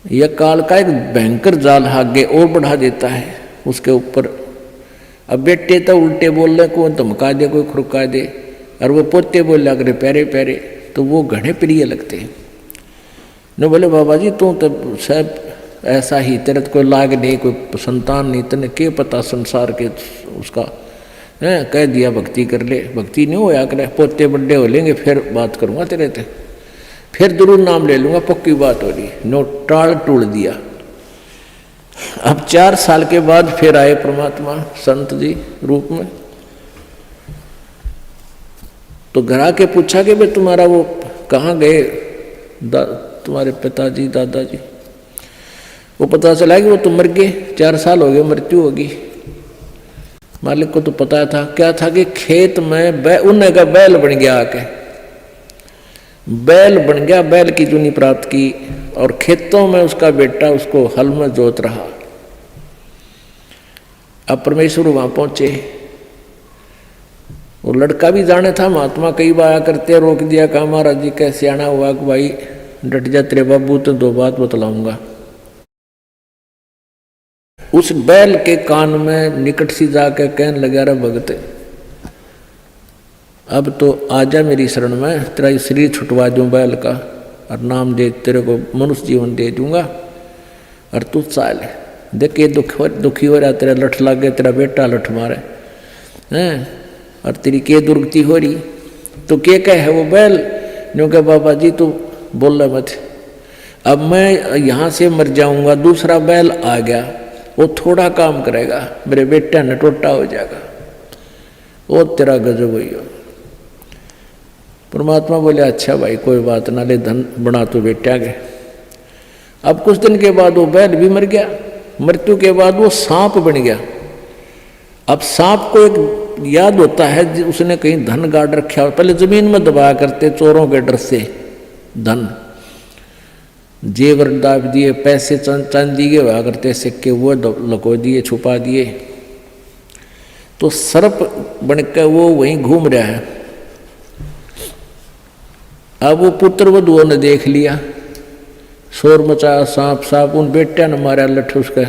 यह काल का एक भयंकर जाल आगे और बढ़ा देता है उसके ऊपर। अब बेटे तो उल्टे बोल रहे, कोई धमका दे कोई खुड़का दे, और वो पोते बोल रहा करे प्यारे प्यारे, तो वो घने प्रिय लगते हैं। न बोले बाबा जी तू तो सब ऐसा ही, तेरे तो कोई लाग नहीं, कोई संतान नहीं, तेने क्या पता संसार के उसका है, कह दिया भक्ति कर ले, भक्ति नहीं होया करे, पोते बड़े हो लेंगे फिर बात करूँगा तेरे से, फिर जरूर नाम ले लूँगा, पक्की बात हो रही। नो टाल टूल दिया। अब 4 साल के बाद फिर आए परमात्मा संत जी रूप में। तो घर आके पूछा कि भाई तुम्हारा वो कहाँ गए तुम्हारे पिताजी दादाजी। वो पता चला कि वो तो मर गए, 4 साल हो गए, मृत्यु होगी। मालिक को तो पता था, क्या था कि खेत में उन्हें का बैल बन गया, आके बैल बन गया, बैल की जूनी प्राप्त की, और खेतों में उसका बेटा उसको हल में जोत रहा। अब परमेश्वर वहां पहुंचे, वो लड़का भी जाने था, महात्मा कई बार आया करते, रोक दिया, कहा महाराज जी कैसे आना हुआ कि भाई डट जा तेरे बाबू, तो 2 बात बतलाऊंगा। उस बैल के कान में निकट सी जाकर कहने लगा, रे भगत अब तो आजा मेरी शरण में, तेरा शरीर छुटवा दूं बैल का, और नाम दे तेरे को मनुष्य जीवन दे दूंगा, और तू चाल देख ये दुखी हो रहा, तेरा लठ लग गया, तेरा बेटा लठ मारे हैं, और तेरी के दुर्गति हो रही, तो के कह है वो बैल। न्यों कह बाबा जी तू बोल रहा मत, अब मैं यहाँ से मर जाऊंगा, दूसरा बैल आ गया, वो थोड़ा काम करेगा, मेरे बेटा ने टोटा हो जाएगा, वो तेरा गजब हुई हो। परमात्मा बोले अच्छा भाई कोई बात ना, ले धन बना तो बेटा के। अब कुछ दिन के बाद वो बैल भी मर गया, मृत्यु के बाद वो सांप बन गया। अब सांप को एक याद होता है, उसने कहीं धन गाड़ रखा, पहले जमीन में दबाया करते चोरों के डर से, धन जेवर दाब दिए, पैसे चांदी के हुआ करते सिक्के, वो लको दिए, छुपा दिए। तो सर्प बनकर वो वहीं घूम रहा है। अब वो पुत्र वधुओं ने देख लिया, शोर मचाया, सांप सांप, उन बेटिया ने मारा लठ उसका,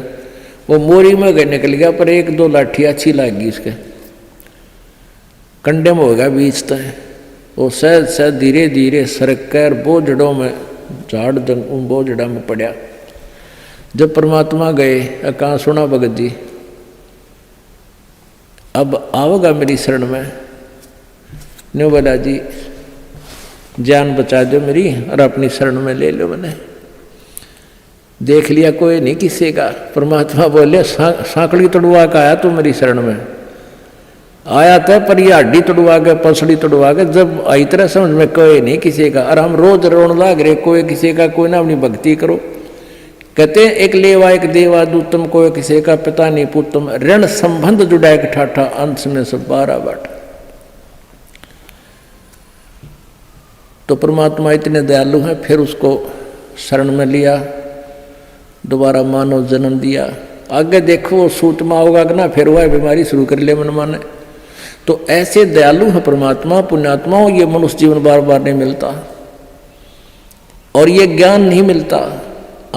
वो मोरी में गए निकल गया, पर 1-2 लाठी अच्छी लगी उसके, कंडे में हो गया बीच तक। वो सहज सहज धीरे धीरे सरक कर बोझड़ों में, झाड़ उन बोझड़ा में पड़ा। जब परमात्मा गए, कहाँ सुना भगत जी अब आओगा मेरी शरण में, न्यू बोला जी जान बचा दो मेरी, और अपनी शरण में ले लो। मैंने देख लिया कोई नहीं किसी का। परमात्मा बोले सांकड़ी तोड़वा के आया तू मेरी शरण में, आया था पर ये हड्डी तोड़वा के, पसड़ी तोड़वा के, जब आई तरह समझ में कोई नहीं किसी का। और हम रोज रोन लाग रहे, कोई किसी का, कोई ना अपनी भक्ति करो। कहते हैं एक लेवा एक देवा दूतम, कोई किसी का पिता नहीं पुतम, ऋण संबंध जुड़ा एक ठाठा, अंश में सब 12 बाटा। तो परमात्मा इतने दयालु हैं, फिर उसको शरण में लिया, दोबारा मानव जन्म दिया। आगे देखो वो सूत में होगा कि ना, फिर वह बीमारी शुरू कर ले मन माने। तो ऐसे दयालु है परमात्मा, पुण्यात्माओं, ये मनुष्य जीवन बार बार नहीं मिलता, और ये ज्ञान नहीं मिलता।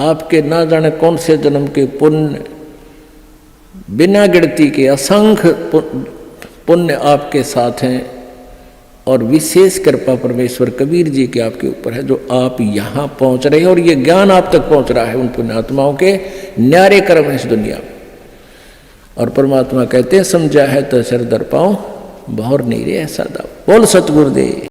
आपके ना जाने कौन से जन्म के पुण्य, बिना गिनती के असंख्य पुण्य आपके साथ हैं, और विशेष कृपा परमेश्वर कबीर जी के आपके ऊपर है, जो आप यहाँ पहुँच रहे हैं और ये ज्ञान आप तक पहुँच रहा है उन पुण्यात्माओं के न्यारे कर्म है इस दुनिया में। और परमात्मा कहते हैं समझा है तो सर दर पाओ बहुर नहीं रे ऐसा दाव। बोल सतगुरुदेव।